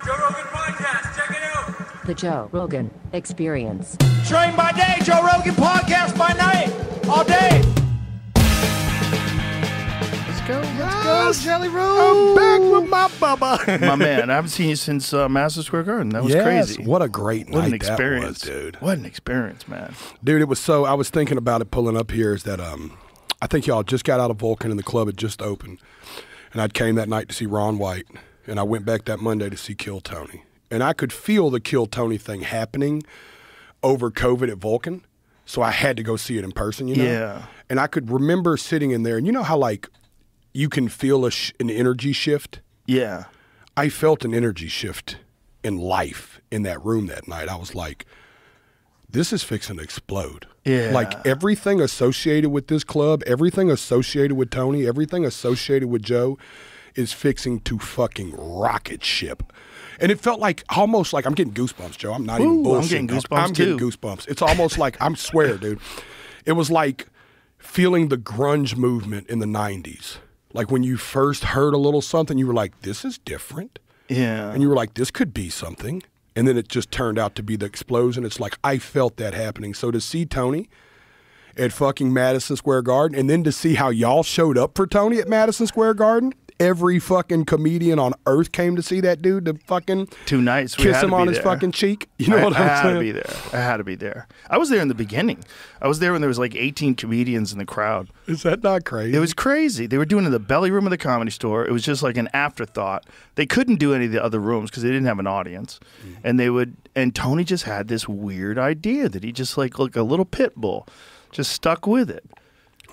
Joe Rogan Podcast, check it out. The Joe Rogan Experience. Train by day, Joe Rogan Podcast by night, all day. Let's go, Jelly Roll. I'm back with my Bubba. My man, I haven't seen you since Madison Square Garden. That was crazy. What a great night What an experience, that was, dude. What an experience, man. Dude, it was so, I was thinking about it pulling up here is that I think y'all just got out of Vulcan and the club had just opened. And I came that night to see Ron White. And I went back that Monday to see Kill Tony. And I could feel the Kill Tony thing happening over COVID at Vulcan. So I had to go see it in person, you know? Yeah. And I could remember sitting in there. And you know how, like, you can feel an energy shift? Yeah. I felt an energy shift in life in that room that night. I was like, this is fixing to explode. Yeah. Like everything associated with this club, everything associated with Tony, everything associated with Joe is fixing to fucking rocket ship. And it felt like almost like I'm getting goosebumps, Joe. I'm not even bullshitting. I'm getting goosebumps I'm getting goosebumps. It's almost like, I swear, dude, it was like feeling the grunge movement in the 90s. Like when you first heard a little something, you were like, this is different. Yeah. And you were like, this could be something. And then it just turned out to be the explosion. It's like, I felt that happening. So to see Tony at fucking Madison Square Garden, and then to see how y'all showed up for Tony at Madison Square Garden, every fucking comedian on earth came to see that dude to fucking 2 nights. kiss him on his fucking cheek. You know what I'm saying? I had to be there. I had to be there. I was there in the beginning. I was there when there was like 18 comedians in the crowd. Is that not crazy? It was crazy. They were doing it in the belly room of the Comedy Store. It was just like an afterthought. They couldn't do any of the other rooms because they didn't have an audience. And they would, and Tony just had this weird idea that he just like a little pit bull, just stuck with it.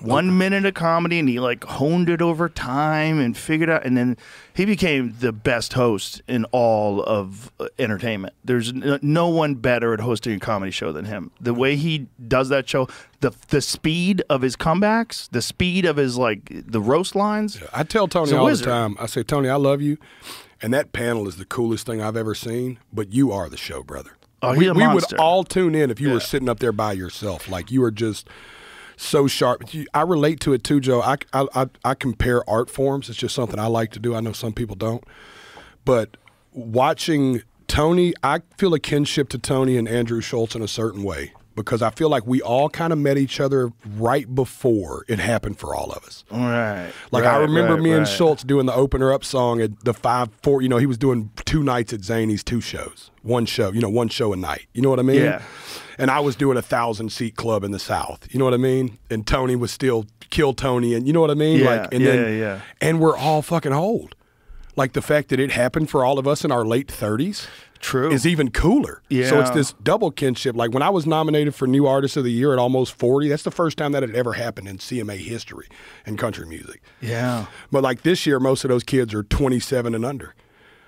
1 minute of comedy, and he like honed it over time and figured out, and then he became the best host in all of entertainment. There's no one better at hosting a comedy show than him. The way he does that show, the speed of his comebacks, the speed of his like the roast lines. Yeah, I tell Tony all the time, I say, Tony, I love you, and that panel is the coolest thing I've ever seen, but you are the show, brother. Oh, he's a monster. We would all tune in if you were sitting up there by yourself. Like you were just so sharp. I relate to it too, Joe. I compare art forms. It's just something I like to do. I know some people don't. But watching Tony, I feel a kinship to Tony and Andrew Schultz in a certain way because I feel like we all kind of met each other right before it happened for all of us. Right. Like I remember me and Schultz doing the opener up song at the 5-4. You know, he was doing 2 nights at Zany's, 2 shows. 1 show, you know, 1 show a night. You know what I mean? Yeah. And I was doing a 1,000-seat club in the South. You know what I mean? And Tony was still Kill Tony, and you know what I mean? Yeah, like, and And we're all fucking old. Like the fact that it happened for all of us in our late 30s. True. Is even cooler. Yeah. So it's this double kinship. Like when I was nominated for New Artist of the Year at almost 40, that's the first time that had ever happened in CMA history in country music. Yeah. But like this year, most of those kids are 27 and under.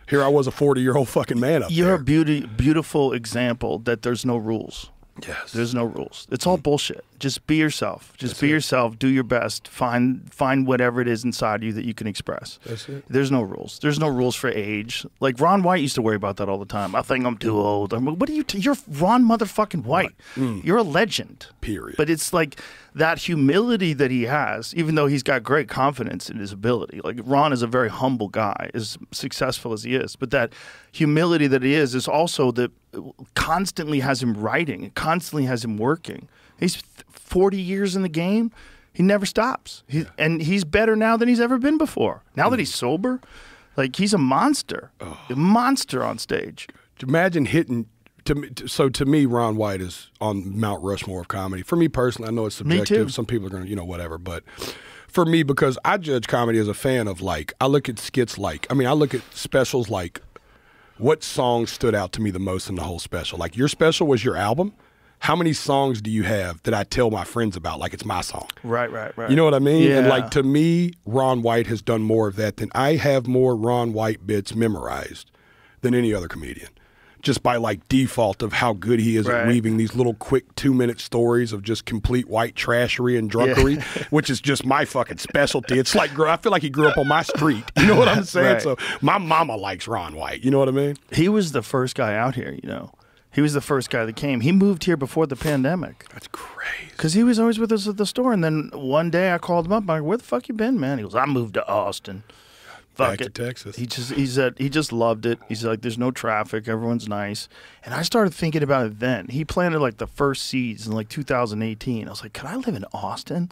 Here I was a 40-year-old fucking man up You're there. a beautiful example that there's no rules. Yes. There's no rules. It's all bullshit. Just be yourself. Just be yourself. Do your best. Find whatever it is inside you that you can express. That's it. There's no rules. There's no rules for age. Like Ron White used to worry about that all the time. I think I'm too old. I'm like, what are you? You're Ron motherfucking White. You're a legend. Period. But it's like that humility that he has, even though he's got great confidence in his ability. Like Ron is a very humble guy, as successful as he is. But that humility that he is also that constantly has him writing, constantly has him working. He's 40 years in the game. He never stops. And he's better now than he's ever been before. Now that he's sober, like he's a monster. A monster on stage. Imagine hitting. To me, Ron White is on Mount Rushmore of comedy. For me personally, I know it's subjective. Me too. Some people are going to, whatever. But for me, because I judge comedy as a fan of like, I look at skits like, I look at specials like, what song stood out to me the most in the whole special? Like your special was your album. How many songs do you have that I tell my friends about like it's my song? Right. You know what I mean? Yeah. And like to me, Ron White has done more of that than I have more Ron White bits memorized than any other comedian. Just by like default of how good he is at weaving these little quick 2-minute stories of just complete white trashery and drunkery, which is just my fucking specialty. It's like, I feel like he grew up on my street. You know what I'm saying? Right. So my mama likes Ron White. You know what I mean? He was the first guy out here, He was the first guy that came. He moved here before the pandemic. That's crazy. Because he was always with us at the store. And then one day I called him up. I'm like, where the fuck you been, man? He goes, I moved to Austin. fuck Back it. to Texas. He just loved it. He's like, there's no traffic, everyone's nice. And I started thinking about it then. He planted like the first seeds in like 2018. I was like, could I live in Austin?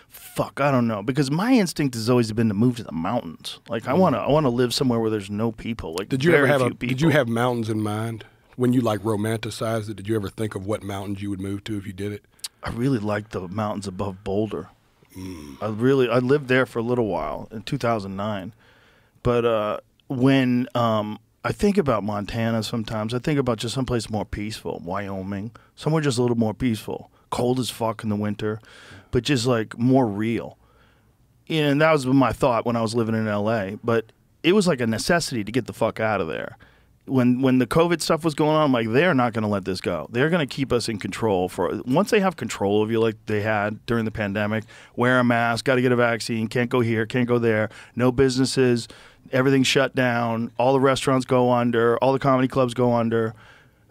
Fuck, I don't know, because my instinct has always been to move to the mountains. Like I want to live somewhere where there's no people. Like Did you have mountains in mind when you like romanticized it? Did you ever think of what mountains you would move to if you did it? I really liked the mountains above Boulder. I lived there for a little while in 2009. But when I think about Montana sometimes, I think about just someplace more peaceful, Wyoming, somewhere just a little more peaceful, cold as fuck in the winter, but just like more real. And that was my thought when I was living in L.A., but it was like a necessity to get the fuck out of there. When the COVID stuff was going on, I'm like, they're not going to let this go. They're going to keep us in control. Once they have control of you like they had during the pandemic, wear a mask, got to get a vaccine, can't go here, can't go there, no businesses, everything's shut down, all the restaurants go under, all the comedy clubs go under.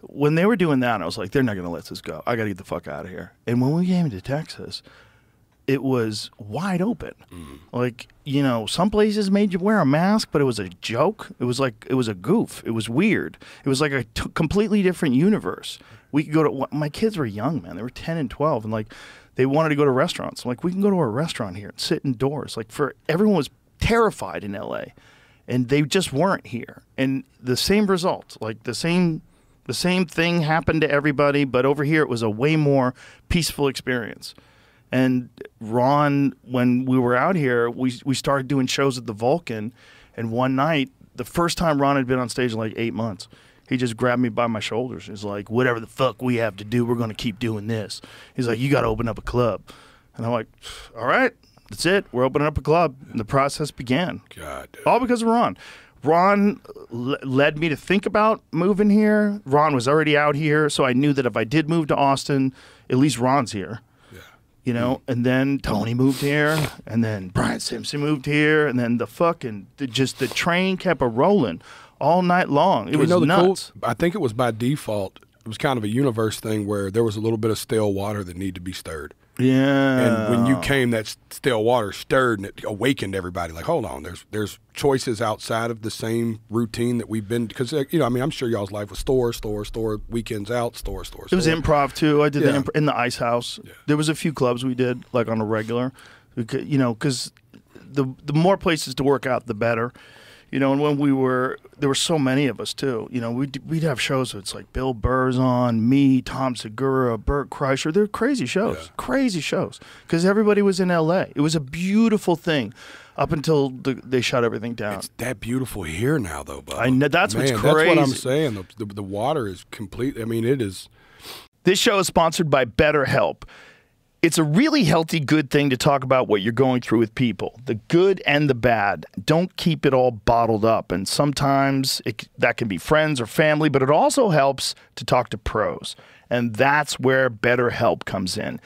When they were doing that, I was like, they're not going to let this go. I got to get the fuck out of here. And when we came to Texas, it was wide open. Like, you know, some places made you wear a mask, but it was a joke. It was like, it was a goof. It was weird. It was like a completely different universe. We could go to, my kids were young, man. They were 10 and 12, and like, they wanted to go to restaurants. I'm like, we can go to a restaurant here and sit indoors. Like, everyone was terrified in LA, and they just weren't here. And the same result, like the same thing happened to everybody, but over here it was a way more peaceful experience. And Ron, when we were out here, we started doing shows at the Vulcan, and one night, the first time Ron had been on stage in like 8 months, he just grabbed me by my shoulders. He's like, whatever the fuck we have to do, we're going to keep doing this. He's like, you got to open up a club. And I'm like, all right, that's it. We're opening up a club. And the process began. God, dude. All because of Ron. Ron led me to think about moving here. Ron was already out here, so I knew that if I did move to Austin, at least Ron's here. You know, and then Tony moved here, and then Brian Simpson moved here, and then the train kept a rolling all night long. It was nuts. I think it was by default. It was kind of a universe thing where there was a little bit of stale water that needed to be stirred. Yeah. And when you came, that stale water stirred and it awakened everybody. Like, hold on, there's choices outside of the same routine that we've been. Because you know, I mean, I'm sure y'all's life was store, weekends out, store. It was improv too. I did in the Ice House. Yeah. There was a few clubs we did like on a regular. You know, because the more places to work out, the better. You know, and when there were so many of us too. You know, we'd have shows where it's like Bill Burr's on, me, Tom Segura, Bert Kreischer. They're crazy shows, because everybody was in L.A. It was a beautiful thing up until they shut everything down. It's that beautiful here now, though, Bubba. I know, that's what's crazy. That's what I'm saying. The water is complete. I mean, it is. This show is sponsored by BetterHelp. It's a really healthy, good thing to talk about what you're going through with people, the good and the bad. Don't keep it all bottled up. And sometimes that can be friends or family, but it also helps to talk to pros. And that's where BetterHelp comes in.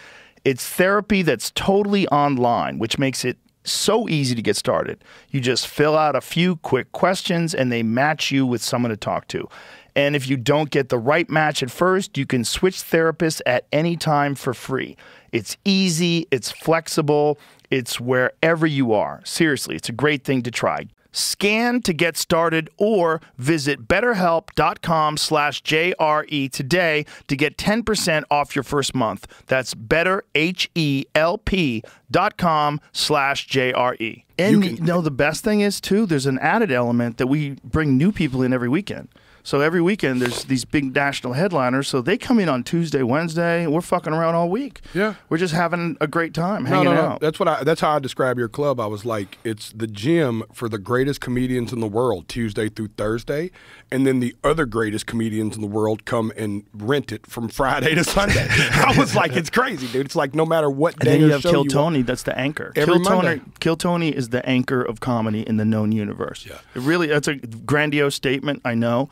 It's therapy that's totally online, which makes it so easy to get started. You just fill out a few quick questions and they match you with someone to talk to. And if you don't get the right match at first, you can switch therapists at any time for free. It's easy, it's flexible, it's wherever you are. Seriously, it's a great thing to try. Scan to get started or visit betterhelp.com/JRE today to get 10% off your first month. That's betterhelp.com/JRE. And you know, the best thing is, too, there's an added element that we bring new people in every weekend. So every weekend there's these big national headliners. So they come in on Tuesday, Wednesday, and we're fucking around all week. Yeah, we're just having a great time hanging out. That's how I describe your club. I was like, it's the gym for the greatest comedians in the world, Tuesday through Thursday, and then the other greatest comedians in the world come and rent it from Friday to Sunday. I was like, it's crazy, dude. It's like no matter what day. And then you have Kill Tony. That's the anchor. Kill Tony is the anchor of comedy in the known universe. Yeah, that's a grandiose statement. I know.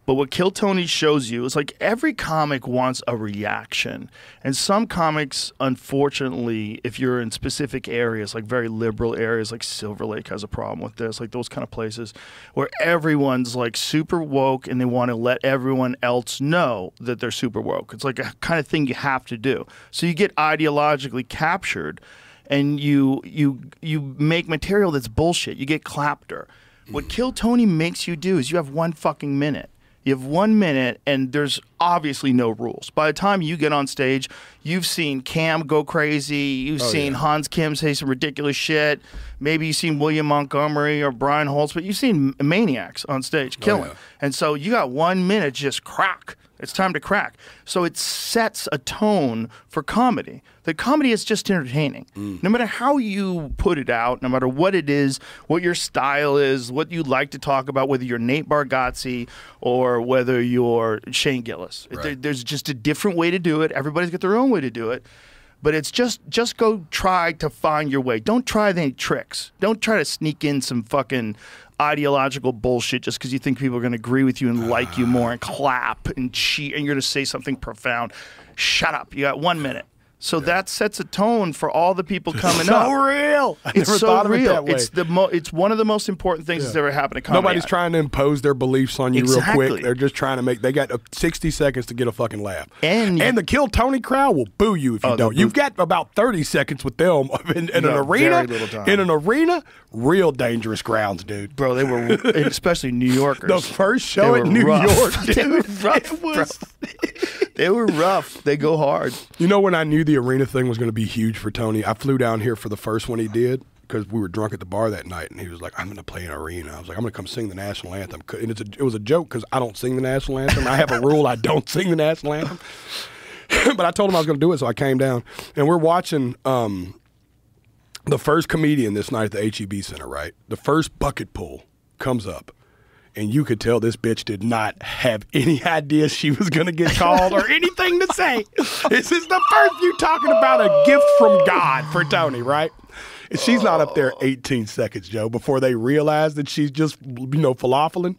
But what Kill Tony shows you is like every comic wants a reaction. And some comics, unfortunately, if you're in specific areas, like very liberal areas, like Silver Lake has a problem with this, like those kind of places where everyone's like super woke and they want to let everyone else know that they're super woke. It's like a kind of thing you have to do. So you get ideologically captured and you make material that's bullshit. You get clapter. What Kill Tony makes you do is you have 1 fucking minute. You have 1 minute, and there's obviously no rules. By the time you get on stage, you've seen Cam go crazy. You've seen Hans Kim say some ridiculous shit. Maybe you've seen William Montgomery or Brian Holtz, but you've seen maniacs on stage killing. And so you got 1 minute, just crack. It's time to crack. So it sets a tone for comedy. The comedy is just entertaining. No matter how you put it out, no matter what it is, what your style is, what you like to talk about, whether you're Nate Bargatze or whether you're Shane Gillis. There's just a different way to do it. Everybody's got their own way to do it. But it's just go try to find your way. Don't try any tricks. Don't try to sneak in some fucking ideological bullshit just because you think people are going to agree with you and like you more and clap and cheat and you're going to say something profound. Shut up. You got 1 minute. So that sets a tone for all the people coming up. So real. It's so real. It's one of the most important things that's ever happened to comedy. Nobody's trying to impose their beliefs on you real quick. They're just trying to make. They got 60 seconds to get a fucking laugh. And the Kill Tony crowd will boo you if you don't. You've got about 30 seconds with them in an arena. In an arena, real dangerous grounds, dude. Bro, they were, especially New Yorkers. The first show in New York, dude. They were rough. They were rough. They go hard. You know when I knew the arena thing was going to be huge for Tony? I flew down here for the first one he did because we were drunk at the bar that night, and he was like, "I'm going to play an arena." I was like, "I'm going to come sing the national anthem." And it was a joke because I don't sing the national anthem. I have a rule: I don't sing the national anthem. But I told him I was going to do it, so I came down, and we're watching the first comedian this night at the HEB Center. Right, the first bucket pull comes up. And you could tell this bitch did not have any idea she was going to get called or anything to say. This is the first you talking about a gift from God for Tony, right? And she's not up there 18 seconds, Joe, before they realize that she's just, falafeling.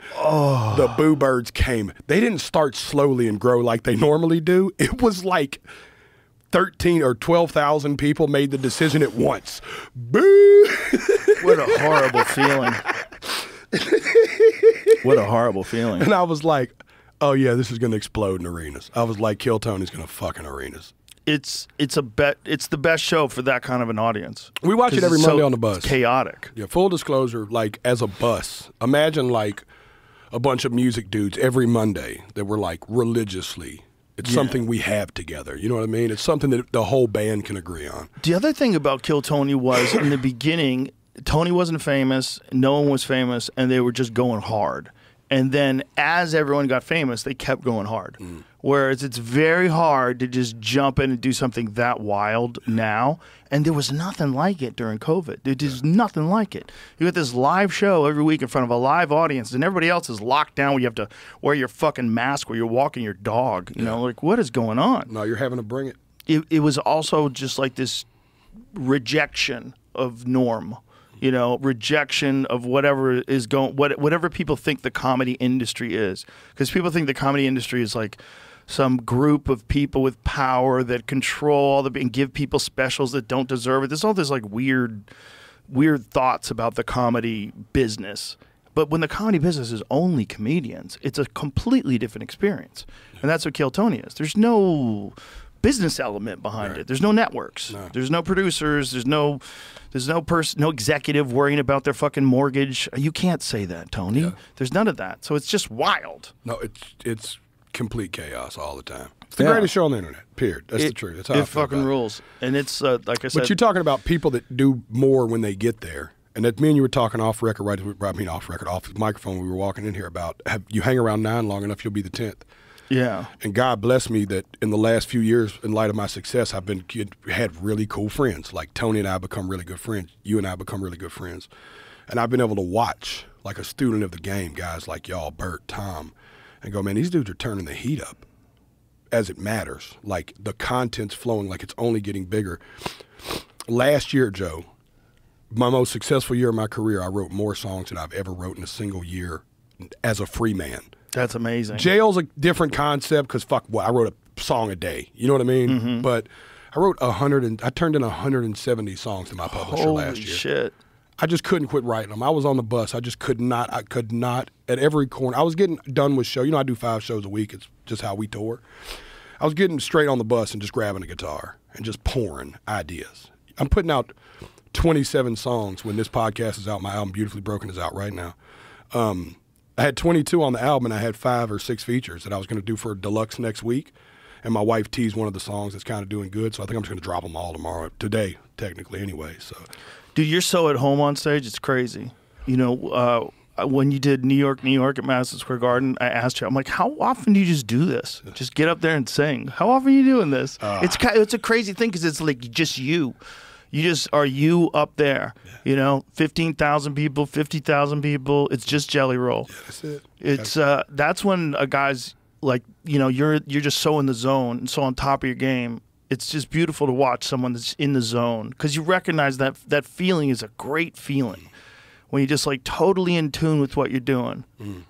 The boo birds came. They didn't start slowly and grow like they normally do. It was like 13 or 12,000 people made the decision at once. Boo! What a horrible feeling. What a horrible feeling. And I was like, oh, yeah, this is going to explode in arenas. I was like, Kill Tony's going to fucking arenas. It's the best show for that kind of an audience. We watch it every Monday on the bus. It's chaotic. Yeah, full disclosure, like as a bus, imagine like a bunch of music dudes every Monday that were like religiously. It's something we have together. You know what I mean? It's something that the whole band can agree on. The other thing about Kill Tony was in the beginning, Tony wasn't famous, no one was famous, and they were just going hard. And then as everyone got famous, they kept going hard. Whereas it's very hard to just jump in and do something that wild now. And there was nothing like it during COVID. There's nothing like it. You got this live show every week in front of a live audience, and everybody else is locked down where you have to wear your fucking mask where you're walking your dog. You know, like, what is going on? No, you're having to bring it. It was also just like this rejection of norm. You know, rejection of whatever is going, whatever people think the comedy industry is. Because people think the comedy industry is like some group of people with power that control all the and give people specials that don't deserve it. There's all this like weird thoughts about the comedy business. But when the comedy business is only comedians, it's a completely different experience. And that's what Kill Tony is. There's no business element behind it. There's no networks. No. There's no producers. There's no executive worrying about their fucking mortgage. You can't say that, Tony. Yeah. There's none of that. So it's just wild. No, it's complete chaos all the time. It's the greatest show on the internet. Period. That's the truth. That's how I feel fucking rules. And it's like I said. But you're talking about people that do more when they get there. And that me and you were talking off record, right? I mean, off the microphone. We were walking in here about you hang around 9 long enough, you'll be the 10th. Yeah. And God bless me that in the last few years, in light of my success, I've had really cool friends. Like Tony and I have become really good friends. You and I have become really good friends. And I've been able to watch, like a student of the game, guys like y'all, Bert, Tom, and go, man, these dudes are turning the heat up as it matters. Like the content's flowing, like it's only getting bigger. Last year, Joe, my most successful year of my career, I wrote more songs than I've ever wrote in a single year as a free man. That's amazing. Jail's a different concept because I wrote a song a day. You know what I mean? Mm-hmm. But I wrote I turned in 170 songs to my publisher last year. Holy shit. I just couldn't quit writing them. I was on the bus. I just could not. I could not at every corner. I was getting done with show. You know, I do 5 shows a week. It's just how we tour. I was getting straight on the bus and just grabbing a guitar and just pouring ideas. I'm putting out 27 songs when this podcast is out. My album Beautifully Broken is out right now. I had 22 on the album, and I had 5 or 6 features that I was going to do for a deluxe next week. And my wife teased one of the songs that's kind of doing good, so I think I'm just going to drop them all today, technically anyway. So, dude, you're so at home on stage, it's crazy. You know, when you did New York at Madison Square Garden, I asked you, I'm like, how often do you just do this? Just get up there and sing. How often are you doing this? It's a crazy thing because it's like just you. You just are you up there, you know, 15,000 people, 50,000 people. It's just Jelly Roll. Yeah, that's it. It's that's when a guy's like, you know, you're just so in the zone and so on top of your game. It's just beautiful to watch someone that's in the zone because you recognize that feeling is a great feeling when you're just like totally in tune with what you're doing.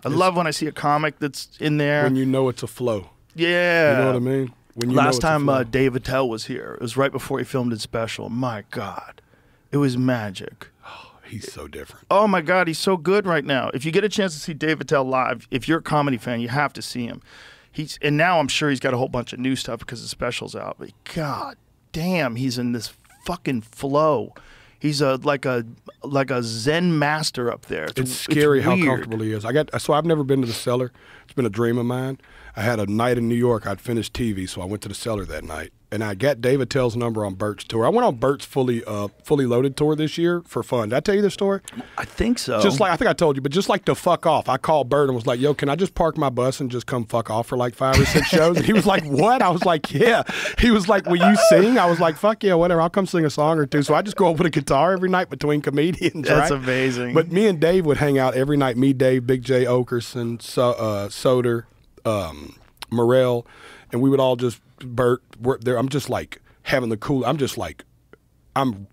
I love when I see a comic that's in there. When you know it's a flow. Yeah. You know what I mean? When you Last time Dave Attell was here, it was right before he filmed his special. My God, it was magic. Oh, he's so different. Oh my God, he's so good right now. If you get a chance to see Dave Attell live, if you're a comedy fan, you have to see him. And now I'm sure he's got a whole bunch of new stuff because the special's out. But God damn, he's in this fucking flow. He's like a Zen master up there. It's scary it's how weird. comfortable he is. So I've never been to the Cellar. It's been a dream of mine. I had a night in New York. I'd finished TV, so I went to the Cellar that night. And I got Dave Attell's number on Bert's tour. I went on Bert's fully loaded tour this year for fun. Did I tell you this story? I think so. Just like I think I told you, but just like to fuck off. I called Bert and was like, "Yo, can I just park my bus and just come fuck off for like 5 or 6 shows?" And he was like, "What?" I was like, "Yeah." He was like, "Will you sing?" I was like, "Fuck yeah, whatever. I'll come sing a song or two." So I just go up with a guitar every night between comedians. That's right? amazing. But me and Dave would hang out every night. Me, Dave, Big J Okerson, Soder, Morrell, and we would all just Bert. There, I'm just like having the cool. I'm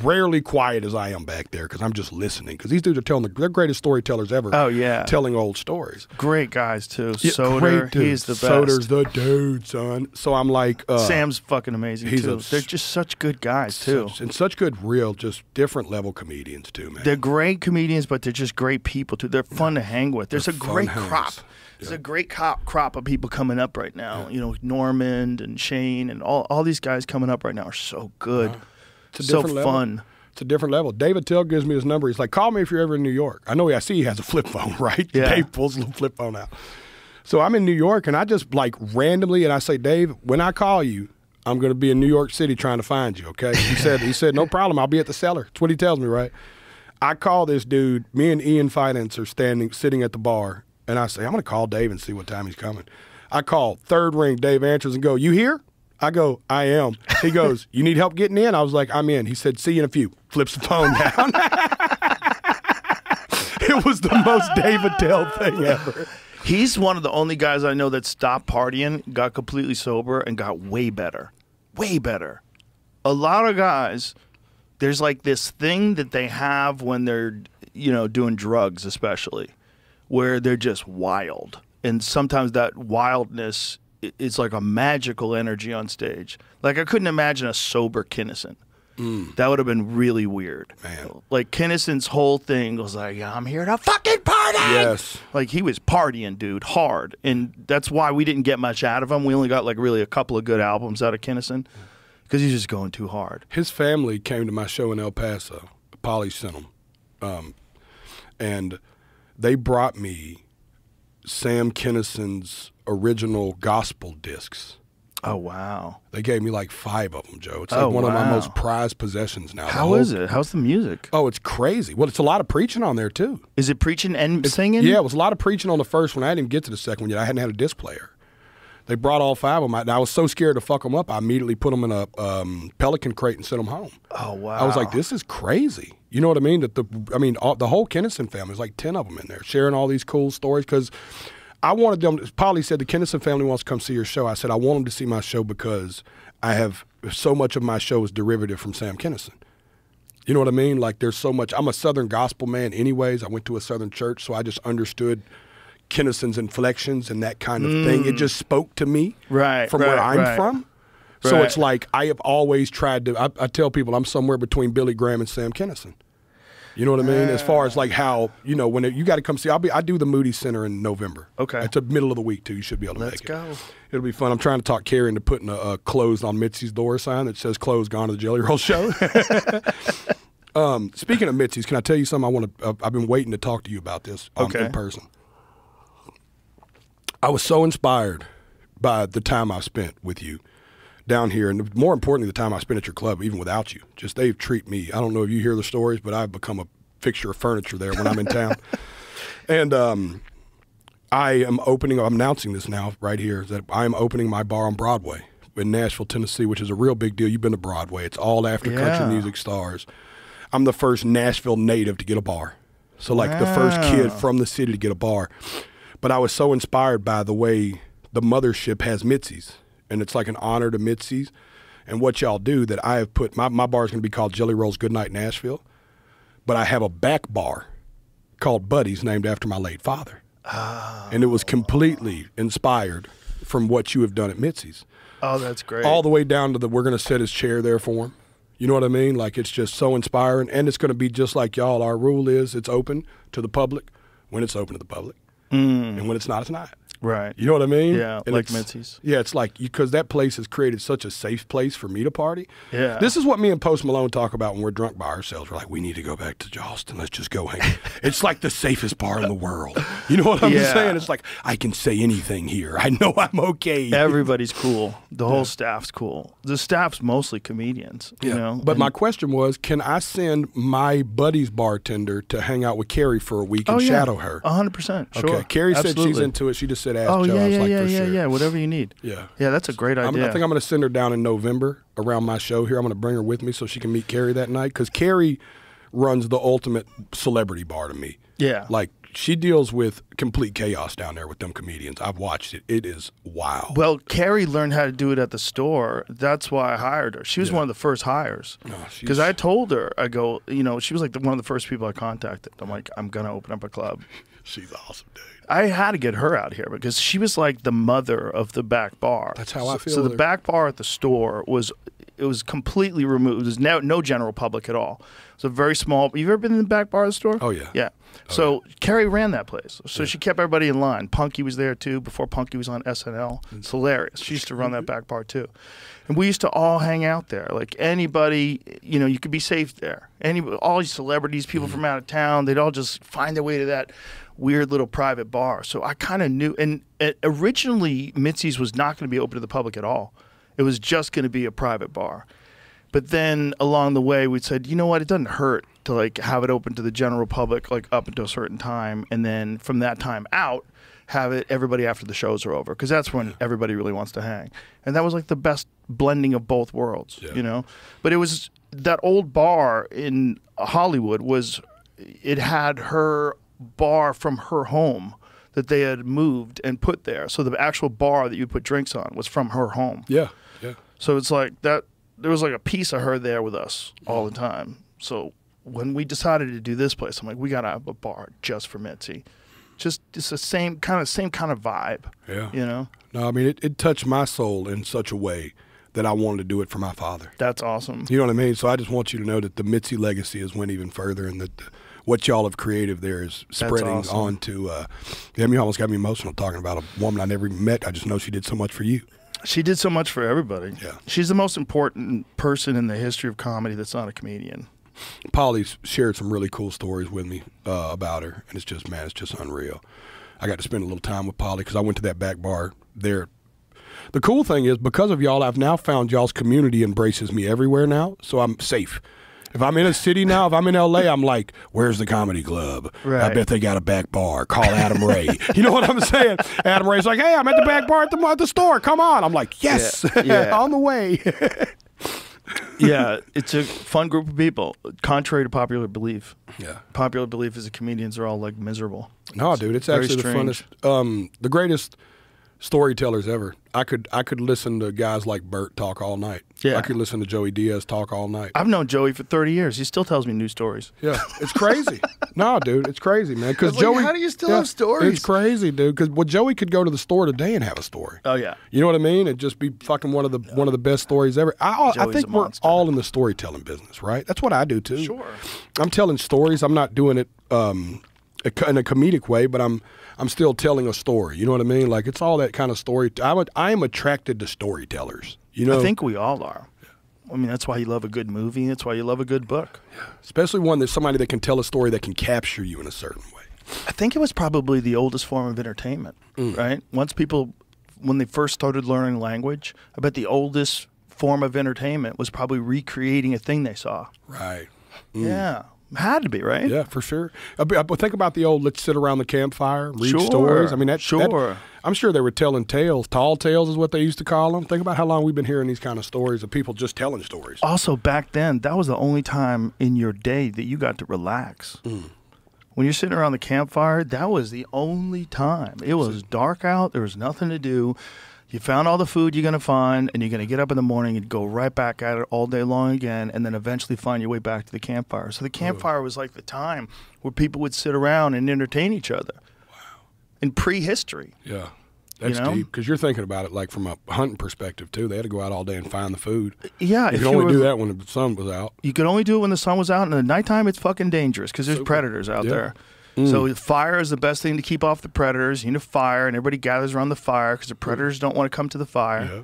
rarely quiet as I am back there because I'm just listening. Because these dudes are they're greatest storytellers ever. Oh yeah, telling old stories. Great guys too. Yeah, Soder, he's the best. Soder's the dude, son. So I'm like, Sam's fucking amazing too. They're just such good guys too, and such good, real, just different level comedians too, man. They're great comedians, but they're just great people too. They're fun to hang with. There's a great crop. There's a great crop of people coming up right now. You know, Normand and Shane and all these guys coming up right now are so good. It's a so different level. fun. It's a different level. David Till gives me his number. He's like, "Call me if you're ever in New York." I see he has a flip phone, right? Yeah. Dave pulls a little flip phone out. So I'm in New York, and I just like randomly, and I say, "Dave, when I call you, I'm going to be in New York City trying to find you." Okay? He said, "No problem. I'll be at the Cellar." That's what he tells me, right? I call this dude. Me and Ian Finance are sitting at the bar, and I say, "I'm going to call Dave and see what time he's coming." I call, third ring. Dave answers and go, "You here?" I go, "I am." He goes, "You need help getting in?" I was like, "I'm in." He said, "See you in a few." Flips the phone down. It was the most Dave Attell thing ever. He's one of the only guys I know that stopped partying, got completely sober, and got way better. Way better. A lot of guys, there's like this thing that they have when they're, you know, doing drugs especially, where they're just wild. And sometimes that wildness is like a magical energy on stage. Like I couldn't imagine a sober Kinnison. That would have been really weird. Man. Like Kinnison's whole thing was like, "I'm here to fucking party." Yes. Like he was partying, dude, hard. And that's why we didn't get much out of him. We only got like really a couple of good albums out of Kinnison because he's just going too hard. His family came to my show in El Paso. Polly sent them. And they brought me Sam Kinnison's original gospel discs. Oh, wow. They gave me like 5 of them, Joe. It's like one of my most prized possessions now. How is it? How's the music? Oh, it's crazy. Well, it's a lot of preaching on there, too. Is it preaching and singing? Yeah, it was a lot of preaching on the first one. I didn't even get to the second one yet. I hadn't had a disc player. They brought all 5 of them out, and I was so scared to fuck them up, I immediately put them in a Pelican crate and sent them home. Oh, wow. I was like, this is crazy. You know what I mean? The whole Kinnison family, there's like 10 of them in there, sharing all these cool stories, because I wanted them. Polly said the Kinnison family wants to come see your show. I said I want them to see my show because I have so much of my show is derivative from Sam Kinison. You know what I mean? Like there's so much. I'm a Southern gospel man, anyways. I went to a Southern church, so I just understood Kinnison's inflections and that kind of thing. It just spoke to me from where I'm from. So it's like I have always tried to. I tell people I'm somewhere between Billy Graham and Sam Kinison. You know what I mean? As far as like how, you know, when you got to come see, I do the Moody Center in November. Okay. It's the middle of the week, too. You should be able to make it. Let's go. It'll be fun. I'm trying to talk Carrie into putting a closed on Mitzi's door sign that says closed, gone to the Jelly Roll show. Speaking of Mitzi's, can I tell you something? I've been waiting to talk to you about this in person. I was so inspired by the time I spent with you down here, and more importantly, the time I spent at your club, even without you. Just they treat me. I don't know if you hear the stories, but I've become a fixture of furniture there when I'm in town. And I am opening. I'm announcing this now right here that I am opening my bar on Broadway in Nashville, Tennessee, which is a real big deal. You've been to Broadway. It's all after country music stars. I'm the first Nashville native to get a bar. So like the first kid from the city to get a bar. But I was so inspired by the way the mothership has Mitzi's. And it's like an honor to Mitzi's. And what y'all do that I have put, my bar is going to be called Jelly Rolls Goodnight Nashville. But I have a back bar called Buddy's named after my late father. Oh. And it was completely inspired from what you have done at Mitzi's. Oh, that's great. All the way down to we're going to set his chair there for him. You know what I mean? Like, it's just so inspiring. And it's going to be just like y'all. Our rule is it's open to the public when it's open to the public. And when it's not, it's not. Right. You know what I mean? Yeah, and like Mitzi's. Yeah, it's like, because that place has created such a safe place for me to party. Yeah. This is what me and Post Malone talk about when we're drunk by ourselves. We're like, we need to go back to Charleston. Let's just go hang. It's like the safest bar in the world. You know what I'm saying? It's like, I can say anything here. I know I'm okay. Everybody's cool. The whole staff's cool. The staff's mostly comedians, you know? But my question was, can I send my buddy's bartender to hang out with Carrie for a week and shadow her? 100%. Sure. Okay. Carrie said Absolutely. she's into it. She just said, ask Oh, Joe. yeah, I was yeah, like, yeah, for yeah, sure. yeah. Whatever you need. Yeah. Yeah, that's a great idea. I think I'm going to send her down in November around my show here. I'm going to bring her with me so she can meet Carrie that night, because Carrie runs the ultimate celebrity bar to me. Yeah. Like, she deals with complete chaos down there with them comedians. I've watched it. It is wow. Well, Carrie learned how to do it at the store. That's why I hired her. She was one of the first hires. Because I told her, I go, you know, she was like one of the first people I contacted. I'm like, I'm going to open up a club. She's awesome, dude. I had to get her out here because she was like the mother of the back bar. That's how I feel. So the back bar at the store was completely removed. There's no general public at all. It's a very small. You've ever been in the back bar of the store? Oh yeah. Yeah. So Carrie ran that place. So she kept everybody in line. Punky was there too before Punky was on SNL. It's hilarious. She used to run that back bar too. And we used to all hang out there. Like anybody, you know, you could be safe there. All these celebrities, people from out of town, they'd all just find their way to that weird little private bar. So I kind of knew. And originally, Mitzi's was not going to be open to the public at all. It was just going to be a private bar. But then along the way, we said, you know what? It doesn't hurt to like have it open to the general public like up until a certain time, and then from that time out, have it everybody after the shows are over, because that's when everybody really wants to hang. And that was like the best blending of both worlds, you know. But it was that old bar in Hollywood it had her bar from her home that they had moved and put there. So the actual bar that you put drinks on was from her home. Yeah, yeah. So it's like that. There was like a piece of her there with us all the time. So when we decided to do this place, I'm like, we gotta have a bar just for Mitzi. It's the same kind of vibe. Yeah. You know? No, I mean it touched my soul in such a way that I wanted to do it for my father. That's awesome. You know what I mean? So I just want you to know that the Mitzi legacy has went even further, and that what y'all have created there is spreading on to. You almost got me emotional talking about a woman I never even met. I just know she did so much for you. She did so much for everybody. Yeah. She's the most important person in the history of comedy that's not a comedian. Polly's shared some really cool stories with me about her, and it's just unreal. I got to spend a little time with Polly because I went to that back bar there. The cool thing is, because of y'all, I've now found y'all's community embraces me everywhere now, so I'm safe. If I'm in a city now, if I'm in L.A., I'm like, where's the comedy club? Right. I bet they got a back bar. Call Adam Ray. You know what I'm saying? Adam Ray's like, hey, I'm at the back bar at the store. Come on. I'm like, yes, on the way. Yeah, it's a fun group of people, contrary to popular belief. Yeah. Popular belief is that comedians are all like miserable. No, dude, it's actually the funnest, the greatest storytellers ever. I could listen to guys like Bert talk all night. Yeah. I could listen to Joey Diaz talk all night. I've known Joey for 30 years. He still tells me new stories. Yeah, it's crazy. No, dude, it's crazy, man. Because Joey, how do you still have stories? It's crazy, dude. Because Joey could go to the store today and have a story. Oh yeah. You know what I mean? It'd just be fucking one of the best stories ever. I think we're all in the storytelling business, right? That's what I do too. Sure. I'm telling stories. I'm not doing it in a comedic way, but I'm still telling a story. You know what I mean? Like, it's all that kind of story. I am attracted to storytellers. You know, I think we all are. I mean, that's why you love a good movie. That's why you love a good book. Especially one that's somebody that can tell a story that can capture you in a certain way. I think it was probably the oldest form of entertainment, right? Once people, when they first started learning language, I bet the oldest form of entertainment was probably recreating a thing they saw. Right. Yeah. Had to be, right? Yeah, for sure. But think about the old, let's sit around the campfire, read Sure. stories. I mean, Sure. I'm sure they were telling tales. Tall tales is what they used to call them. Think about how long we've been hearing these kind of stories of people just telling stories. Also, back then, that was the only time in your day that you got to relax. When you're sitting around the campfire, that was the only time. It was dark out. There was nothing to do. You found all the food you're going to find, and you're going to get up in the morning and go right back at it all day long again, and then eventually find your way back to the campfire. So the campfire was like the time where people would sit around and entertain each other. Wow. In prehistory. Yeah. That's deep, because you're thinking about it like from a hunting perspective, too. They had to go out all day and find the food. Yeah. You could only do that when the sun was out. You could only do it when the sun was out, and at nighttime it's fucking dangerous because there's predators out there. So fire is the best thing to keep off the predators. You need a fire, and everybody gathers around the fire because the predators don't want to come to the fire. Yeah.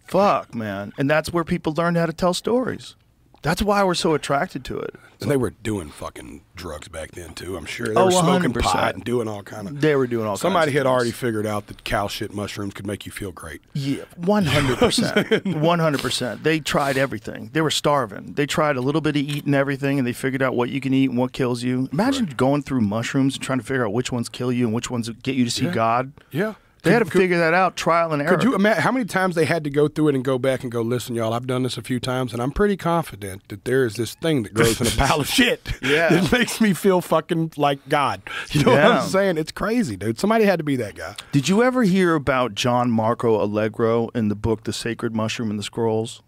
Fuck, man. And that's where people learned how to tell stories. That's why we're so attracted to it. And they were doing fucking drugs back then, too, I'm sure. They were smoking 100%. pot and doing all kind of... They were doing all Somebody kinds had of already things. figured out that cow shit mushrooms could make you feel great. Yeah, 100%. 100%. They tried everything. They were starving. They tried a little bit of eating everything, and they figured out what you can eat and what kills you. Imagine going through mushrooms and trying to figure out which ones kill you and which ones get you to see God. Yeah. They had to figure that out, trial and error. Could you imagine how many times they had to go through it and go back and go, listen, y'all, I've done this a few times, and I'm pretty confident that there is this thing that grows in a pile of shit. Yeah. It makes me feel fucking like God. You know what I'm saying? It's crazy, dude. Somebody had to be that guy. Did you ever hear about John Marco Allegro in the book The Sacred Mushroom and the Scrolls?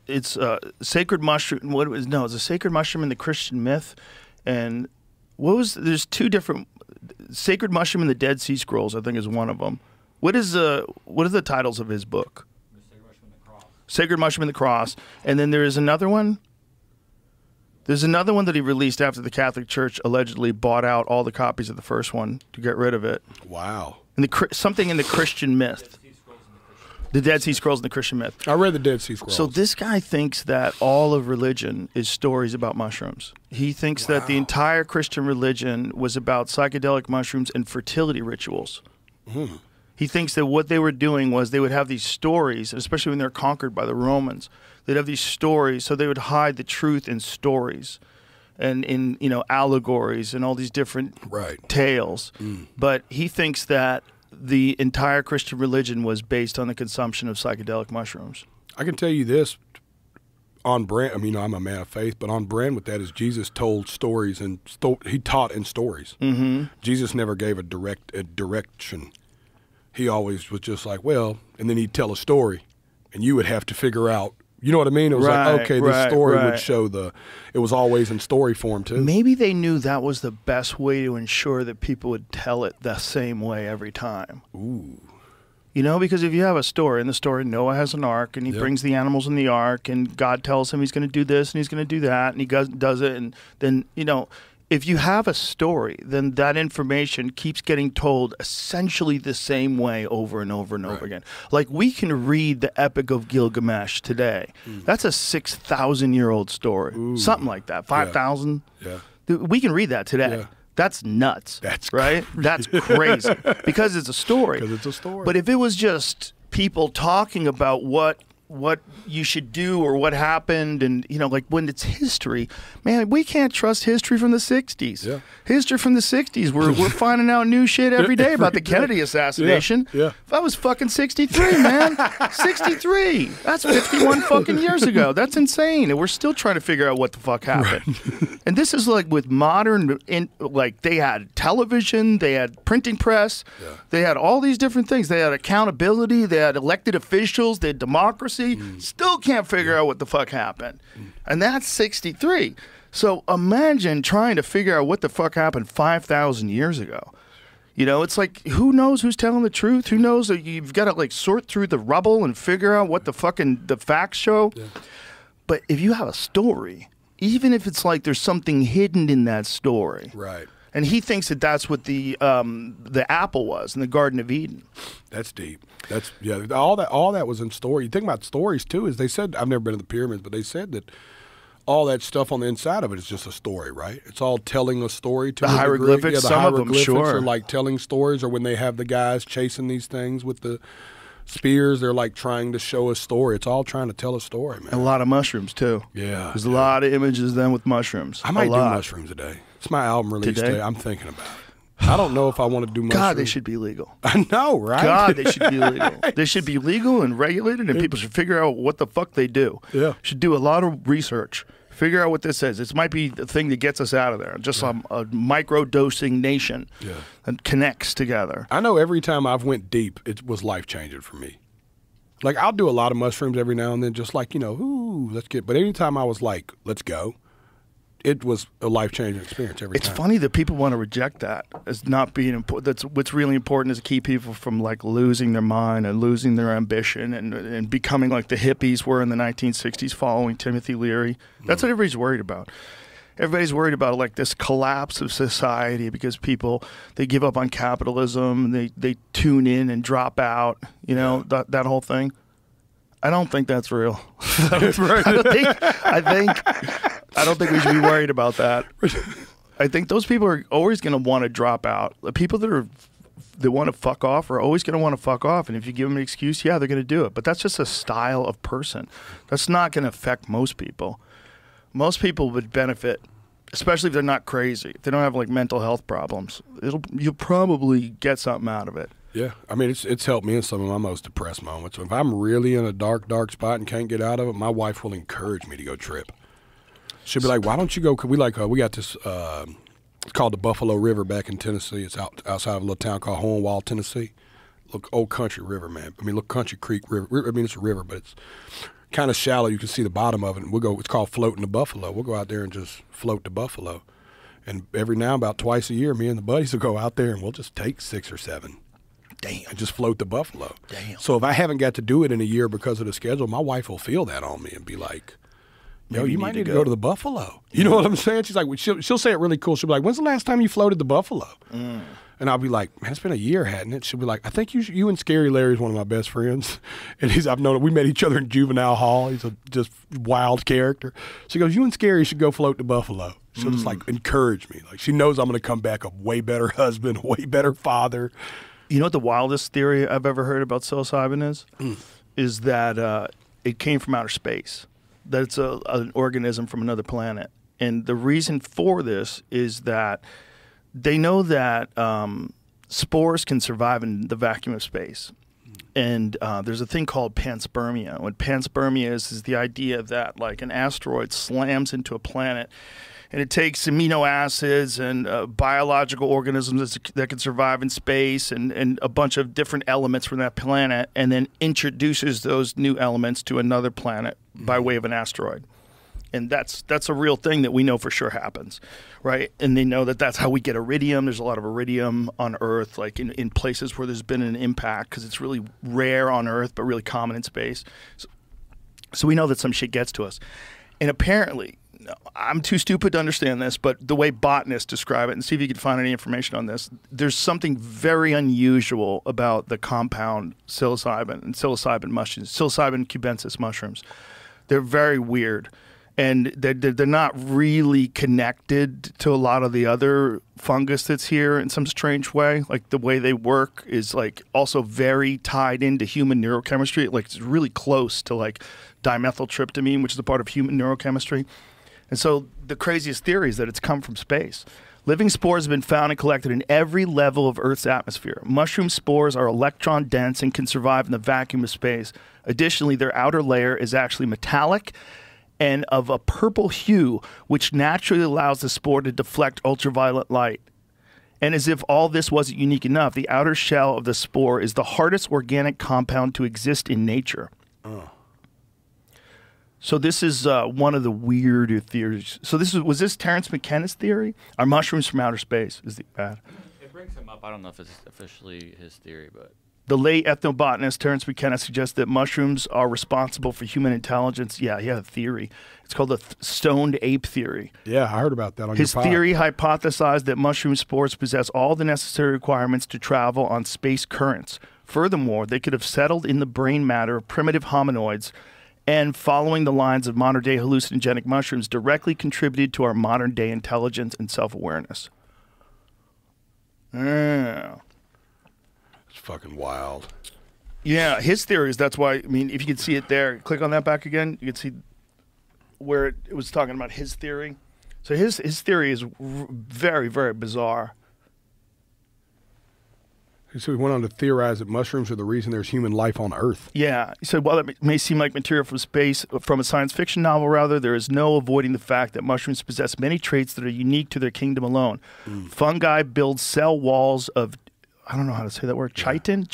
It's a sacred mushroom. What it was? No, it's a sacred mushroom in the Christian myth. And there's two different... Sacred Mushroom and the Dead Sea Scrolls, I think, is one of them. What are the titles of his book? Sacred Mushroom and the Cross. And then there is another one. There's another one that he released after the Catholic Church allegedly bought out all the copies of the first one to get rid of it. Wow. And something in the Christian myth. The Dead Sea Scrolls and the Christian myth. I read the Dead Sea Scrolls. So this guy thinks that all of religion is stories about mushrooms. He thinks that the entire Christian religion was about psychedelic mushrooms and fertility rituals. He thinks that what they were doing was they would have these stories, especially when they're conquered by the Romans. They'd have these stories, so they would hide the truth in stories and in allegories and all these different tales. But he thinks that the entire Christian religion was based on the consumption of psychedelic mushrooms. I can tell you this on brand. I mean, I'm a man of faith, but on brand with that is Jesus told stories and he taught in stories. Jesus never gave a direction. He always was just like, well, and then he'd tell a story, and you would have to figure out. You know what I mean? It was like, okay, this story would show it was always in story form, too. Maybe they knew that was the best way to ensure that people would tell it the same way every time. Ooh. Because if you have a story, in the story, Noah has an ark, and he brings the animals in the ark, and God tells him he's going to do this, and he's going to do that, and he does it, and then, if you have a story, then that information keeps getting told essentially the same way over and over and over again. Like, we can read the Epic of Gilgamesh today. That's a 6,000-year-old story. Something like that. 5,000? Yeah. We can read that today. Yeah. That's nuts. That's right? crazy. That's crazy. Because it's a story. Because it's a story. But if it was just people talking about what you should do or what happened, and like when it's history, man, we can't trust history from the 60s. Yeah. History from the 60s, we're finding out new shit every day about the Kennedy assassination. Yeah. That was fucking 63, man. 63. That's 51 fucking years ago. That's insane. And we're still trying to figure out what the fuck happened. And this is like with modern, like they had television, they had printing press, they had all these different things. They had accountability, they had elected officials, they had democracy. Still can't figure out what the fuck happened. And that's 63. So imagine trying to figure out what the fuck happened 5,000 years ago. It's like, who knows who's telling the truth? Who knows? You've got to like sort through the rubble and figure out what the facts show. Yeah. But if you have a story, even if it's like there's something hidden in that story. Right. And he thinks that that's what the apple was in the Garden of Eden. That's deep. That's all that was in story. You think about stories too, is they said, I've never been to the pyramids, but they said that all that stuff on the inside of it is just a story, right? It's all telling a story to the a hieroglyphics. Degree. Yeah, the some hieroglyphics of them, sure, are like telling stories, or when they have the guys chasing these things with the spears, they're like trying to show a story. It's all trying to tell a story, man. And a lot of mushrooms too. Yeah, there's a lot of images then with mushrooms. I might do mushrooms today. It's my album release day. I'm thinking about it. I don't know if I want to do mushrooms. God, they should be legal. I know, right? God, they should be legal. They should be legal and regulated, and people should figure out what the fuck they do. Yeah. Should do a lot of research. Figure out what this is. This might be the thing that gets us out of there. Just a micro-dosing nation that connects together. I know every time I've went deep, it was life-changing for me. Like, I'll do a lot of mushrooms every now and then, just like, ooh, let's get. But anytime I was like, let's go, it was a life-changing experience every time. It's funny that people want to reject that as not being important. That's what's really important, is to keep people from like losing their mind and losing their ambition and becoming like the hippies were in the 1960s following Timothy Leary. That's what everybody's worried about. Everybody's worried about like this collapse of society because people, they give up on capitalism, they tune in and drop out, that whole thing. I don't think that's real. I don't think we should be worried about that. I think those people are always going to want to drop out. The people that want to fuck off are always going to want to fuck off. And if you give them an excuse, they're going to do it. But that's just a style of person. That's not going to affect most people. Most people would benefit, especially if they're not crazy. If they don't have like mental health problems, you'll probably get something out of it. Yeah, I mean, it's helped me in some of my most depressed moments. If I'm really in a dark spot and can't get out of it, my wife will encourage me to go trip. She'll be like, "Why don't you go?" We got this. It's called the Buffalo River back in Tennessee. It's outside of a little town called Hornwall, Tennessee. Look, old country river, man. I mean, look, Country Creek River. I mean, it's a river, but it's kind of shallow. You can see the bottom of it. And it's called floating the buffalo. We'll go out there and just float the buffalo. And every now, about twice a year, me and the buddies will go out there and we'll just take 6 or 7. Damn. And just float the buffalo. Damn. So if I haven't got to do it in a year because of the schedule, my wife will feel that on me and be like, "Yo, you might need to go to the buffalo." You know what I'm saying? She's like, she'll say it really cool. She'll be like, "When's the last time you floated the buffalo?" And I'll be like, "Man, it's been a year, hadn't it?" She'll be like, "I think you and Scary Larry's one of my best friends." And I've known him. We met each other in juvenile hall. He's a just wild character. She goes, "You and Scary should go float the buffalo." She'll just like encourage me. Like, she knows I'm going to come back a way better husband, way better father. You know what the wildest theory I've ever heard about psilocybin is? Is that it came from outer space. That it's an organism from another planet. And the reason for this is that they know that spores can survive in the vacuum of space. And there's a thing called panspermia. What panspermia is the idea that like an asteroid slams into a planet, and it takes amino acids and biological organisms that can survive in space and a bunch of different elements from that planet, and then introduces those new elements to another planet by way of an asteroid. And that's a real thing that we know for sure happens, right? And they know that that's how we get iridium. There's a lot of iridium on Earth, like in places where there's been an impact, because it's really rare on Earth but really common in space. So we know that some shit gets to us. And apparently, I'm too stupid to understand this, but the way botanists describe it, and see if you can find any information on this, there's something very unusual about the compound psilocybin and psilocybin mushrooms, psilocybin cubensis mushrooms. They're very weird, and they're not really connected to a lot of the other fungus that's here in some strange way. Like, the way they work is like also very tied into human neurochemistry. Like, it's really close to like dimethyltryptamine, which is a part of human neurochemistry. And so the craziest theory is that it's come from space. Living spores have been found and collected in every level of Earth's atmosphere. Mushroom spores are electron dense and can survive in the vacuum of space. Additionally, their outer layer is actually metallic and of a purple hue, which naturally allows the spore to deflect ultraviolet light. And as if all this wasn't unique enough, the outer shell of the spore is the hardest organic compound to exist in nature. So this is one of the weirder theories. So was this Terence McKenna's theory? Are mushrooms from outer space? Is the bad? It brings him up. I don't know if it's officially his theory, but The late ethnobotanist Terence McKenna suggests that mushrooms are responsible for human intelligence. Yeah, he had a theory. It's called the stoned ape theory. Yeah, I heard about that on His your pod. theory hypothesized that mushroom spores possess all the necessary requirements to travel on space currents. Furthermore, they could have settled in the brain matter of primitive hominoids and, following the lines of modern-day hallucinogenic mushrooms, directly contributed to our modern-day intelligence and self-awareness. Yeah. It's fucking wild. Yeah, his theory is that's why, I mean, if you can see it there, click on that back again, you can see where it was talking about his theory. So his theory is very, very bizarre. So he went on to theorize that mushrooms are the reason there's human life on Earth. Yeah. He said, while it may seem like material from space, from a science fiction novel rather, there is no avoiding the fact that mushrooms possess many traits that are unique to their kingdom alone. Fungi build cell walls of, I don't know how to say that word, chitin,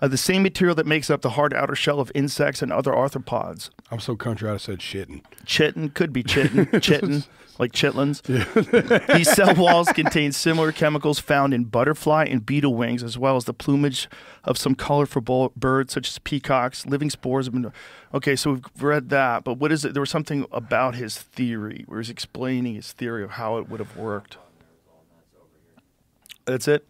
the same material that makes up the hard outer shell of insects and other arthropods. I'm so country I said shitting. Chitin, could be chitin, like chitlins. Yeah. These cell walls contain similar chemicals found in butterfly and beetle wings, as well as the plumage of some colorful birds, such as peacocks. Living spores have been... Okay, so we've read that, but what is it? There was something about his theory, where he's explaining his theory of how it would have worked. That's it?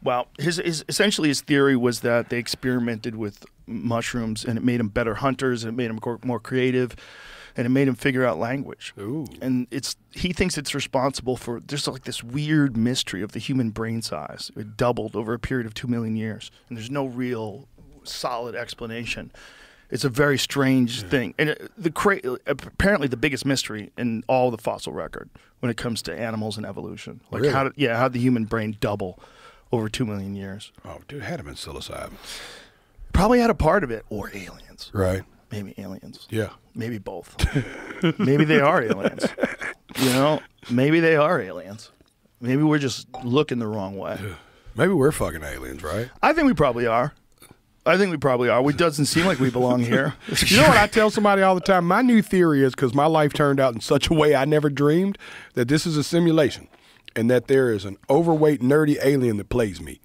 Well, essentially his theory was that they experimented with mushrooms and it made them better hunters and it made them more creative and it made them figure out language. Ooh. And he thinks it's responsible for, there's like this weird mystery of the human brain size. It doubled over a period of 2 million years and there's no real solid explanation. It's a very strange thing. And apparently the biggest mystery in all the fossil record when it comes to animals and evolution. Like really? how did the human brain double over 2 million years? Oh, dude, it had to have been psilocybin. Probably had a part of it. Or aliens. Right. Maybe aliens. Yeah. Maybe both. Maybe they are aliens. You know, maybe they are aliens. Maybe we're just looking the wrong way. Maybe we're fucking aliens, right? I think we probably are. It doesn't seem like we belong here. You know what I tell somebody all the time? My new theory is, because my life turned out in such a way I never dreamed, that this is a simulation and that there is an overweight, nerdy alien that plays me.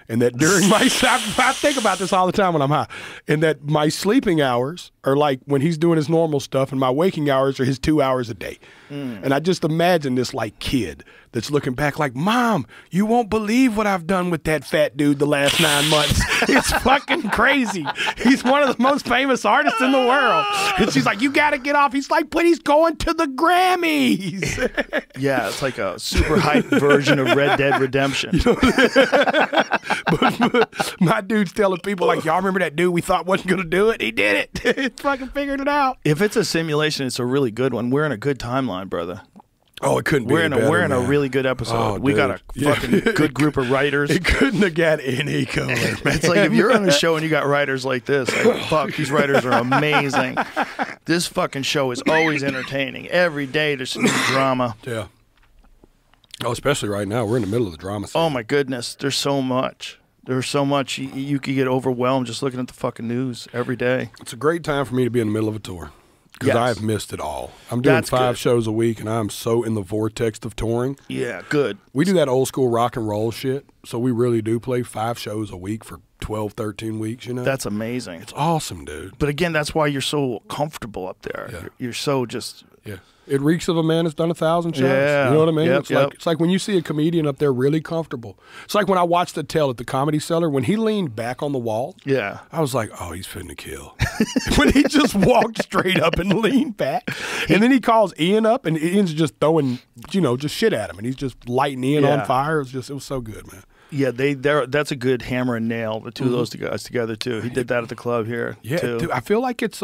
And that during my I think about this all the time when I'm high. And that my sleeping hours are like when he's doing his normal stuff and my waking hours are his 2 hours a day. And I just imagine this like kid that's looking back like, Mom, you won't believe what I've done with that fat dude the last 9 months. It's fucking crazy. He's one of the most famous artists in the world. And she's like, you got to get off. He's like, but he's going to the Grammys. Yeah, it's like a super hyped version of Red Dead Redemption. But my dude's telling people like, y'all remember that dude we thought wasn't going to do it? He did it. It's fucking figured it out. If it's a simulation, it's a really good one. We're in a good timeline, brother. Oh, it couldn't be. We're in a really good episode. Oh, we got a fucking good group of writers. It couldn't have got any cooler, man. It's like if you're on a show and you got writers like this, like, fuck, these writers are amazing. This fucking show is always entertaining. Every day there's some new drama. Yeah. Oh, especially right now. We're in the middle of the drama scene. Oh my goodness, there's so much. There's so much. You could get overwhelmed just looking at the fucking news every day. It's a great time for me to be in the middle of a tour. Because Yes. I have missed it all. I'm doing That's 5 good. shows a week, and I'm so in the vortex of touring. Yeah, good. We do that old school rock and roll shit, so we really do play 5 shows a week for 12, 13 weeks, you know? That's amazing. It's awesome, dude. But again, that's why you're so comfortable up there. Yeah. You're so just... Yeah. It reeks of a man that's done 1,000 shows. Yeah. You know what I mean? Yep, It's like when you see a comedian up there really comfortable. It's like when I watched the Tell at the Comedy Cellar, when he leaned back on the wall, Yeah. I was like, oh, he's finna kill. When he just walked straight up and leaned back. And then he calls Ian up, and Ian's just throwing, just shit at him. And he's just lighting Ian Yeah. on fire. It was so good, man. Yeah, that's a good hammer and nail, the two of those guys together, too. He did that at the club here, Yeah, too. dude, I feel like it's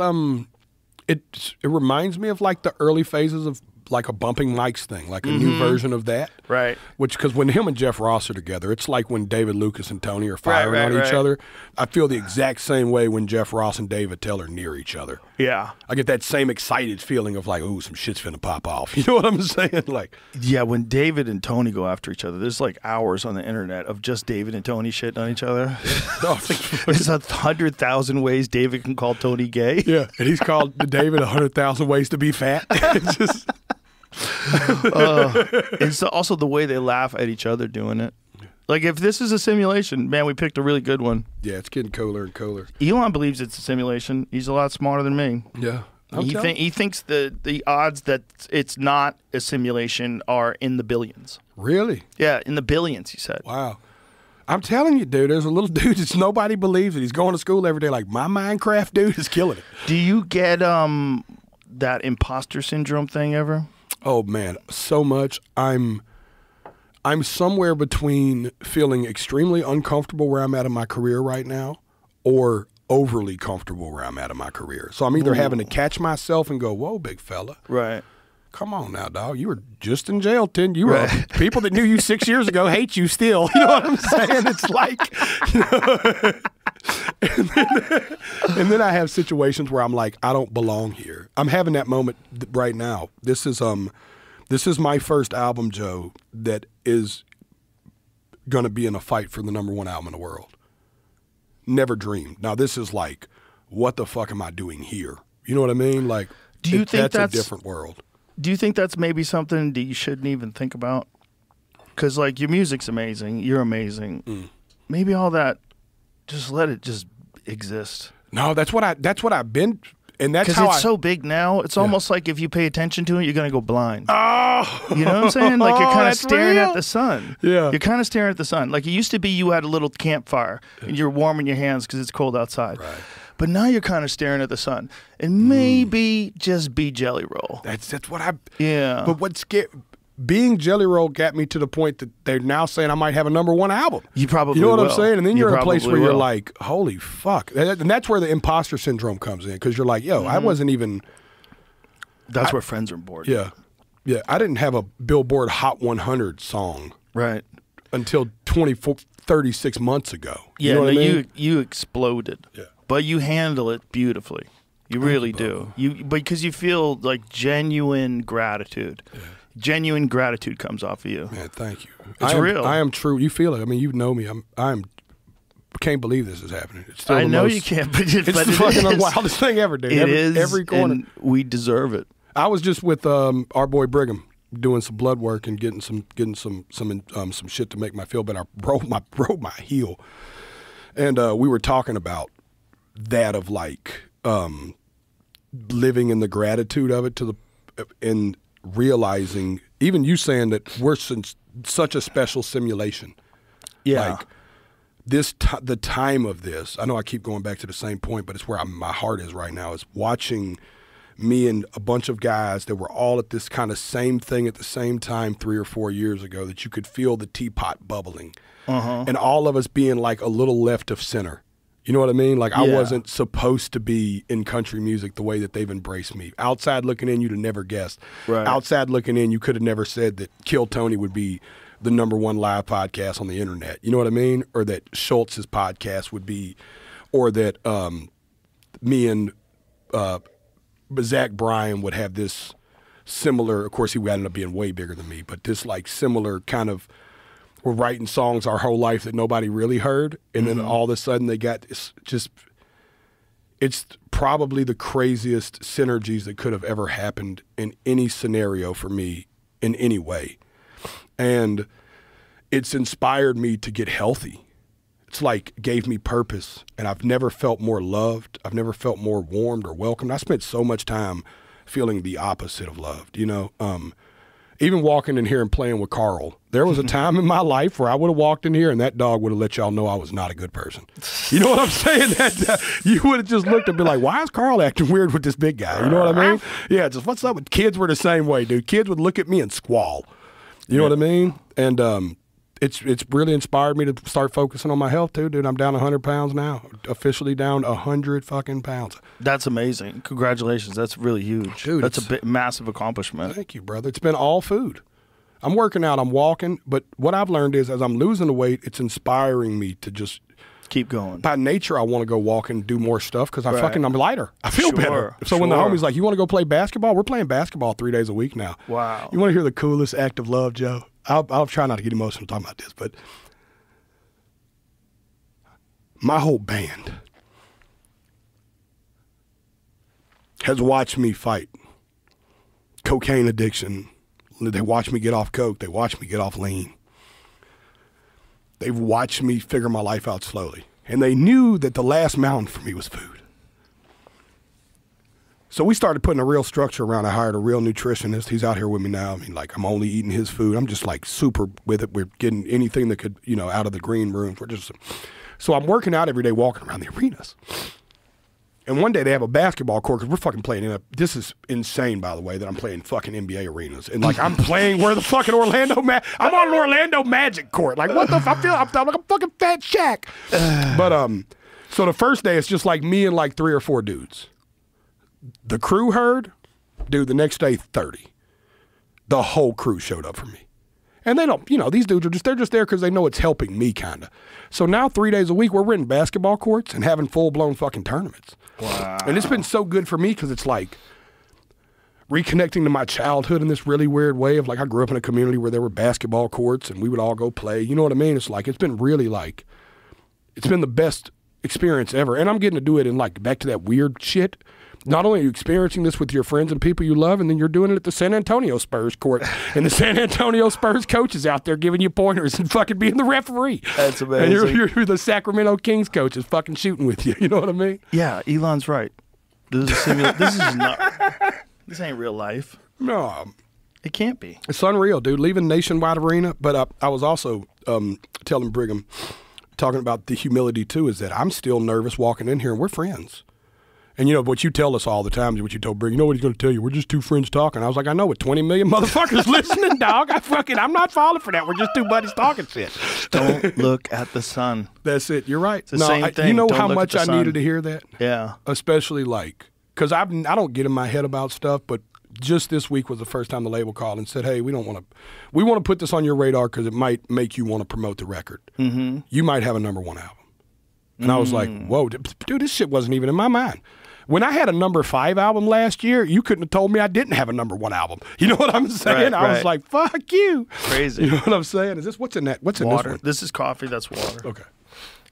it reminds me of like the early phases of like a bumping mics thing, like a new version of that. Right. Because when him and Jeff Ross are together, it's like when David Lucas and Tony are firing on each other. I feel the exact same way when Jeff Ross and David Tell are near each other. Yeah. I get that same excited feeling of like, ooh, some shit's finna pop off. You know what I'm saying? Like, Yeah, when David and Tony go after each other, there's like hours on the internet of just David and Tony shitting on each other. There's 100,000 ways David can call Tony gay. yeah, and he's called David 100,000 ways to be fat. It's just, It's also the way they laugh at each other doing it. Like, if this is a simulation, man, we picked a really good one. Yeah, it's getting cooler and cooler. Elon believes it's a simulation. He's a lot smarter than me. Yeah. He thinks the odds that it's not a simulation are in the billions. Really? Yeah, in the billions, he said. Wow. I'm telling you, dude, there's a little dude that nobody believes it. He's going to school every day like, my Minecraft dude is killing it. Do you get that imposter syndrome thing ever? Oh, man, so much. I'm somewhere between feeling extremely uncomfortable where I'm at in my career right now or overly comfortable where I'm at in my career. So I'm either having to catch myself and go, whoa, big fella. Right. Come on now, dog. You were just in jail 10. You were people that knew you 6 years ago hate you still. You know what I'm saying? It's like, you know, and then I have situations where I'm like, I don't belong here. I'm having that moment right now. This is my first album, Joe, that is going to be in a fight for the #1 album in the world. Never dreamed. Now this is like, what the fuck am I doing here? You know what I mean? Like, do you think that's a different world? Do you think that's maybe something that you shouldn't even think about? Because, like, your music's amazing. You're amazing. Maybe all that, just let it just exist. No, that's what I've been, and that's how because it's so big now. It's almost like if you pay attention to it, you're gonna go blind. Oh, you know what I'm saying? Like, you're kind of that's staring real. at the sun. Yeah, you're kind of staring at the sun. Like, it used to be, you had a little campfire and you're warming your hands because it's cold outside. Right. But now you're kind of staring at the sun, and maybe just be Jelly Roll. That's what I. Yeah. But what's being Jelly Roll got me to the point that they're now saying I might have a #1 album. You probably, you know what will. I'm saying? And then you're in a place where will. you're like, holy fuck, and that's where the imposter syndrome comes in, because you're like, yo, I wasn't even. That's where friends are bored. Yeah, yeah. I didn't have a Billboard Hot 100 song right until 36 months ago. Yeah, you know what I mean? you exploded. Yeah. But you handle it beautifully. You really do. Because you feel like genuine gratitude. Yeah. Genuine gratitude comes off of you. Man, thank you. It's real. I am true. You feel it. I mean, you know me. I can't believe this is happening. It's still I know you can't, but it's the fucking wildest thing ever, dude. It is every corner. And we deserve it. I was just with our boy Brigham doing some blood work and getting some shit to make me feel better. I broke my heel, and we were talking about that of like living in the gratitude of it and realizing, even you saying that we're such a special simulation. Yeah. Like the time of this, I know I keep going back to the same point, but it's where my heart is right now, is watching me and a bunch of guys that were all at this kind of same thing at the same time 3 or 4 years ago, that you could feel the teapot bubbling, and all of us being like a little left of center. You know what I mean? Like, I wasn't supposed to be in country music the way that they've embraced me. Outside looking in, you'd have never guessed. Right. Outside looking in, you could have never said that Kill Tony would be the #1 live podcast on the internet. You know what I mean? Or that Schultz's podcast would be, or that me and Zach Bryan would have this similar, of course he would end up being way bigger than me, but this like similar kind of, we're writing songs our whole life that nobody really heard, and then all of a sudden they got it's probably the craziest synergies that could have ever happened in any scenario for me in any way. And it's inspired me to get healthy. It's like gave me purpose, and I've never felt more loved. I've never felt more warmed or welcomed. I spent so much time feeling the opposite of loved, you know? Even walking in here and playing with Carl, there was a time in my life where I would have walked in here and that dog would have let y'all know I was not a good person. You know what I'm saying? That you would have just looked and been like, why is Carl acting weird with this big guy? You know what I mean? Yeah, just what's up with kids? Were the same way, dude. Kids would look at me and squall. You know what I mean? And it's really inspired me to start focusing on my health too, dude. I'm down 100 pounds now, officially down 100 fucking pounds. That's amazing. Congratulations. That's really huge. Dude, that's a massive accomplishment. Thank you, brother. It's been all food. I'm working out, I'm walking, but what I've learned is as I'm losing the weight, it's inspiring me to just keep going. By nature, I want to go walk and do more stuff because I'm lighter. I feel better. So when the Sure. homie's like, you want to go play basketball? We're playing basketball 3 days a week now. Wow. You want to hear the coolest act of love, Joe? I'll try not to get emotional talking about this, but my whole band has watched me fight cocaine addiction. They watch me get off coke. They watch me get off lean. They've watched me figure my life out slowly. And they knew that the last mountain for me was food. So we started putting a real structure around. I hired a real nutritionist. He's out here with me now. I mean, like, I'm only eating his food. I'm just like super with it. We're getting anything that could, out of the green room. So I'm working out every day, walking around the arenas. And one day they have a basketball court because we're fucking playing this is insane, by the way, that I'm playing fucking NBA arenas. And like, I'm playing where the fucking I'm on an Orlando Magic court. Like, what the fuck? I'm like a fucking fat Shaq. But so the first day it's just like me and like 3 or 4 dudes. The crew heard, dude, the next day 30. The whole crew showed up for me. And they don't, these dudes they're just there because they know it's helping me kind of. So now 3 days a week we're renting basketball courts and having full-blown fucking tournaments. Wow. And it's been so good for me because it's like reconnecting to my childhood in this really weird way of like, I grew up in a community where there were basketball courts and we would all go play. You know what I mean? It's like, it's been really like, it's been the best experience ever. And I'm getting to do it in like, back to that weird shit. Not only are you experiencing this with your friends and people you love, and then you're doing it at the San Antonio Spurs court. And the San Antonio Spurs coach is out there giving you pointers and fucking being the referee. That's amazing. And you're the Sacramento Kings coach is fucking shooting with you. You know what I mean? Yeah, Elon's right. This is not. This ain't real life. No. It can't be. It's unreal, dude. Leaving Nationwide Arena. But I was also telling Brigham, talking about the humility, too, is that I'm still nervous walking in here, and we're friends. And what you tell us all the time is what you told Brigham. You know what he's going to tell you? We're just 2 friends talking. I was like, I know, with 20 million motherfuckers listening, dog. I'm not falling for that. We're just 2 buddies talking shit. Don't look at the sun. That's it. You're right. It's the same thing. You know Don't how look much at the I sun. needed to hear that? Yeah. Especially like, because I don't get in my head about stuff, but just this week was the first time the label called and said, hey, we want to put this on your radar because it might make you want to promote the record. Mm-hmm. You might have a #1 album. And I was like, whoa, dude, this shit wasn't even in my mind. When I had a #5 album last year, you couldn't have told me I didn't have a #1 album. You know what I'm saying? Right, I was like, fuck you. Crazy. You know what I'm saying? What's in that? What's in Water. this one? This is coffee. That's water. Okay.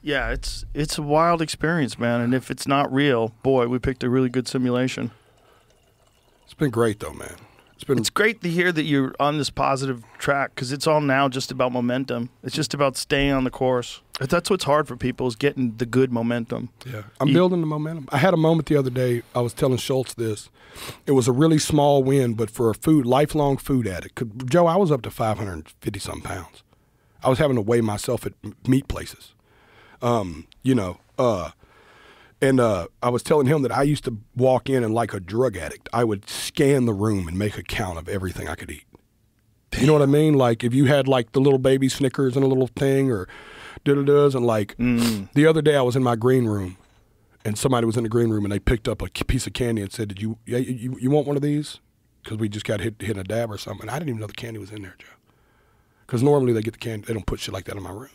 Yeah, it's a wild experience, man. And if it's not real, boy, we picked a really good simulation. It's been great, though, man. It's great to hear that you're on this positive track because it's all now just about momentum. It's just about staying on the course. That's what's hard for people is getting the good momentum. Yeah, I'm building the momentum. I had a moment the other day. I was telling Schultz this. It was a really small win, but for a lifelong food addict. Joe, I was up to 550-some pounds. I was having to weigh myself at meat places. And I was telling him that I used to walk in and like a drug addict, I would scan the room and make a count of everything I could eat. You know what I mean? Like if you had like the little baby Snickers and a little thing or da-da-das and like the other day I was in my green room and somebody was in the green room and they picked up a piece of candy and said, "Did you want one of these?" Because we just got hit in a dab or something. I didn't even know the candy was in there, Joe. Because normally they get the candy, they don't put shit like that in my room.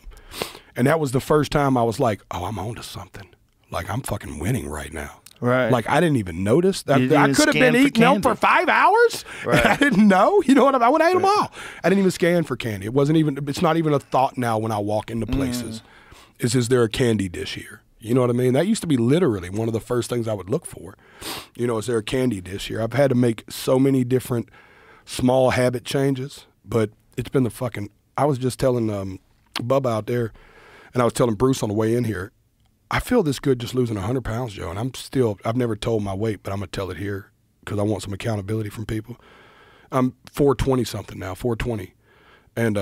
And that was the first time I was like, oh, I'm on to something. Like, I'm fucking winning right now. Right. Like, I didn't even notice. I could have been eating them for 5 hours. Right. I didn't know. You know what I mean? I would have ate them all. I didn't even scan for candy. It's not even a thought now when I walk into places. Is there a candy dish here? You know what I mean? That used to be literally one of the first things I would look for. Is there a candy dish here? I've had to make so many different small habit changes, but it's been I was just telling Bubba out there, and I was telling Bruce on the way in here, I feel this good just losing 100 pounds, Joe, and I've never told my weight, but I'm going to tell it here because I want some accountability from people. I'm 420-something now, 420. And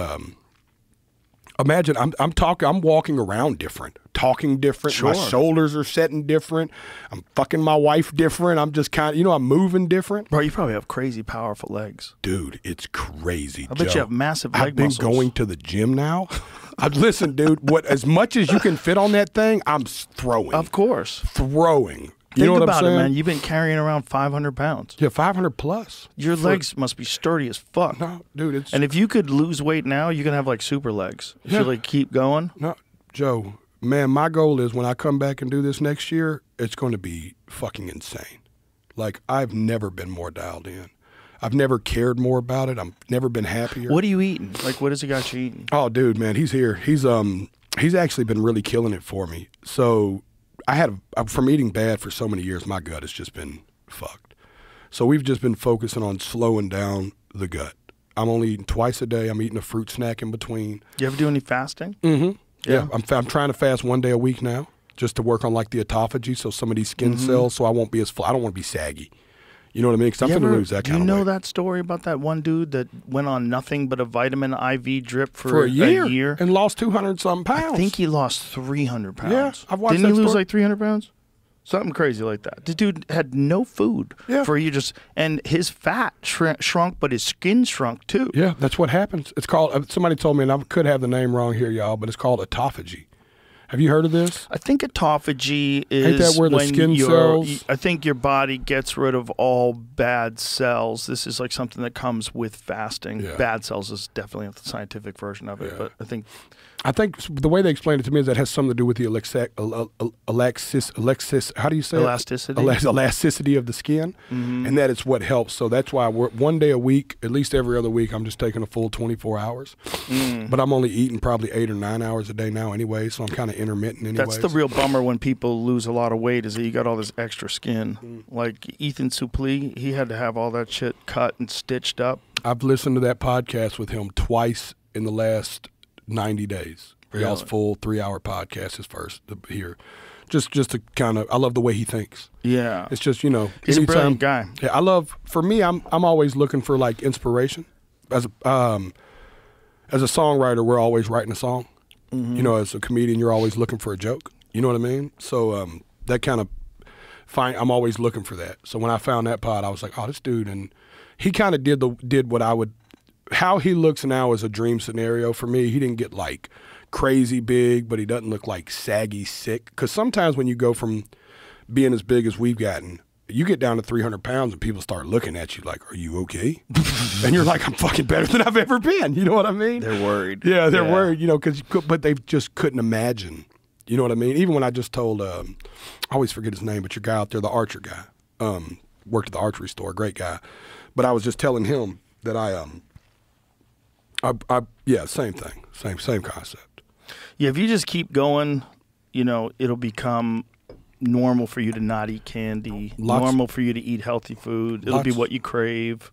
imagine I'm walking around different, talking different. Sure. My shoulders are setting different. I'm fucking my wife different. I'm just kind of, I'm moving different. Bro, you probably have crazy powerful legs. Dude, it's crazy, I bet you have massive leg muscles. I've been going to the gym now. Listen, dude, as much as you can fit on that thing, I'm throwing. Of course. Throwing. You know what I'm saying? It, man. You've been carrying around 500 pounds. Yeah, 500 plus. Your legs must be sturdy as fuck. No, dude, and if you could lose weight now, you can have like super legs. If you like keep going. No, Joe, man, my goal is when I come back and do this next year, it's going to be fucking insane. Like, I've never been more dialed in. I've never cared more about it. I've never been happier. What are you eating? Like, what has he got you eating? Oh, dude, man, he's here. He's actually been really killing it for me. So from eating bad for so many years, my gut has just been fucked. So we've just been focusing on slowing down the gut. I'm only eating twice a day. I'm eating a fruit snack in between. You ever do any fasting? Mm-hmm. Yeah, I'm trying to fast 1 day a week now, just to work on like the autophagy, so some of these skin cells, so I won't be as full. I don't want to be saggy. You know what I mean? Because I'm going to lose that kind of weight. You know that story about that one dude that went on nothing but a vitamin IV drip for a year and lost 200-something pounds? I think he lost 300 pounds. Yeah, I've watched Didn't that he lose story. like 300 pounds? Something crazy like that. The dude had no food for you and his fat shrunk, but his skin shrunk too. Yeah, that's what happens. It's called, somebody told me, and I could have the name wrong here, y'all, but it's called autophagy. Have you heard of this? I think autophagy is Ain't that where the when skin cells? I think your body gets rid of all bad cells. This is like something that comes with fasting. Yeah. Bad cells is definitely the scientific version of it, but I think the way they explained it to me is that has something to do with the how do you say elasticity? Elasticity of the skin, and that is what helps. So that's why we're 1 day a week, at least every other week, I'm just taking a full 24 hours. But I'm only eating probably 8 or 9 hours a day now anyway, so I'm kind of intermittent anyway. That's the real bummer when people lose a lot of weight is that you got all this extra skin. Like Ethan Suplee, he had to have all that shit cut and stitched up. I've listened to that podcast with him twice in the last 90 days. Y'all's full 3-hour podcast is first here. Just to kind of, I love the way he thinks. Yeah. It's just, you know. He's a brilliant guy. Yeah, for me, I'm always looking for like inspiration. As a songwriter, we're always writing a song. You know, as a comedian, you're always looking for a joke. You know what I mean? So that kind of, I'm always looking for that. So when I found that pod, I was like, oh, this dude, and he kind of did what I would, how he looks now is a dream scenario for me. He didn't get like crazy big, but he doesn't look like saggy sick. Because sometimes when you go from being as big as we've gotten, you get down to 300 pounds and people start looking at you like, are you okay? And you're like, I'm fucking better than I've ever been. You know what I mean? They're worried. Yeah, they're worried, you know, but they just couldn't imagine. You know what I mean? Even when I just told, I always forget his name, but your guy out there, the archer guy, worked at the archery store, great guy. But I was just telling him that same thing, same concept. Yeah, if you just keep going, you know, it'll become normal for you to not eat candy, normal for you to eat healthy food. It'll be what you crave.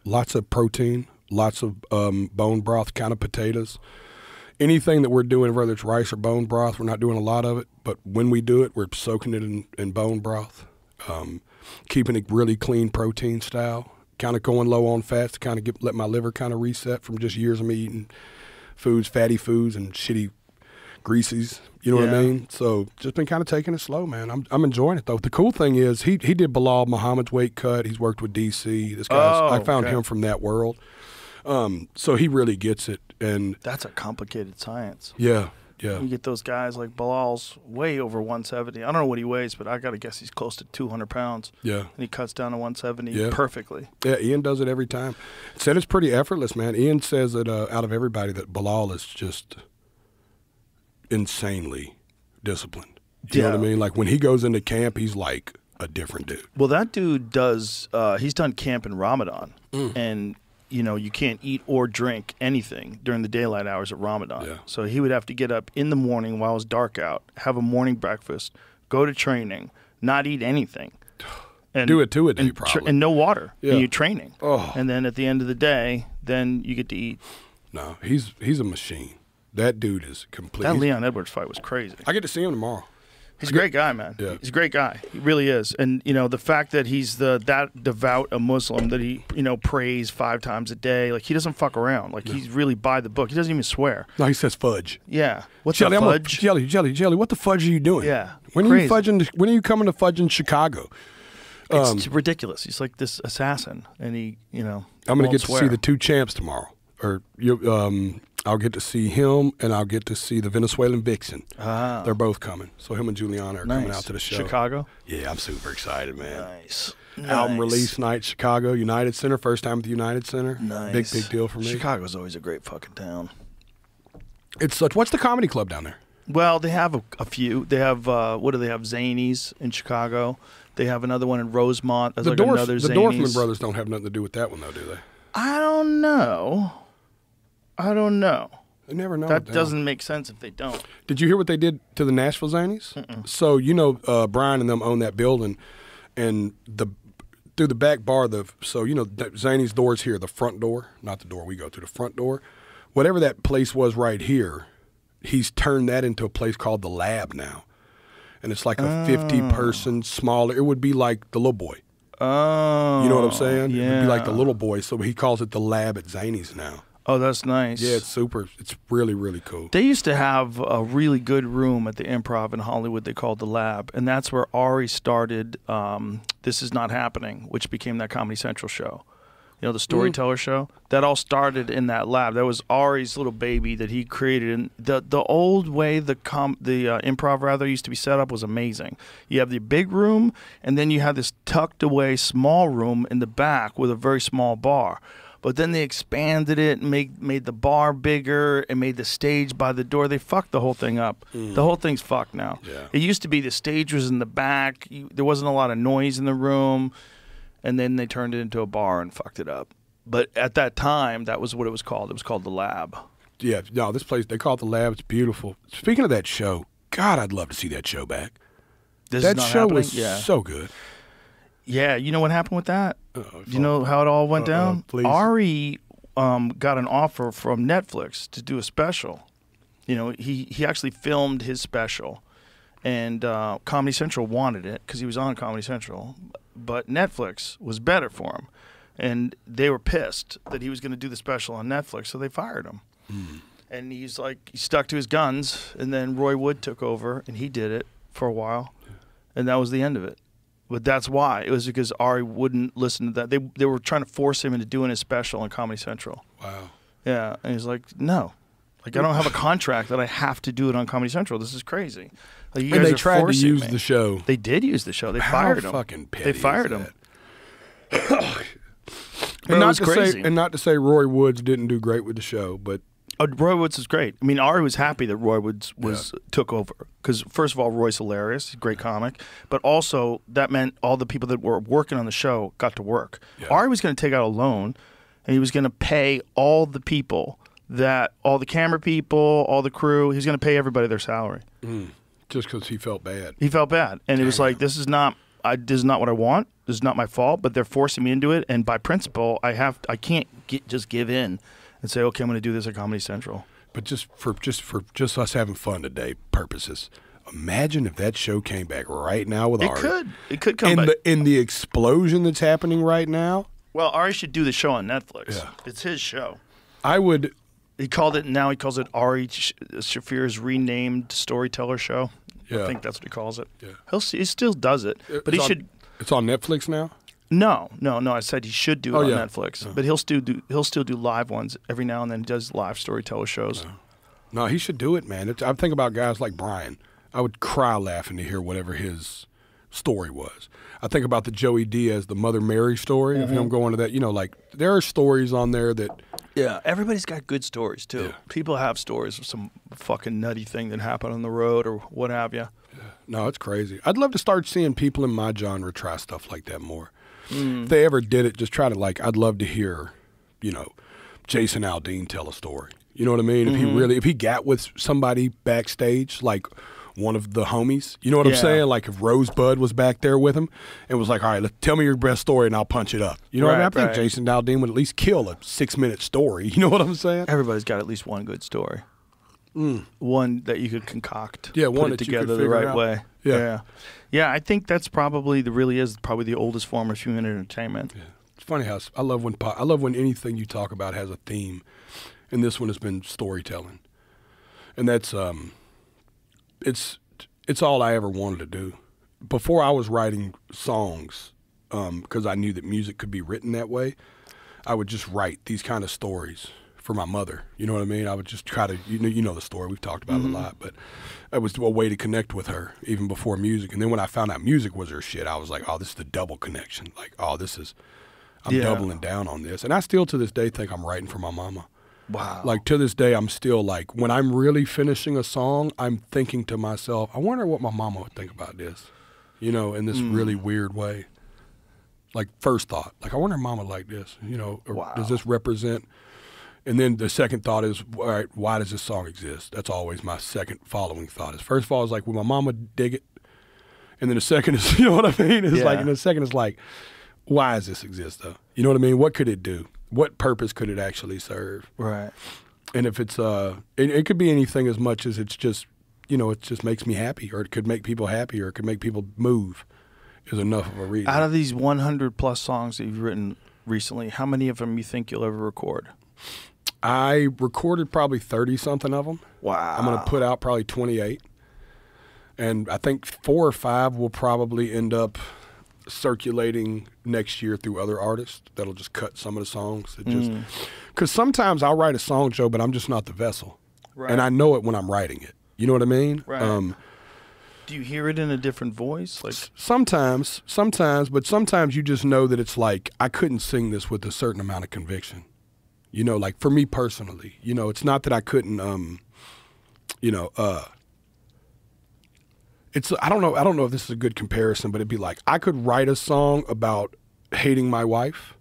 Lots of protein, lots of bone broth, kind of potatoes. Anything that we're doing, whether it's rice or bone broth, we're not doing a lot of it, but when we do it, we're soaking it in bone broth, keeping it really clean protein style, kind of going low on fats to kind of let my liver kind of reset from just years of me eating foods, fatty foods and shitty greases, you know what I mean? So just been kind of taking it slow, man. I'm enjoying it though. The cool thing is he did Bilal Muhammad's weight cut. He's worked with DC. This guy's I found him from that world. So he really gets it, and that's a complicated science. Yeah. You get those guys like Bilal's way over 170. I don't know what he weighs, but I got to guess he's close to 200 pounds. Yeah. And he cuts down to 170 perfectly. Yeah, Ian does it every time. Said it's pretty effortless, man. Ian says that out of everybody that Bilal is just insanely disciplined. You know what I mean? Like when he goes into camp, he's like a different dude. Well, that dude does, he's done camp in Ramadan. And, you know, you can't eat or drink anything during the daylight hours of Ramadan. Yeah. So he would have to get up in the morning while it's dark out, have a morning breakfast, go to training, not eat anything. And do it 2 a day, probably. And no water. Yeah. And you're training. Oh. And then at the end of the day, then you get to eat. No, he's a machine. That dude is complete. That Leon Edwards fight was crazy. I get to see him tomorrow. He's a great guy, man. Yeah. He's a great guy. He really is. And, you know, the fact that he's that devout a Muslim that he, you know, prays 5 times a day, like he doesn't fuck around. Like he's really by the book. He doesn't even swear. No, he says fudge. Yeah. What's Jelly, the fudge? Jelly, what the fudge are you doing? Yeah. When are you coming to fudge in Chicago? It's ridiculous. He's like this assassin, and he, you know, I'm going to get swear. to see the 2 champs tomorrow. Or I'll get to see him, and I'll get to see the Venezuelan Vixen. They're both coming. So him and Juliana are coming out to the show. Chicago? Yeah, I'm super excited, man. Nice. Album release night, Chicago, United Center. First time at the United Center. Nice. Big deal for me. Chicago's always a great fucking town. It's such. What's the comedy club down there? Well, they have a few. They have, what do they have? Zanies in Chicago. They have another one in Rosemont. There's another Zanies. The Dorfman brothers don't have nothing to do with that one, though, do they? I don't know. I never know. That doesn't make sense if they don't. Did you hear what they did to the Nashville Zanies? So, you know, Brian and them own that building, and through the back bar, so, you know, Zanies' door's here, the front door, not the door we go through, the front door. Whatever that place was right here he's turned that into a place called the Lab now. And it's like a 50-person smaller. It would be like the Little Boy. Oh. You know what I'm saying? Yeah. It would be like the Little Boy. So he calls it the Lab at Zany's now. Oh, that's nice. Yeah, it's super. It's really, really cool. They used to have a really good room at the Improv in Hollywood they called the Lab, and that's where Ari started This Is Not Happening, which became that Comedy Central show. You know, the storyteller show? That all started in that lab. That was Ari's little baby that he created. And the old way the improv rather used to be set up was amazing. You have the big room, and then you have this tucked away small room in the back with a very small bar. But then they expanded it and made the bar bigger and made the stage by the door. They fucked the whole thing up. The whole thing's fucked now. Yeah. It used to be the stage was in the back. There wasn't a lot of noise in the room. And then they turned it into a bar and fucked it up. But at that time, that was what it was called. It was called the Lab. Yeah, no, this place, they call it the Lab. It's beautiful. Speaking of that show, God, I'd love to see that show back. That show was so good. Yeah, you know what happened with that? Do you know how it all went down? Please. Ari got an offer from Netflix to do a special. You know, he actually filmed his special, and Comedy Central wanted it because he was on Comedy Central, but Netflix was better for him, and they were pissed that he was going to do the special on Netflix, so they fired him. And he stuck to his guns, and then Roy Wood took over, and he did it for a while, and that was the end of it. But that's why. It was because Ari wouldn't listen to that. They were trying to force him into doing his special on Comedy Central. Wow. Yeah, and he's like, no. Like, I don't have a contract that I have to do it on Comedy Central. This is crazy. Like, you And guys they are tried to forcing use me. the show. They did use the show. They How fired him. fucking petty They fired is him. that? Bro, it was crazy. And not to say Roy Woods didn't do great with the show, but Roy Woods is great. I mean, Ari was happy that Roy Woods took over because, first of all, Roy's hilarious. He's a great comic. But also, that meant all the people that were working on the show got to work. Yeah. Ari was going to take out a loan, and he was going to pay all the people, all the camera people, all the crew. He was going to pay everybody their salary. just because he felt bad. He felt bad. And it was like, this is not what I want. This is not my fault, but they're forcing me into it. And by principle, I can't just give in and say, okay, I'm going to do this at Comedy Central. But just for us having fun today purposes, imagine if that show came back right now with Ari. It could come back. In the explosion that's happening right now. Well, Ari should do the show on Netflix. Yeah. It's his show. I would. He calls it Ari Shaffir's renamed storyteller show. Yeah. I think that's what he calls it. Yeah. He still does it, but he should. It's on Netflix now. No. I said he should do it on yeah. Netflix, but he'll still do live ones every now and then. He does live storyteller shows. No, he should do it, man. I think about guys like Brian. I would cry laughing to hear whatever his story was. I think about the Joey Diaz, the Mother Mary story of him going to that. Like there are stories on there that. Yeah, everybody's got good stories too. Yeah. People have stories of some fucking nutty thing that happened on the road or what have you. Yeah. No, it's crazy. I'd love to start seeing people in my genre try stuff like that more. If they ever did it, just try to I'd love to hear, Jason Aldean tell a story. You know what I mean? If he got with somebody backstage, like one of the homies, you know what I'm saying? Like if Rosebud was back there with him and was like, all right, tell me your best story and I'll punch it up. You know what I mean? I think Jason Aldean would at least kill a 6-minute story. You know what I'm saying? Everybody's got at least one good story. One that you could concoct. Yeah, one put it that you could together the figure right out. way. Yeah. Yeah, I think that's probably the oldest form of human entertainment. Yeah. It's funny how I love when anything you talk about has a theme, and this one has been storytelling, and that's it's all I ever wanted to do. Before I was writing songs, because I knew that music could be written that way, I would just write these kind of stories for my mother. You know what I mean? I would just try to, you know the story. We've talked about it a lot, but it was a way to connect with her even before music. And then when I found out music was her shit, I was like, oh, this is the double connection. Like, oh, I'm doubling down on this. And I still to this day think I'm writing for my mama. Wow. Like to this day, I'm still like, when I'm really finishing a song, I'm thinking to myself, I wonder what my mama would think about this, in this really weird way. Like first thought, like I wonder if mama like this, or does this represent? And then the second thought is, all right, why does this song exist? That's always my second following thought. Is first of all, it's like, will my mama dig it? And then the second is, you know what I mean? It's like, and the second is like, why does this exist though? You know what I mean? What could it do? What purpose could it actually serve? Right. And if it's it could be anything as much as it's just, it just makes me happy, or it could make people happy, or it could make people move, is enough of a reason. Out of these 100 plus songs that you've written recently, how many of them you think you'll ever record? I recorded probably 30 something of them. Wow. I'm going to put out probably 28. And I think 4 or 5 will probably end up circulating next year through other artists that'll just cut some of the songs. Because sometimes I'll write a song, Joe, but I'm just not the vessel. Right. And I know it when I'm writing it. You know what I mean? Right. Do you hear it in a different voice? Like sometimes, but sometimes you just know that it's like, I couldn't sing this with a certain amount of conviction. Like for me personally, it's not that I couldn't, it's, I don't know if this is a good comparison, but it'd be like, I could write a song about hating my wife,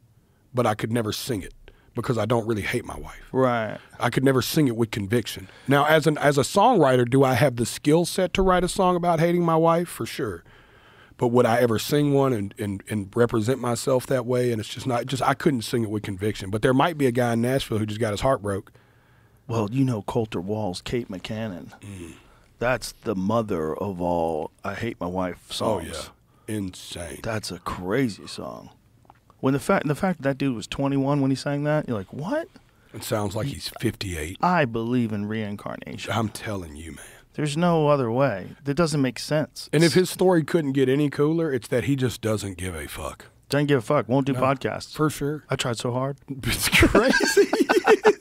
but I could never sing it because I don't really hate my wife. right. I could never sing it with conviction. Now, as a songwriter, do I have the skill set to write a song about hating my wife? For sure. But would I ever sing one and represent myself that way? And it's just not, I couldn't sing it with conviction. But there might be a guy in Nashville who just got his heart broke. Well, Coulter Wall's Kate McCannon. That's the mother of all I Hate My Wife songs. Oh, yeah. Insane. That's a crazy song. When the fact that dude was 21 when he sang that, you're like, what? It sounds like he's 58. I believe in reincarnation. I'm telling you, man. There's no other way. That doesn't make sense. And if his story couldn't get any cooler, it's that he just doesn't give a fuck. Doesn't give a fuck. Won't do podcasts. For sure. I tried so hard. It's crazy.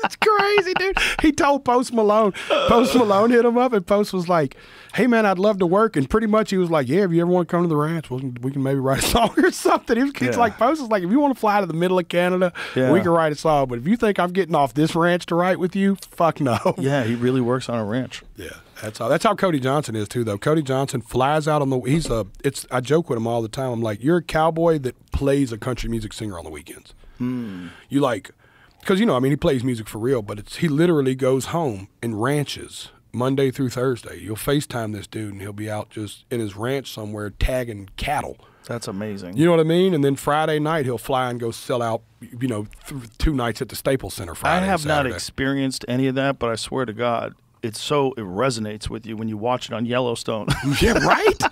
It's crazy, dude. He told Post Malone. Post Malone hit him up, and Post was like, hey, man, I'd love to work. And pretty much he was like, yeah, if you ever want to come to the ranch, we can maybe write a song or something. It's like, Post was like, if you want to fly to the middle of Canada, we can write a song. But if you think I'm getting off this ranch to write with you, fuck no. Yeah, he really works on a ranch. Yeah, that's how Cody Johnson is too, though. Cody Johnson flies out on the. I joke with him all the time. I'm like, you're a cowboy that plays a country music singer on the weekends. You like, because he plays music for real, but he literally goes home and ranches Monday through Thursday. You'll FaceTime this dude, and he'll be out just in his ranch somewhere tagging cattle. That's amazing. You know what I mean? And then Friday night he'll fly and go sell out. 2 nights at the Staples Center Friday. I have and not Saturday. experienced any of that, but I swear to God, it resonates with you when you watch it on Yellowstone. Yeah, right?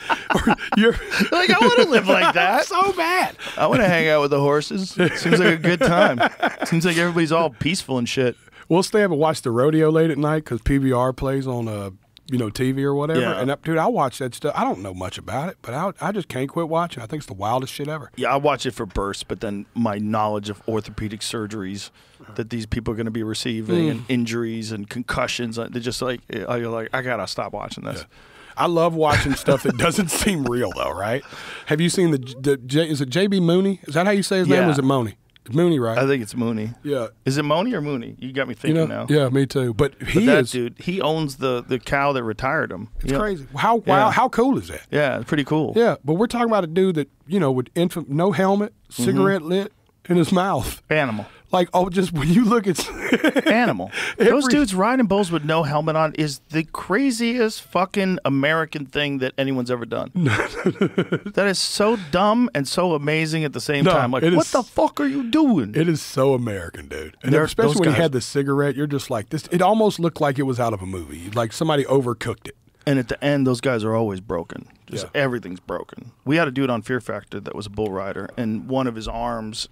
You're like, I want to live like that. so bad. I want to hang out with the horses. Seems like a good time. Seems like everybody's all peaceful and shit. We'll stay up and watch the rodeo late at night because PBR plays on TV or whatever. Yeah. And dude, I watch that stuff. I don't know much about it, but I just can't quit watching. I think it's the wildest shit ever. Yeah, I watch it for bursts, but then my knowledge of orthopedic surgeries that these people are going to be receiving and injuries and concussions, they're just like, I got to stop watching this. Yeah. I love watching stuff that doesn't seem real, though, right? Have you seen is it J.B. Mooney? Is that how you say his name? Or is it Mooney? It's Mooney, right? I think it's Mooney. Yeah. Is it Mooney or Mooney? You got me thinking now. Yeah, me too. But that dude, he owns the cow that retired him. It's crazy. How cool is that? Yeah, it's pretty cool. Yeah, but we're talking about a dude that, with no helmet, cigarette lit in his mouth. Animal. Like, just when you look at animal. Those dudes riding bulls with no helmet on is the craziest fucking American thing that anyone's ever done. That is so dumb and so amazing at the same time. Like, what the fuck are you doing? It is so American, dude. And especially when he had the cigarette, you're just like, this. It almost looked like it was out of a movie. Like somebody overcooked it. And at the end, those guys are always broken. Just everything's broken. We had a dude on Fear Factor that was a bull rider, and one of his arms,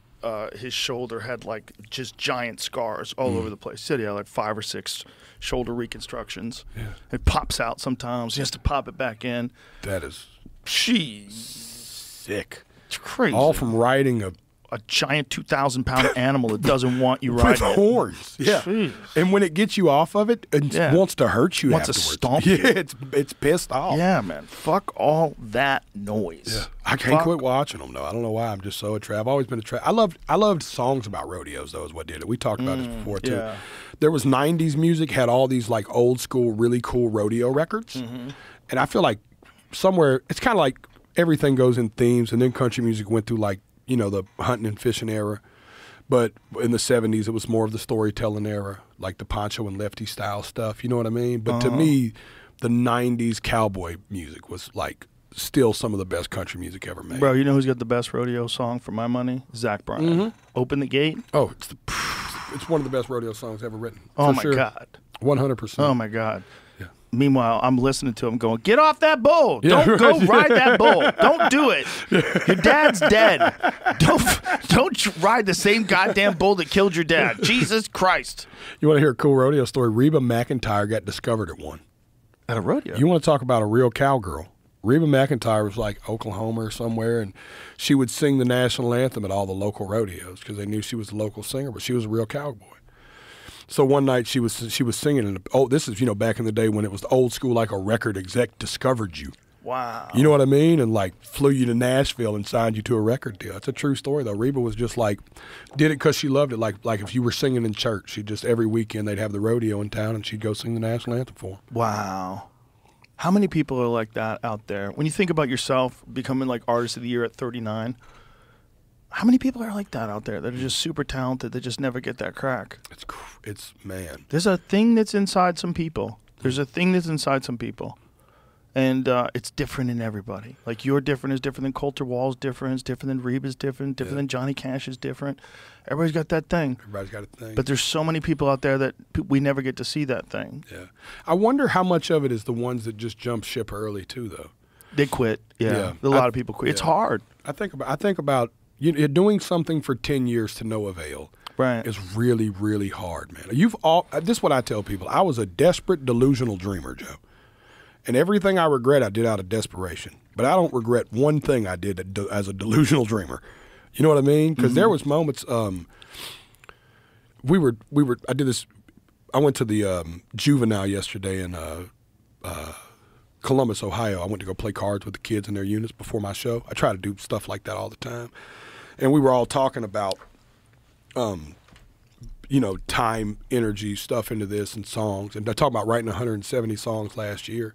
his shoulder had like just giant scars all over the place. He said he had like 5 or 6 shoulder reconstructions. Yeah. It pops out sometimes. He has to pop it back in. That is sick. It's crazy. All from riding a giant 2,000-pound animal that doesn't want you riding with horns. Yeah. Jeez. And when it gets you off of it and wants to hurt you wants afterwards. To stomp you. Yeah, it's pissed off. Yeah, man. Fuck all that noise. Yeah. I can't quit watching them, though. I don't know why. I'm just so attracted. I've always been attracted. I loved songs about rodeos, though, is what did it. We talked about this before, too. Yeah. There was 90s music, had all these, like, old school, really cool rodeo records. Mm-hmm. And I feel like somewhere, it's kind of like everything goes in themes, and then country music went through, like, the hunting and fishing era. But in the 70s, it was more of the storytelling era, like the Poncho and Lefty style stuff. You know what I mean? But to me, the 90s cowboy music was like still some of the best country music ever made. Bro, you know who's got the best rodeo song for my money? Zach Bryan. Mm-hmm. Open the Gate. Oh, it's one of the best rodeo songs ever written. Oh, for my sure. God. 100%. Oh, my God. Yeah. Meanwhile, I'm listening to him going, get off that bull. Yeah, Don't go right. ride that bull. Don't do it. Your dad's dead. Don't ride the same goddamn bull that killed your dad. Jesus Christ. You want to hear a cool rodeo story? Reba McEntire got discovered at one. At a rodeo? You want to talk about a real cowgirl? Reba McEntire was like Oklahoma or somewhere, and she would sing the national anthem at all the local rodeos because they knew she was a local singer, but she was a real cowboy. So one night she was singing, and this is back in the day when it was old school, like a record exec discovered you. Wow. You know what I mean? And like flew you to Nashville and signed you to a record deal. It's a true story though. Reba was just like, did it because she loved it. Like if you were singing in church, she just every weekend they'd have the rodeo in town and she'd go sing the national anthem for them. Wow. How many people are like that out there? When you think about yourself becoming like Artist of the Year at 39, how many people are like that out there that are just super talented that just never get that crack? It's man. There's a thing that's inside some people. And it's different in everybody. Like you're different is different than Coulter Wall's different. It's different than Reba's different than Johnny Cash is different. Everybody's got that thing. Everybody's got a thing. But there's so many people out there that we never get to see that thing. Yeah. I wonder how much of it is the ones that just jump ship early too, though. They quit. Yeah. A lot of people quit. Yeah. It's hard. I think about you're doing something for 10 years to no avail. Right. Is really, really hard, man. This is what I tell people. I was a desperate, delusional dreamer, Joe. And everything I regret, I did out of desperation. But I don't regret one thing I did as a delusional dreamer. You know what I mean? Because there was moments. I did this. I went to the Juvenile yesterday in Columbus, Ohio. I went to go play cards with the kids in their units before my show. I try to do stuff like that all the time. And we were all talking about, time, energy, stuff into this and songs. And I talked about writing 170 songs last year.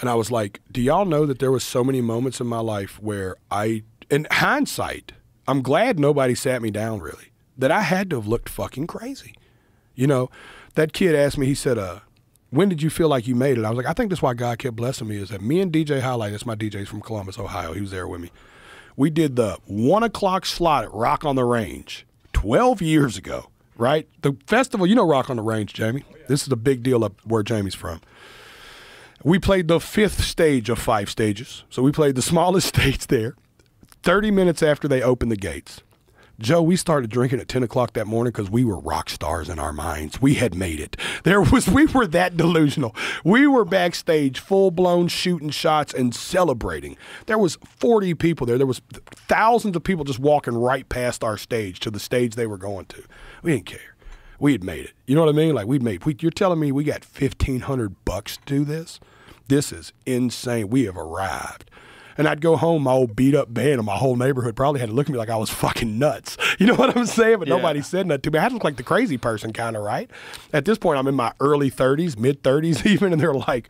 And I was like, do y'all know that there was so many moments in my life where in hindsight, I'm glad nobody sat me down really, that I had to have looked fucking crazy. That kid asked me, he said, when did you feel like you made it? I was like, I think that's why God kept blessing me is that me and DJ Highlight, that's my DJ's from Columbus, Ohio. He was there with me. We did the 1 o'clock slot at Rock on the Range 12 years ago, right? The festival, Rock on the Range, Jamie. Oh, yeah. This is a big deal up where Jamie's from. We played the 5th stage of 5 stages. So we played the smallest stage there. 30 minutes after they opened the gates. Joe, we started drinking at 10 o'clock that morning because we were rock stars in our minds. We had made it. We were that delusional. We were backstage full-blown shooting shots and celebrating. There was 40 people there. There was thousands of people just walking right past our stage to the stage they were going to. We didn't care. We had made it. You know what I mean? Like you're telling me we got $1,500 to do this? This is insane. We have arrived. And I'd go home, my old beat up band and my whole neighborhood probably had to look at me like I was fucking nuts. You know what I'm saying? But nobody said nothing to me. I had to look like the crazy person kind of, right? At this point, I'm in my early 30s, mid 30s even, and they're like,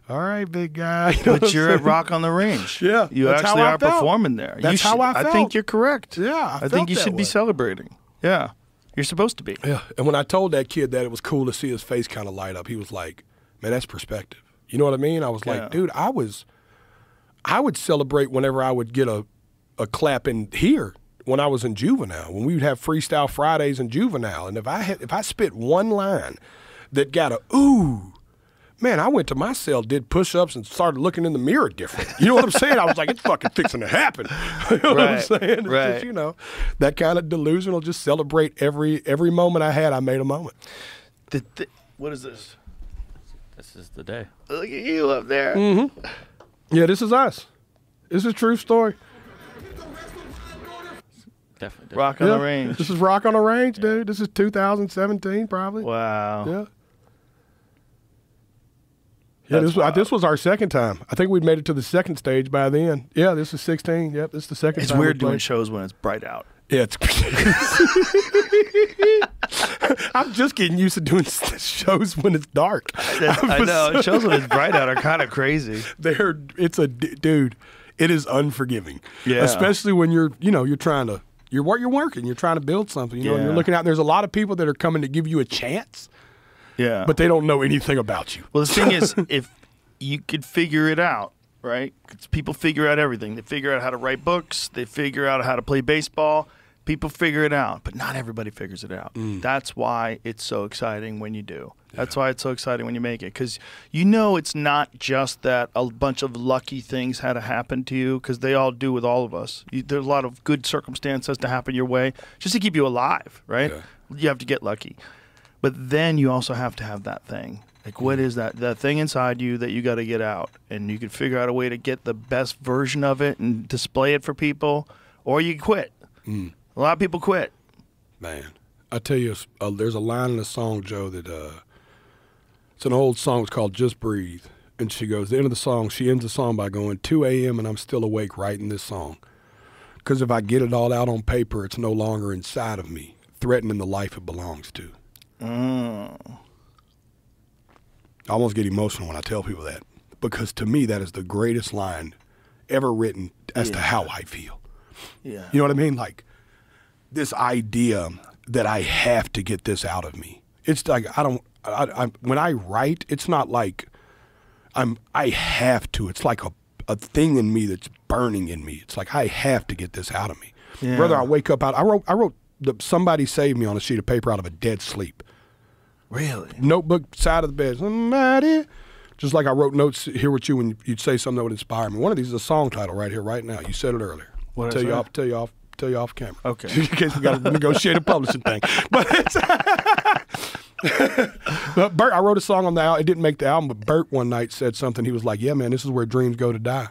all right, big guy. But you're at Rock on the Range. Yeah. You actually are performing there. That's how I felt. I think you're correct. Yeah. I think you should be celebrating. Yeah. You're supposed to be. Yeah. And when I told that kid that, it was cool to see his face kind of light up. He was like, man, that's perspective. You know what I mean? I was like, dude, I would celebrate whenever I would get a clap in here when I was in Juvenile, when we would have Freestyle Fridays in Juvenile. And if I spit one line that got a ooh, man, I went to my cell, did push-ups, and started looking in the mirror different. You know what I'm saying? I was like, it's fucking fixing to happen. You know what I'm saying? It's right. Just, that kind of delusional, just celebrate every moment I had, I made a moment. What is this? This is the day. Look at you up there. Mm-hmm. Yeah, this is us. This is a true story. Definitely. Rock on the Range. This is Rock on the Range, dude. This is 2017, probably. Wow. Yeah. Yeah, this was our second time. I think we'd made it to the second stage by then. Yeah, this is 16. Yep, this is the second time. It's weird doing shows when it's bright out. Yeah, it's I'm just getting used to doing shows when it's dark. I know. Shows when it's bright out are kind of crazy. Dude, it is unforgiving. Yeah. Especially when you're working, you're trying to build something, and you're looking out. There's a lot of people that are coming to give you a chance. Yeah. But they don't know anything about you. Well, the thing is, if you could figure it out, right? 'Cause people figure out everything. They figure out how to write books. They figure out how to play baseball. People figure it out, but not everybody figures it out. Mm. That's why it's so exciting when you do. That's why it's so exciting when you make it, because you know it's not just that a bunch of lucky things had to happen to you, because they all do with all of us. There's a lot of good circumstances to happen your way just to keep you alive, right? Yeah. You have to get lucky. But then you also have to have that thing. Like, what is that thing inside you that you got to get out? And you can figure out a way to get the best version of it and display it for people, or you quit. Mm. A lot of people quit. Man, I tell you, there's a line in the song, Joe, that it's an old song. It's called Just Breathe. And she goes, the end of the song, she ends the song by going, 2 a.m. and I'm still awake writing this song. Because if I get it all out on paper, it's no longer inside of me, threatening the life it belongs to. I almost get emotional when I tell people that, because to me that is the greatest line ever written as to how I feel. Yeah. You know what I mean? Like, this idea that I have to get this out of me. It's like when I write, it's not like I have to. It's like a thing in me that's burning in me. It's like I have to get this out of me. Yeah. Whether I wake up out, I wrote Somebody Saved Me on a sheet of paper out of a dead sleep. Really? Notebook, side of the bed. Somebody. Just like I wrote notes here with you when you'd say something that would inspire me. One of these is a song title right here, right now. You said it earlier. What tell is you that? tell you off camera. Okay. In case we got to negotiate a publishing thing. But it's but Bert, I wrote a song on the album. It didn't make the album, but Bert one night said something. He was like, yeah, man, this is where dreams go to die.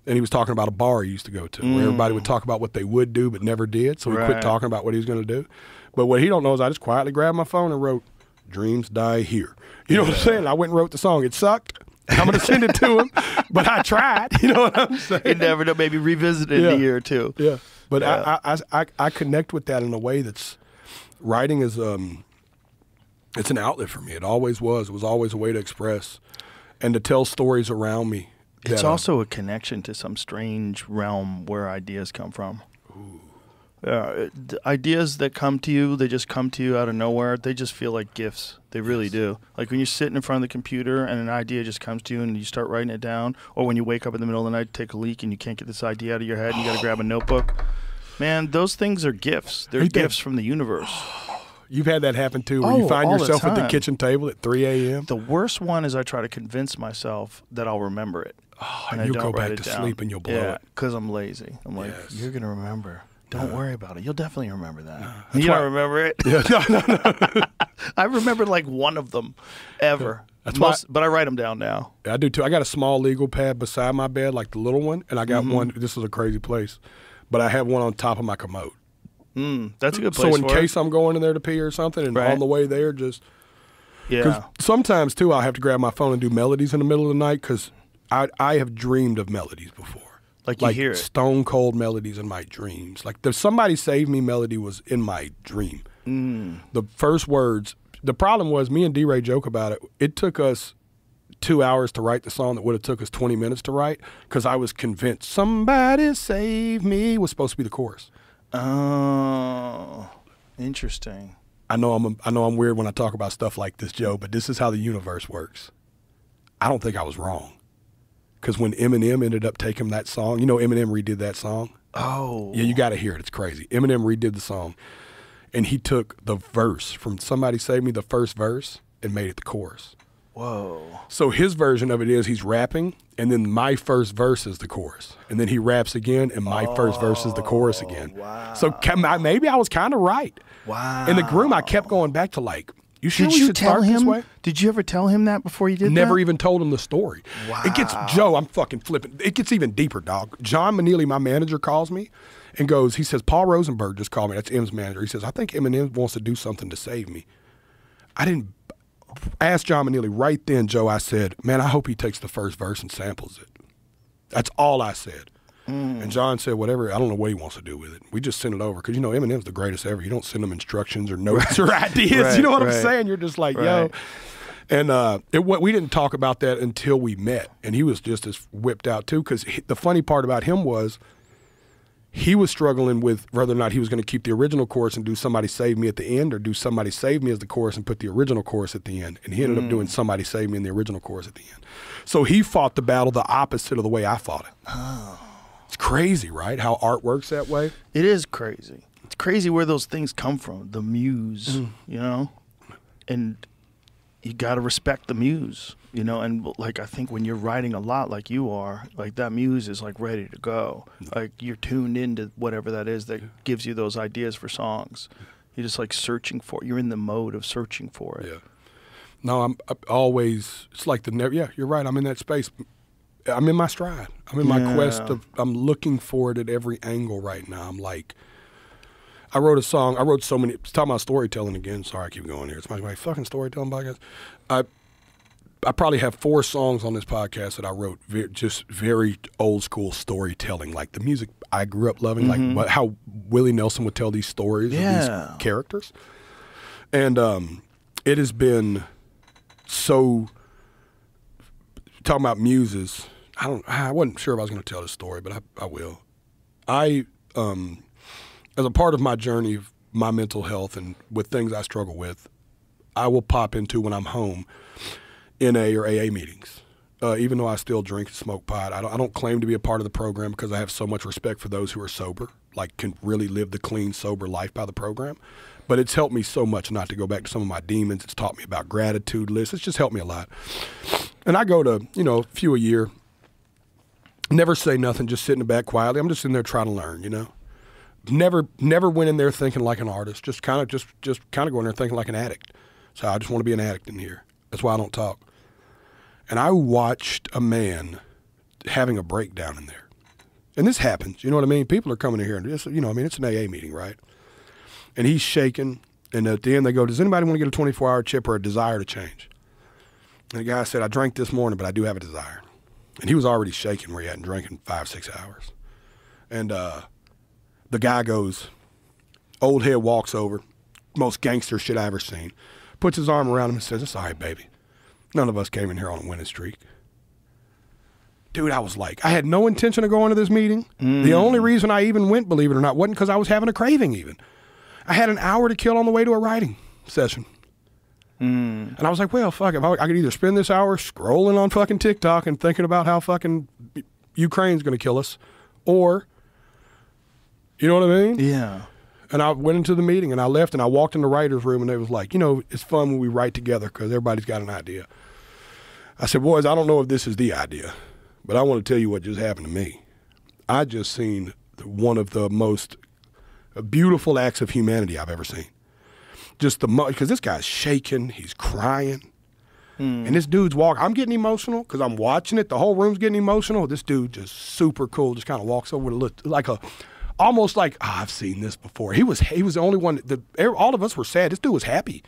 And he was talking about a bar he used to go to where everybody would talk about what they would do but never did. So he quit Right. talking about what he was going to do. But what he don't know is I just quietly grabbed my phone and wrote, dreams die here. You know what I'm saying? I went and wrote the song. It sucked. I'm going to send it to him, but I tried. You know what I'm saying? You never know. Maybe revisit it in a year or two. Yeah. But Yeah. I connect with that in a way that's, writing is it's an outlet for me. It always was. It was always a way to express and to tell stories around me. It's that, also a connection to some strange realm where ideas come from. Ideas that come to you, they just come to you out of nowhere. They just feel like gifts. They really do. Like when you're sitting in front of the computer and an idea just comes to you and you start writing it down, or when you wake up in the middle of the night to take a leak and you can't get this idea out of your head and you got to grab a notebook. Man, those things are gifts. They're gifts from the universe. You've had that happen too, where you find all the yourself at the time. kitchen table at 3 a.m. The worst one is I try to convince myself that I'll remember it. And I you'll don't go write back it to down. sleep and you'll blow Yeah, it. because I'm lazy. I'm like, Yes. you're going to remember. Don't worry about it. You'll definitely remember that. That's You why- don't remember it? Yeah, no. I remember like one of them ever. That's why- But I write them down now. I do too. I got a small legal pad beside my bed, like the little one, and I got one. This is a crazy place, but I have one on top of my commode. That's a good place So in for case I'm going in there to pee or something, and Right. on the way there, just it. because Yeah. sometimes too, I'll have to grab my phone and do melodies in the middle of the night because I have dreamed of melodies before. Like you hear it. Stone cold melodies in my dreams. Like the Somebody Save Me melody was in my dream. The first words. The problem was me and D-Ray joke about it. It took us 2 hours to write the song that would have took us 20 minutes to write because I was convinced Somebody Save Me was supposed to be the chorus. Oh, interesting. I know I'm weird when I talk about stuff like this, Joe, but this is how the universe works. I don't think I was wrong. Because when Eminem ended up taking that song, you know Eminem redid that song? Oh. Yeah, you got to hear it. It's crazy. Eminem redid the song, and he took the verse from Somebody Save Me, the first verse, and made it the chorus. Whoa. So his version of it is he's rapping, and then my first verse is the chorus. And then he raps again, and my first verse is the chorus again. Wow. So maybe I was kind of right. Wow. In the groom, I kept going back to like, you sure Did we you should tell start this him? way? Did you ever tell him that before you did Never that? even told him the story. It gets, Joe, I'm fucking flipping. It gets even deeper, dog. John Manili, my manager, calls me and goes, he says, Paul Rosenberg just called me. That's M's manager. He says, I think Eminem wants to do something to save me. I didn't ask John Manili right then, Joe. I said, man, I hope he takes the first verse and samples it. That's all I said. And John said, whatever, I don't know what he wants to do with it. We just send it over. Because, you know, Eminem's the greatest ever. You don't send them instructions or notes or ideas. Right, you know what I'm right. saying? You're just like, Right. yo. And we didn't talk about that until we met. And he was just as whipped out, too. Because the funny part about him was he was struggling with whether or not he was going to keep the original chorus and do Somebody Save Me at the end or do Somebody Save Me as the chorus and put the original chorus at the end. And he ended up doing Somebody Save Me in the original chorus at the end. So he fought the battle the opposite of the way I fought it. It's crazy, right? How art works that way. It is crazy. It's crazy where those things come from. The muse, you know, and you got to respect the muse, you know. And like I think when you're writing a lot, like you are, like that muse is like ready to go. Like you're tuned into whatever that is that gives you those ideas for songs. You're just like searching for it. You're in the mode of searching for it. Yeah. No, I'm always. It's like the never. Yeah, you're right. I'm in that space. I'm in my stride. I'm in my quest of. I'm looking for it at every angle right now. I'm like. I wrote a song. I wrote so many. Talking about storytelling again. Sorry, I keep going here. It's my fucking storytelling podcast. I probably have 4 songs on this podcast that I wrote. Just very old school storytelling, like the music I grew up loving, like how Willie Nelson would tell these stories of these characters, and it has been so. Talking about muses. I wasn't sure if I was going to tell this story, but I will. As a part of my journey of my mental health and with things I struggle with, I will pop into when I'm home NA or AA meetings. Even though I still drink and smoke pot, I don't claim to be a part of the program because I have so much respect for those who are sober, like can really live the clean, sober life by the program. But it's helped me so much not to go back to some of my demons. It's taught me about gratitude lists. It's just helped me a lot. And I go to, a few a year. Never say nothing, just sit in the back quietly. I'm just in there trying to learn, Never went in there thinking like an artist. Just kind of go in there thinking like an addict. So I just want to be an addict in here. That's why I don't talk. And I watched a man having a breakdown in there. And this happens, you know what I mean? People are coming in here and it's, it's an AA meeting, right? And he's shaking. And at the end they go, does anybody want to get a 24-hour chip or a desire to change? And the guy said, I drank this morning, but I do have a desire. And he was already shaking where he hadn't drank in 5-6 hours. And the guy goes, old head walks over, most gangster shit I ever seen, puts his arm around him and says, it's all right, baby. None of us came in here on a winning streak. Dude, I was like, I had no intention of going to this meeting. The only reason I even went, believe it or not, wasn't because I was having a craving even. I had an hour to kill on the way to a writing session. And I was like, well, fuck it. I could either spend this hour scrolling on fucking TikTok and thinking about how fucking Ukraine's going to kill us, or, you know what I mean? Yeah. And I went into the meeting and I left and I walked in the writer's room and they was like, it's fun when we write together because everybody's got an idea. I said, boys, I don't know if this is the idea, but I want to tell you what just happened to me. I just seen one of the most beautiful acts of humanity I've ever seen. Just because this guy's shaking, he's crying, and this dude's walking. I'm getting emotional because I'm watching it. The whole room's getting emotional. This dude just super cool, just kind of walks over with a look, almost like, I've seen this before. He was the only one. All of us were sad. This dude was happy.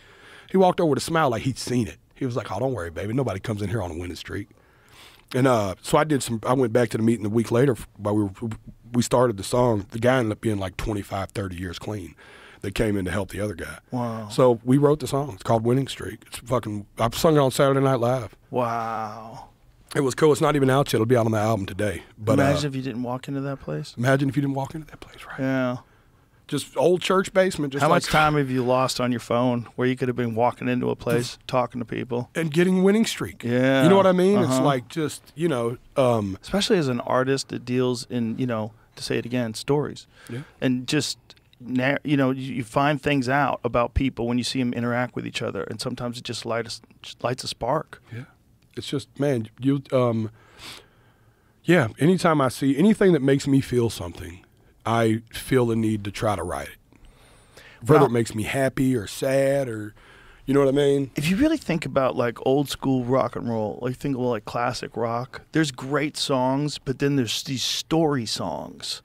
He walked over with a smile like he'd seen it. He was like, oh, don't worry, baby. Nobody comes in here on a winning streak. And so I went back to the meeting a week later while we started the song. The guy ended up being like 25, 30 years clean. That came in to help the other guy. Wow. So we wrote the song. It's called Winning Streak. I've sung it on Saturday Night Live. Wow. It was cool. It's not even out yet. It'll be out on the album today. But imagine if you didn't walk into that place. Imagine if you didn't walk into that place, right? Yeah. Just old church basement. Just How much time have you lost on your phone where you could have been walking into a place, talking to people? And getting Winning Streak. Yeah. You know what I mean? It's like just, especially as an artist that deals in, to say it again, stories. Yeah. And just... you find things out about people when you see them interact with each other, and sometimes it just lights a spark. Yeah, it's just, man, anytime I see anything that makes me feel something, I feel the need to try to write it. Whether it makes me happy or sad or, you know what I mean? If you really think about like old school rock and roll, like think of like classic rock, there's great songs, but then there's these story songs,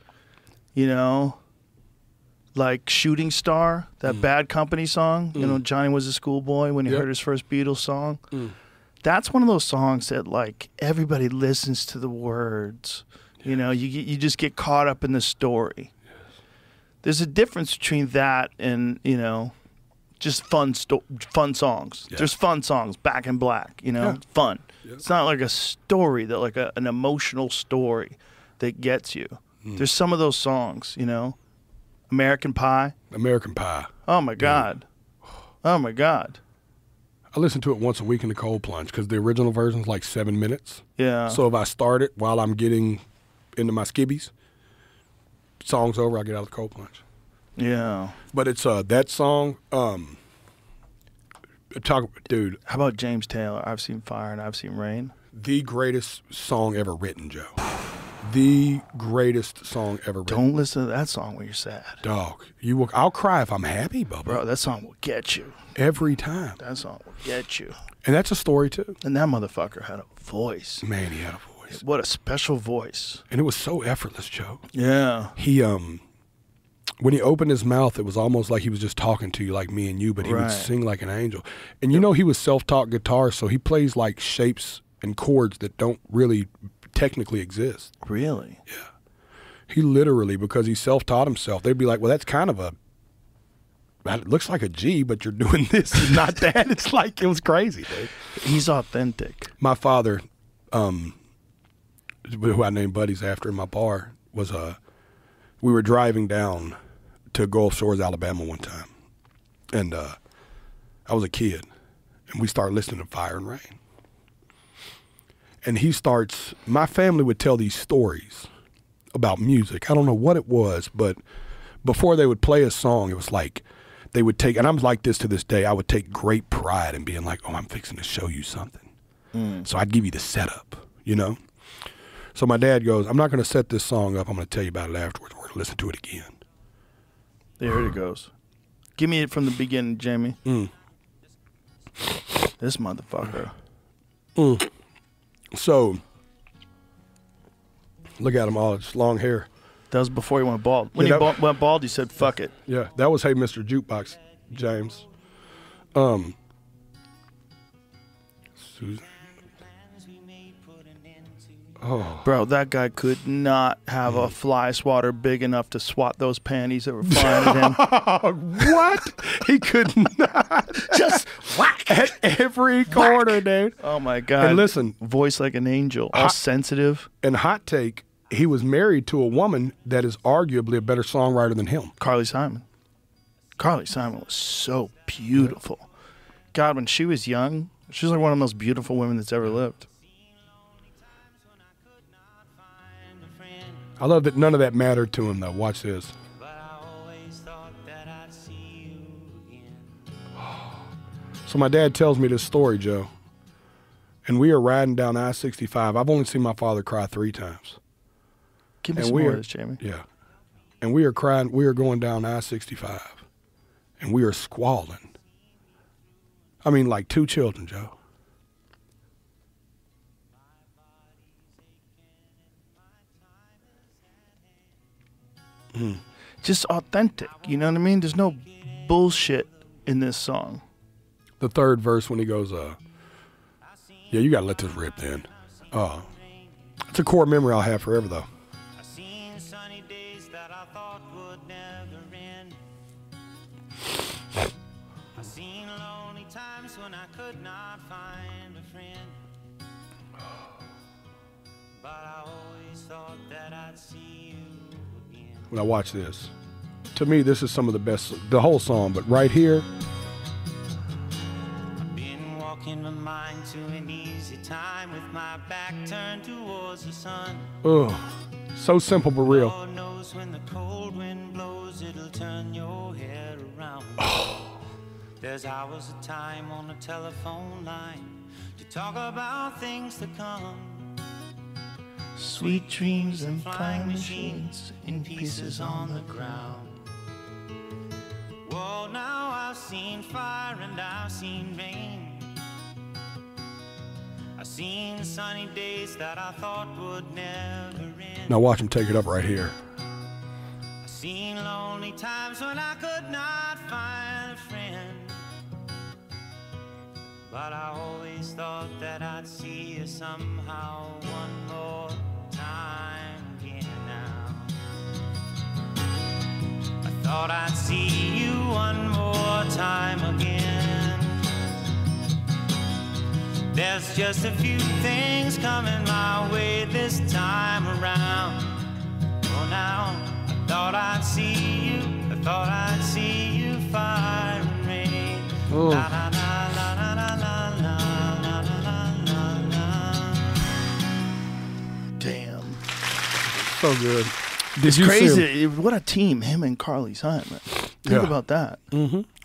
like Shooting Star, that Bad Company song. Johnny was a schoolboy when he heard his first Beatles song. That's one of those songs that like everybody listens to the words. Yes. You just get caught up in the story. Yes. There's a difference between that and just fun songs. Yeah. There's fun songs, Back in Black. Fun. Yeah. It's not like a story that like an emotional story that gets you. There's some of those songs. American Pie. Oh, my God. Oh, my God. I listen to it once a week in the cold plunge because the original version's like 7 minutes. Yeah. So if I start it while I'm getting into my skibbies, song's over, I get out of the cold plunge. Yeah. But it's that song. Dude, How about James Taylor? I've seen Fire and I've seen Rain. the greatest song ever written, Joe. The greatest song ever written. Don't listen to that song when you're sad. Dog, I'll cry if I'm happy, Bubba. Bro, that song will get you. Every time. That song will get you. And that's a story, too. And that motherfucker had a voice. Man, he had a voice. What a special voice. And it was so effortless, Joe. Yeah. He, when he opened his mouth, it was almost like he was just talking to you like me and you, but he would Right. sing like an angel. And you know he was self-taught guitar, so he plays like shapes and chords that don't really technically exist. Really? He literally, because he self-taught himself, they'd be like, well, that's kind of it looks like a G, but you're doing this and not that. It's like, it was crazy, dude. He's authentic. My father, who I named Buddies after in my bar, was we were driving down to Gulf Shores, Alabama one time. And I was a kid, and we started listening to Fire and Rain. And my family would tell these stories about music. I don't know what it was, but before they would play a song, it was like they would take, and I'm like this to this day, I would take great pride in being like, oh, I'm fixing to show you something. So I'd give you the setup, you know? So my dad goes, I'm not going to set this song up. I'm going to tell you about it afterwards. We're going to listen to it again. There it goes. Give me it from the beginning, Jamie. This motherfucker. So, look at him, all his long hair. That was before he went bald. When Yeah, he went bald, he said, fuck it. Yeah, that was Hey Mr. Jukebox, James. Susan. Oh, Bro, that guy could not have a fly swatter big enough to swat those panties that were flying at him. what? He could not. Just whack. At every corner, dude. Oh, my God. And listen. Voice like an angel. All sensitive. And hot take, he was married to a woman that is arguably a better songwriter than him. Carly Simon. Carly Simon was so beautiful. God, when she was young, she was like one of the most beautiful women that's ever lived. I love that none of that mattered to him, though. Watch this. So my dad tells me this story, Joe. And we are riding down I-65. I've only seen my father cry 3 times. Give me And some we more are- of this, Jamie. Yeah. And we are crying. We are going down I-65. And we are squalling. I mean, like 2 children, Joe. Just authentic. You know what I mean? There's no bullshit in this song. The third verse when he goes, yeah, you got to let this rip then. It's a core memory I'll have forever, though. I've seen sunny days that I thought would never end. I've seen lonely times when I could not find a friend. But I always thought that I'd see you again. Now watch this. To me, this is some of the best, the whole song, but right here, I've been walking my mind to an easy time with my back turned towards the sun. so simple but real. Lord knows when the cold wind blows, it'll turn your head around. There's hours of time on the telephone line to talk about things to come. Sweet dreams and flying machines in pieces on the ground. Well, now I've seen fire and I've seen rain. I've seen sunny days that I thought would never end. Now watch him take it up right here. I've seen lonely times when I could not find a friend. But I always thought that I'd see you somehow one more time again now. I thought I'd see you one more time again. There's just a few things coming my way this time around. Oh, now I thought I'd see you. I thought I'd see you fire and rain. La, la, la, la, la, la, la, la, la, la, la, la. Damn. So good. It's you see crazy. What a team, him and Carly Simon. Think about that.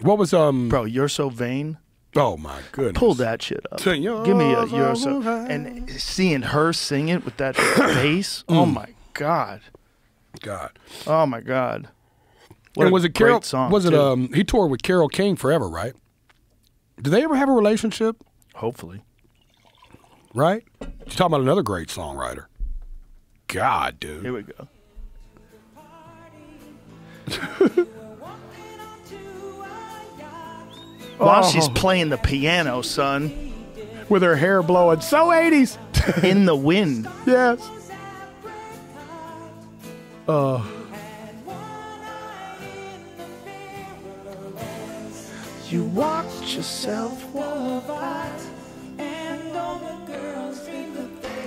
What was Bro, You're So Vain. Oh my goodness! Pull that shit up. Give me a You're So, and seeing her sing it with that bass. Oh my God. Oh my God. What and was it Carol? Song, was it too. he toured with Carole King forever, right? Did they ever have a relationship? Hopefully. Right? You're talking about another great songwriter. God, dude. Here we go. While she's playing the piano, son. With her hair blowing. So 80s. In the wind. Yes. You watch yourself walk by.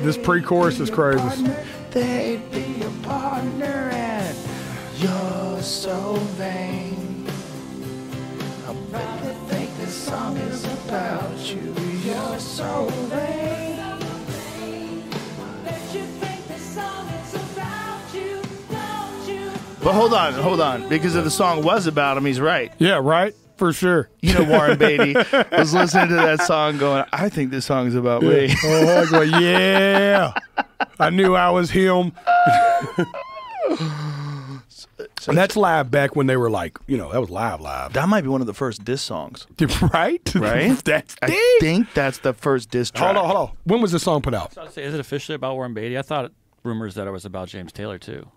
This pre-chorus is crazy. They'd be a partner and you're so vain. I bet they think this song is about you. You're so vain. But hold on, because if the song was about him, he's right. Yeah, right? For sure. You know, Warren Beatty was listening to that song going, I think this song is about me. Oh, I go, yeah. I knew I was him. And that's live back when they were like, that was live. That might be one of the first diss songs. Right? Right? That's deep. I think that's the first diss track. Hold on. When was the song put out? So I'd say, is it officially about Warren Beatty? I thought rumors that it was about James Taylor too.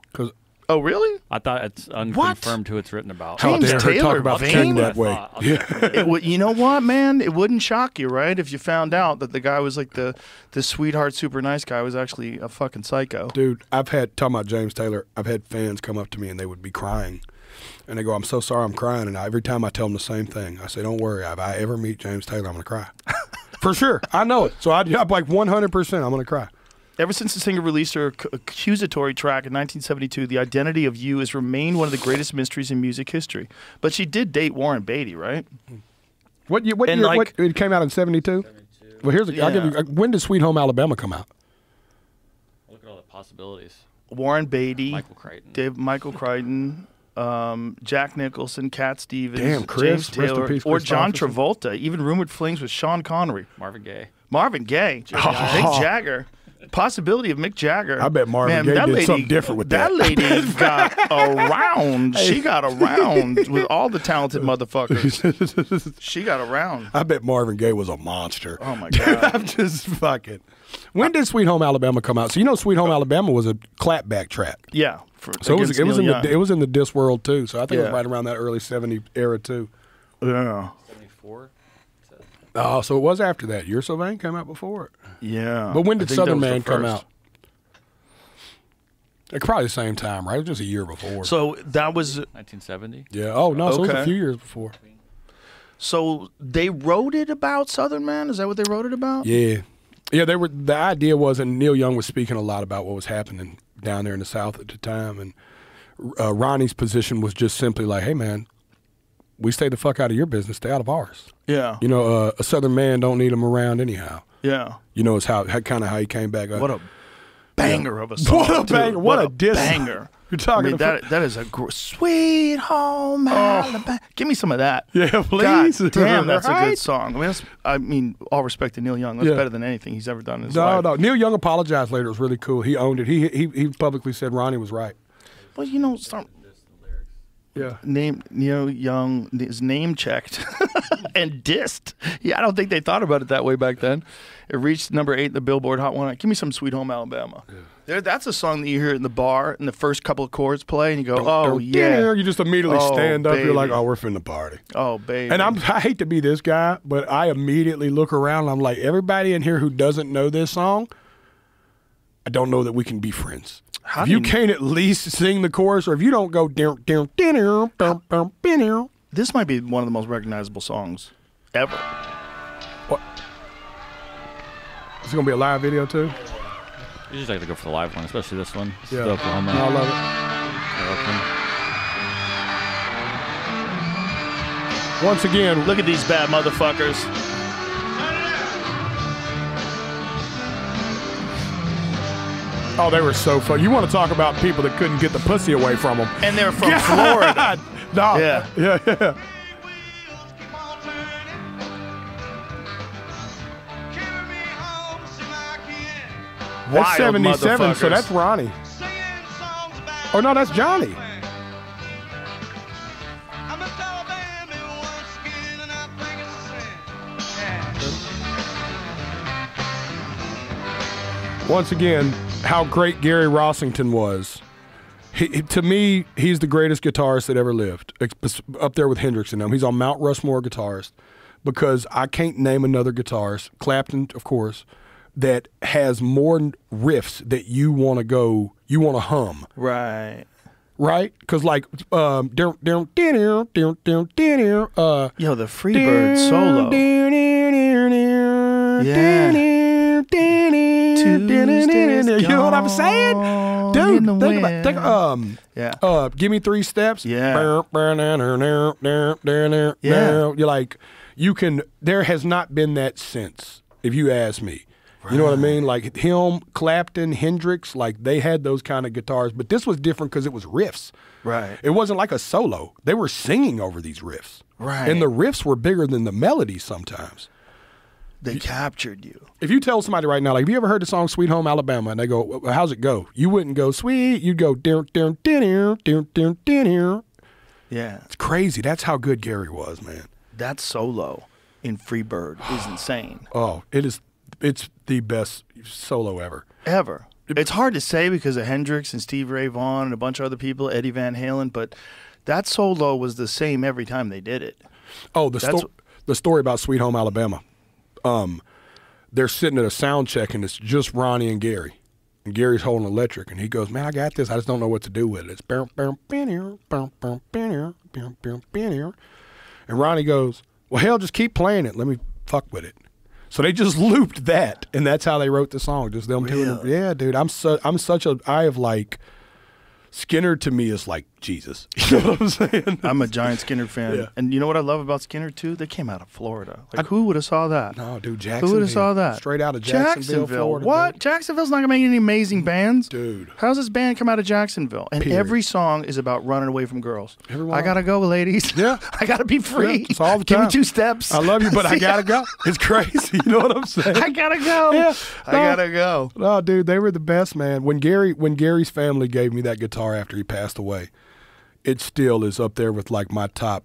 Oh, really? I thought it's unconfirmed who it's written about. How dare her Taylor, talk about Vain? King that way. You know what, man? It wouldn't shock you, right? If you found out that the guy was like the sweetheart, super nice guy was actually a fucking psycho. Dude, talking about James Taylor, I've had fans come up to me and they would be crying. And they go, I'm so sorry I'm crying. And every time I tell them the same thing, I say, don't worry. If I ever meet James Taylor, I'm going to cry. For sure. I know it. So I'm like 100% I'm going to cry. Ever since the singer released her accusatory track in 1972, the identity of You has remained one of the greatest mysteries in music history. But she did date Warren Beatty, right? What year? It came out in 72? 72. Well, I'll give you, when did Sweet Home Alabama come out? Look at all the possibilities. Warren Beatty, Michael Crichton, Jack Nicholson, Cat Stevens, damn, Chris, James Taylor, rest in peace, or Chris John Stofferson. Travolta, even rumored flings with Sean Connery. Marvin Gaye. Mick Jagger. Possibility of Mick Jagger. I bet Marvin Gaye did something different with that. That lady got around. She got around with all the talented motherfuckers. She got around. I bet Marvin Gaye was a monster. Oh, my God. I'm just fucking. When did Sweet Home Alabama come out? So Sweet Home Alabama was a clapback track. Yeah. So it was in the diss world too. So I think it was right around that early 70 era too. Yeah. 74. Oh, so it was after that. You're So Vain came out before it. Yeah. But when did Southern Man come out? Probably the same time, right? It was just a year before. So that was 1970. Yeah. Oh no, so it was a few years before. So they wrote it about Southern Man? Is that what they wrote it about? Yeah. Yeah, the idea was, and Neil Young was speaking a lot about what was happening down there in the South at the time, and Ronnie's position was just simply like, hey man, we stay the fuck out of your business, stay out of ours. Yeah. A Southern man don't need him around anyhow. Yeah. It's kind of how he came back up. What a banger of a song. What a banger. What a diss. Banger. You're talking that is a Sweet Home Alabama. Give me some of that. Yeah, please. God damn, that's Right? a good song. I mean, all respect to Neil Young. That's better than anything he's ever done in his life. No. Neil Young apologized later. It was really cool. He owned it. He publicly said Ronnie was right. Well, Yeah. Neil Young is name checked and dissed. Yeah, I don't think they thought about it that way back then. It reached number 8 in the Billboard Hot 100. Give me some Sweet Home Alabama. Yeah. That's a song that you hear in the bar and the first couple of chords play and you go, yeah. You just immediately stand up. Baby. You're like, oh, we're finna party. Oh, baby. And I hate to be this guy, but I immediately look around and I'm like, everybody in here who doesn't know this song, I don't know that we can be friends. If you can't at least sing the chorus, or if you don't go down, this might be one of the most recognizable songs ever. What? Is it gonna be a live video too? You just like to go for the live one, especially this one. This Yeah, is Oklahoma. I love it. Once again, Look at these bad motherfuckers. Oh, they were so fun. You want to talk about people that couldn't get the pussy away from them. And they're from Florida. No. Yeah. Yeah. That's Wild 77, so motherfuckers. that's Ronnie. Oh, no, that's Johnny. Once again, how great Gary Rossington was. To me, he's the greatest guitarist that ever lived, up there with Hendrix and them. He's on Mount Rushmore guitarist because I can't name another guitarist, Clapton, of course, that has more riffs that you want to hum. Right. Right? Because like, yo, The Freebird solo. Yeah. You know what I'm saying? Dude, think about Yeah. Give Me 3 Steps. Yeah. Yeah. You're like, there has not been that since, if you ask me. You know what I mean? Like him, Clapton, Hendrix, like they had those kind of guitars, but this was different because it was riffs. Right. It wasn't like a solo. They were singing over these riffs. Right. And the riffs were bigger than the melodies sometimes. They captured you. If you tell somebody right now, like, have you ever heard the song Sweet Home Alabama? And they go, well, how's it go? You wouldn't go, sweet. You'd go, dun, dun, dun, dun, dun, dun, dun. Yeah. It's crazy. That's how good Gary was, man. That solo in Freebird is insane. Oh, it's the best solo ever. Ever. It's hard to say because of Hendrix and Steve Ray Vaughan and a bunch of other people, Eddie Van Halen, but that solo was the same every time they did it. Oh, the story about Sweet Home Alabama. They're sitting at a sound check and it's just Ronnie and Gary. And Gary's holding electric and he goes, man, I got this. I just don't know what to do with it. It's and Ronnie goes, well, hell, just keep playing it. Let me fuck with it. So they just looped that, and that's how they wrote the song. Just them two. Really? Yeah, dude. I have like, Skinner to me is like Jesus. You know what I'm saying? I'm a giant Skinner fan. Yeah. And you know what I love about Skinner, too? They came out of Florida. Like, who would have saw that? No, dude, Jacksonville. Who would have saw that? Straight out of Jacksonville, Florida. What? Dude. Jacksonville's not going to make any amazing bands. Dude. How's this band come out of Jacksonville? And Period. every song is about running away from girls. Everyone. I got to go, ladies. Yeah. I got to be free. Yeah, it's all the Give time. me 2 steps. I love you, but I gotta go. It's crazy. You know what I'm saying? I got to go. Yeah. I got to go. No, dude, they were the best, man. When Gary's family gave me that guitar after he passed away, it still is up there with like my top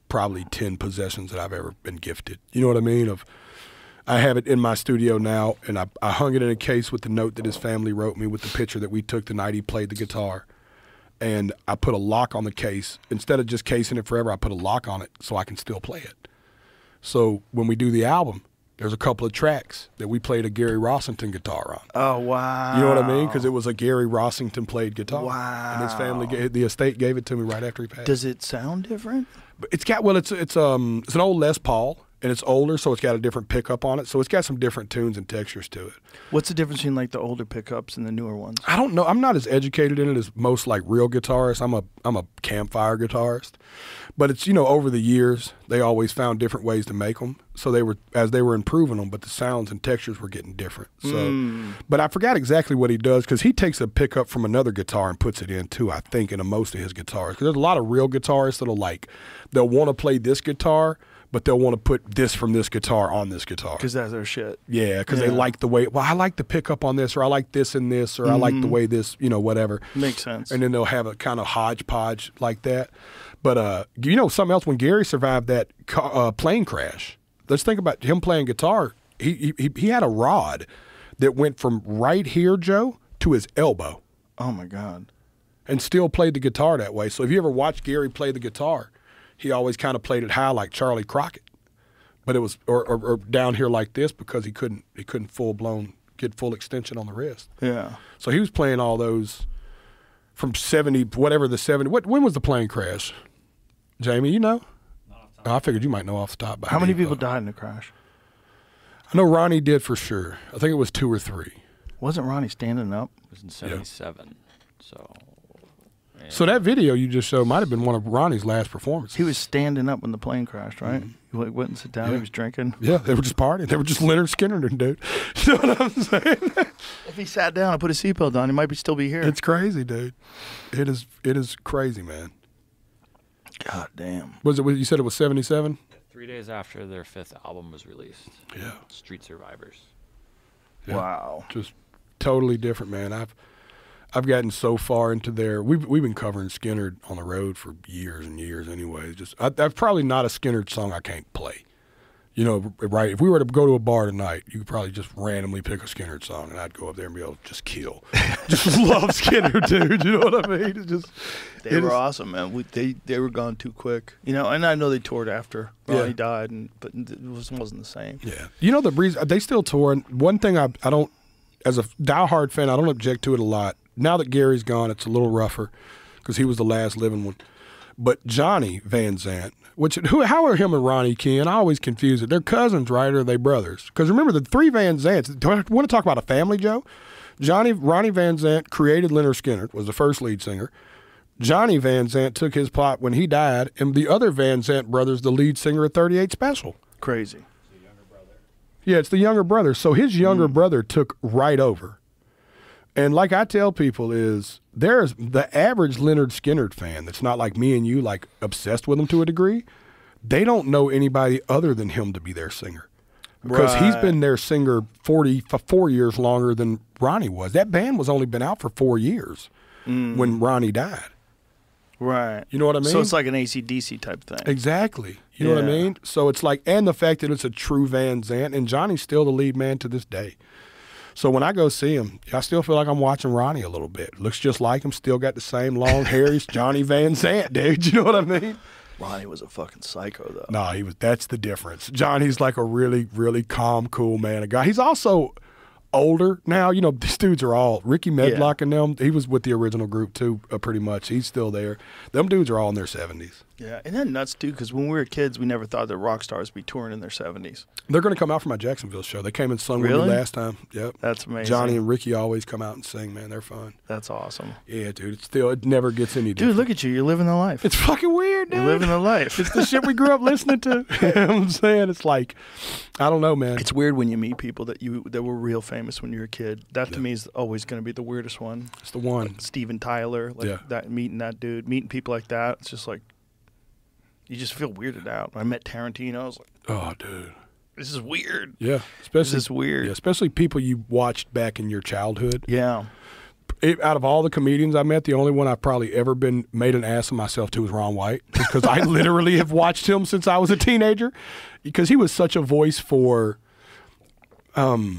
probably 10 possessions that I've ever been gifted. You know what I mean? I have it in my studio now, and I hung it in a case with the note that his family wrote me with the picture that we took the night he played the guitar. And I put a lock on the case. Instead of just casing it forever, I put a lock on it so I can still play it. So when we do the album, there's a couple of tracks that we played a Gary Rossington guitar on. Oh, wow. You know what I mean? Because it was a Gary Rossington played guitar. Wow. And his family, the estate gave it to me right after he passed. Does it sound different? But it's an old Les Paul, and it's older, so it's got a different pickup on it. So it's got some different tunes and textures to it. What's the difference between like the older pickups and the newer ones? I don't know. I'm not as educated in it as most like real guitarists. I'm a campfire guitarist. But it's, over the years, they always found different ways to make them. So they were improving them, but the sounds and textures were getting different. So, But I forgot exactly what he does because he takes a pickup from another guitar and puts it in too, I think, in most of his guitars. Because there's a lot of real guitarists they'll want to play this guitar, but they'll want to put this from this guitar on this guitar. Because that's their shit. Yeah, because they like the way, I like the pickup on this, or I like this and this, or I like the way this, whatever. Makes sense. And then they'll have a kind of hodgepodge like that. But, something else, when Gary survived that plane crash, let's think about him playing guitar. He had a rod that went from right here, Joe, to his elbow. Oh, my God. And still played the guitar that way. So if you ever watch Gary play the guitar, he always kind of played it high like Charlie Crockett. But it was or down here like this because he couldn't full-blown get full extension on the wrist. Yeah. So he was playing all those from 70, whatever the 70. When was the plane crash? Jamie, you know? I figured you might know off the top. How many people died in the crash? I know Ronnie did for sure. I think it was 2 or 3. Wasn't Ronnie standing up? It was in 77. So So that video you just showed might have been one of Ronnie's last performances. He was standing up when the plane crashed, right? He wouldn't sit down. Yeah. He was drinking. Yeah, they were just partying. They were just Leonard Skinner, dude. You know what I'm saying? If he sat down and put his seatbelt on, he might still be here. It's crazy, dude. It is crazy, man. God damn. You said it was 77? 3 days after their 5th album was released. Yeah. Street Survivors. Yeah. Wow. Just totally different, man. I've gotten so far into their. We've been covering Skinner on the road for years and years. Anyway, I've probably not a Skinner song I can't play. You know, right? If we were to go to a bar tonight, you could probably just randomly pick a Skinner song, and I'd go up there and be able to just kill. Just love Skinner, dude. You know what I mean? It's just They were awesome, man. They were gone too quick, you know. And I know they toured after Ronnie died, but it wasn't the same. Yeah, you know the reason they still tour. And one thing I don't, as a diehard fan, I don't object to it a lot. Now that Gary's gone, it's a little rougher because he was the last living one. But Johnny Van Zant, how are him and Ronnie Ken? I always confuse it. They're cousins, right, or are they brothers? Because remember, the 3 Van Zants, do I want to talk about a family, Joe? Ronnie Van Zant created Leonard Skinner, was the first lead singer. Johnny Van Zant took his spot when he died, and the other Van Zant brothers, the lead singer of 38 Special. Crazy. Yeah, it's the younger brother. So his younger brother took right over. And like I tell people is there's the average Leonard Skinner fan that's not like me and you, like obsessed with him to a degree. They don't know anybody other than him to be their singer. Because he's been their singer 4 years longer than Ronnie was. That band was only been out for 4 years when Ronnie died. Right. You know what I mean? So it's like an AC/DC type thing. Exactly. You know what I mean? So it's like, and the fact that it's a true Van Zant, and Johnny's still the lead man to this day. So when I go see him, I still feel like I'm watching Ronnie a little bit. Looks just like him, still got the same long hair. He's Johnny Van Zant, dude. You know what I mean? Ronnie was a fucking psycho, though. No, that's the difference. Johnny's like a really, really calm, cool man, a guy. He's also older now. You know, these dudes are all, Ricky Medlock and them, he was with the original group too, pretty much. He's still there. Them dudes are all in their 70s. Yeah, and that nuts, too, because when we were kids, we never thought that rock stars would be touring in their 70s. They're going to come out for my Jacksonville show. They came and sung with me last time. Yep. That's amazing. Johnny and Ricky always come out and sing, man. They're fun. That's awesome. Yeah, dude. It never gets any different. Dude, look at you. You're living the life. It's fucking weird, dude. You're living the life. It's the shit we grew up listening to. You know what I'm saying? It's like, I don't know, man. It's weird when you meet people that were real famous when you were a kid. That to me is always going to be the weirdest one. It's the one. Like Steven Tyler, meeting that dude, meeting people like that. It's just like, you just feel weirded out. When I met Tarantino, I was like, oh, dude. This is weird. Yeah. This is weird. Yeah, especially people you watched back in your childhood. Yeah. Out of all the comedians I met, the only one I've probably ever been made an ass of myself to was Ron White, because I literally have watched him since I was a teenager, because he was such a voice for, I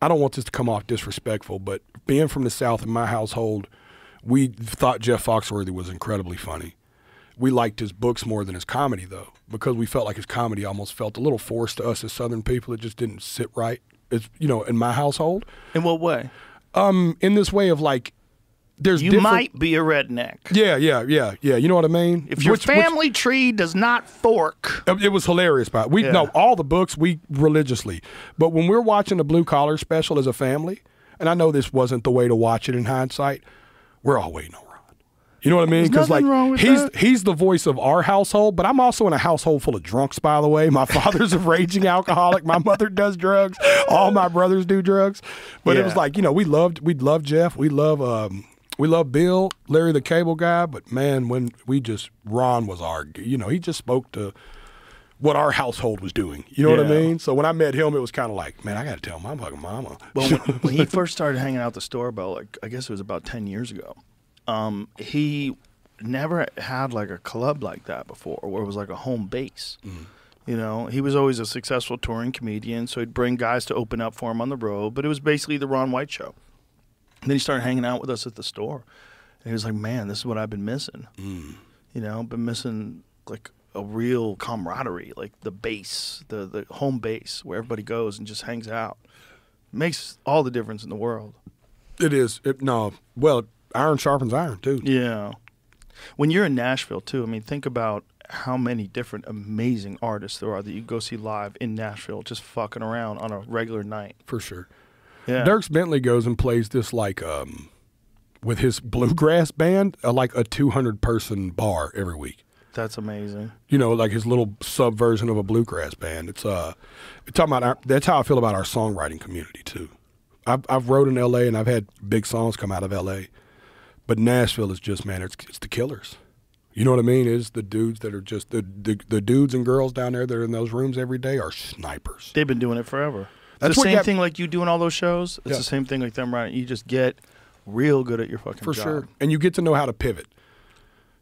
don't want this to come off disrespectful, but being from the South in my household, we thought Jeff Foxworthy was incredibly funny. We liked his books more than his comedy, though, because we felt like his comedy almost felt a little forced to us as Southern people. It just didn't sit right, in my household. In what way? In this way of like, you might be a redneck. Yeah. You know what I mean? If your family tree does not fork. It was hilarious. No, all the books we religiously. But when we're watching the Blue Collar Special as a family, and I know this wasn't the way to watch it in hindsight, we're all waiting on Ron. You know what I mean? Because he's the voice of our household, but I'm also in a household full of drunks, by the way. My father's a raging alcoholic. My mother does drugs. All my brothers do drugs. But it was like, we loved Jeff. We love Bill, Larry the Cable Guy. But man, Ron was our, he just spoke to what our household was doing. You know what I mean? So when I met him, it was kind of like, man, I got to tell my fucking mama. Well, when he first started hanging out at the store I guess it was about 10 years ago. He never had like a club like that before, where it was like a home base. He was always a successful touring comedian, so he'd bring guys to open up for him on the road, but it was basically the Ron White show. And then he started hanging out with us at the store, and he was like, man, this is what I've been missing. Been missing like a real camaraderie, like the base, the home base where everybody goes and just hangs out. It makes all the difference in the world. It is. Iron sharpens iron, too. Yeah. When you're in Nashville, too, think about how many different amazing artists there are that you go see live in Nashville just fucking around on a regular night. For sure. Yeah. Dierks Bentley goes and plays this, like, with his bluegrass band, like a 200-person bar every week. That's amazing. You know, like his little subversion of a bluegrass band. It's talking about that's how I feel about our songwriting community too. I've wrote in L.A. and I've had big songs come out of L.A., but Nashville is just, man, it's the killers. You know what I mean? It's the dudes that are just the dudes and girls down there that are in those rooms every day are snipers. They've been doing it forever. That's the what same got- thing like you doing all those shows. It's Yeah. the same thing like them, right? You just get real good at your fucking For job. sure. And you get to know how to pivot.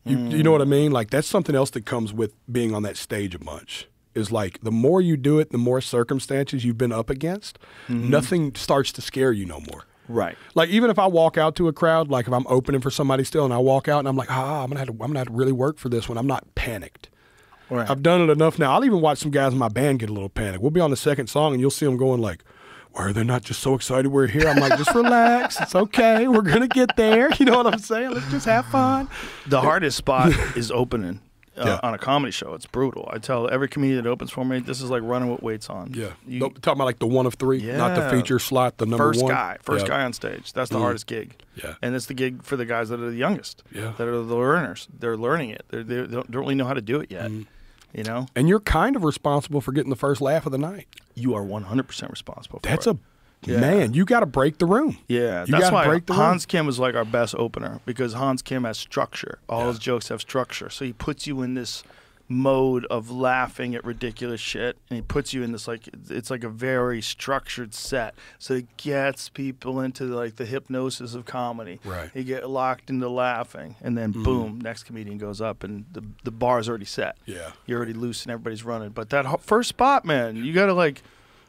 You know what I mean? Like, that's something else that comes with being on that stage a bunch. Is like, the more you do it, the more circumstances you've been up against, nothing starts to scare you no more. Right. Like, even if I walk out to a crowd, like if I'm opening for somebody still and I walk out and I'm like, I'm gonna have to really work for this one, I'm not panicked. Right. I've done it enough now. I'll even watch some guys in my band get a little panicked. We'll be on the second song and you'll see them going like, why are they not just so excited we're here? I'm like, just relax. It's okay. We're going to get there. You know what I'm saying? Let's just have fun. The hardest spot is opening Yeah. on a comedy show. It's brutal. I tell every comedian that opens for me, this is like running with weights on. Yeah. You, Talking about like the one of three, not the Yeah. feature slot, the number first one. guy on stage. That's the hardest gig. Yeah. And it's the gig for the guys that are the youngest. Yeah. That are the learners. They're learning it. They don't really know how to do it yet. You know? And you're kind of responsible for getting the first laugh of the night. You are 100% responsible for That's it. Yeah. man, you got to break the room. Yeah, You that's gotta why break the Hans Kim was like our best opener because Hans Kim has structure. All his jokes have structure. So he puts you in this mode of laughing at ridiculous shit, and he puts you in this like it's like a very structured set. So it gets people into like the hypnosis of comedy. Right. You get locked into laughing, and then boom, next comedian goes up, and the bar's already set. Yeah. You're already loose, and everybody's running. But that first spot, man, you got to like.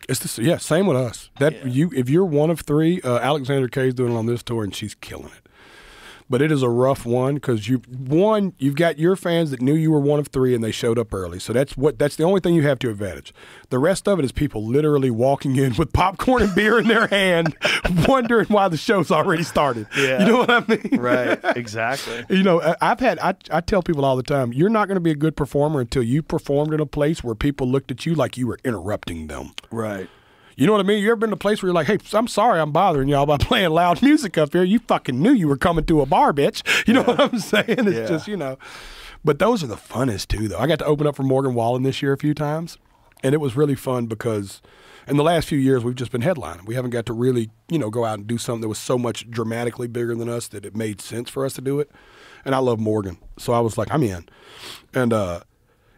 It's the same with us. If you're one of three, Alexander Kay's doing it on this tour and she's killing it. But it is a rough one because you've got your fans that knew you were one of three and they showed up early. So that's the only thing you have to advantage. The rest of it is people literally walking in with popcorn and beer in their hand, wondering why the show's already started. Yeah. You know what I mean? Right. Exactly. You know, I tell people all the time, you're not going to be a good performer until you performed in a place where people looked at you like you were interrupting them. Right. You know what I mean? You ever been to a place where you're like, hey, I'm sorry I'm bothering y'all by playing loud music up here. You fucking knew you were coming to a bar, bitch. You know what I'm saying? It's just, you know. But those are the funnest, too, though. I got to open up for Morgan Wallen this year a few times, and it was really fun because in the last few years we've just been headlining. We haven't got to really, go out and do something that was so much dramatically bigger than us that it made sense for us to do it. And I love Morgan. So I was like, I'm in.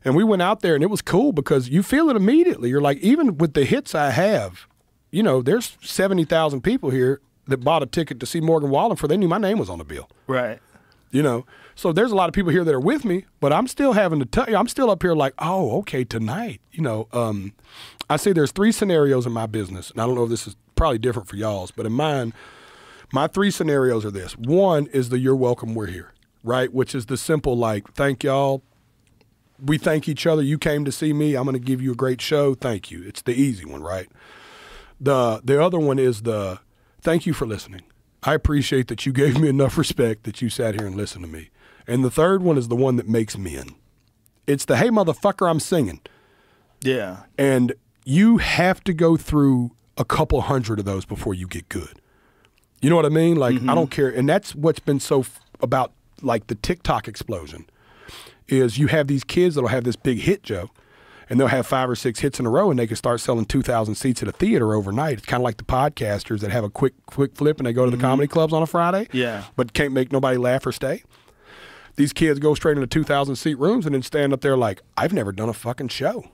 And we went out there, and it was cool because you feel it immediately. You're like, even with the hits I have, there's 70,000 people here that bought a ticket to see Morgan Wallen for they knew my name was on the bill. Right. So there's a lot of people here that are with me, but I'm still having to tell you, I'm still up here like, oh, okay, tonight. I say there's three scenarios in my business, and I don't know if this is probably different for y'all's, but in mine, my three scenarios are this. One is the you're welcome, we're here, right? Which is the simple like, thank y'all. We thank each other. You came to see me. I'm going to give you a great show. Thank you. It's the easy one, right? The other one is the thank you for listening. I appreciate that you gave me enough respect that you sat here and listened to me. And the third one is the one that makes men. It's the hey, motherfucker, I'm singing. Yeah. And you have to go through a couple hundred of those before you get good. You know what I mean? Like, I don't care. And that's what's been so about like the TikTok explosion. Is you have these kids that'll have this big hit, Joe, and they'll have 5 or 6 hits in a row, and they can start selling 2,000 seats at a theater overnight. It's kind of like the podcasters that have a quick flip and they go to the comedy clubs on a Friday, but can't make nobody laugh or stay. These kids go straight into 2,000 seat rooms and then stand up there like, I've never done a fucking show.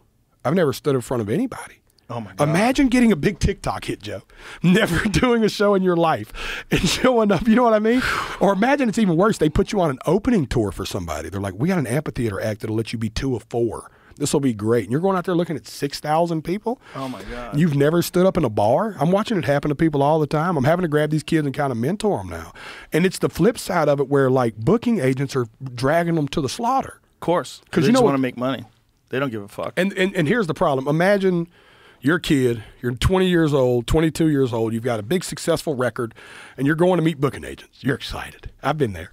I've never stood in front of anybody. Oh my God. Imagine getting a big TikTok hit, Joe. Never doing a show in your life and showing up, you know what I mean? Or imagine it's even worse. They put you on an opening tour for somebody. They're like, we got an amphitheater act that'll let you be 2 of 4. This will be great. And you're going out there looking at 6,000 people. Oh my God. You've never stood up in a bar. I'm watching it happen to people all the time. I'm having to grab these kids and kind of mentor them now. And it's the flip side of it where like booking agents are dragging them to the slaughter. Of course. Because they just want to make money. They don't give a fuck. And here's the problem. Imagine you're a kid, you're 20 years old, 22 years old, you've got a big successful record, and you're going to meet booking agents. You're excited. I've been there,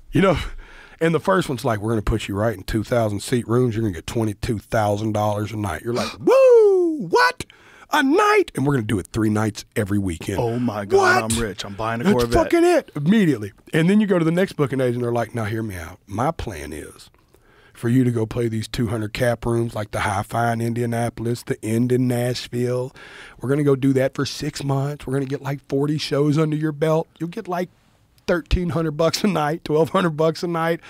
And the first one's like, we're going to put you right in 2,000 seat rooms. You're going to get $22,000 a night. You're like, woo, what? A night? And we're going to do it 3 nights every weekend. Oh, my God, What? I'm rich. I'm buying a That's Corvette. fucking it. Immediately. And then you go to the next booking agent, and they're like, now hear me out. My plan is for you to go play these 200 cap rooms like the Hi-Fi in Indianapolis, the End in Nashville. We're going to go do that for 6 months. We're going to get like 40 shows under your belt. You'll get like $1,300 a night, $1,200 a night.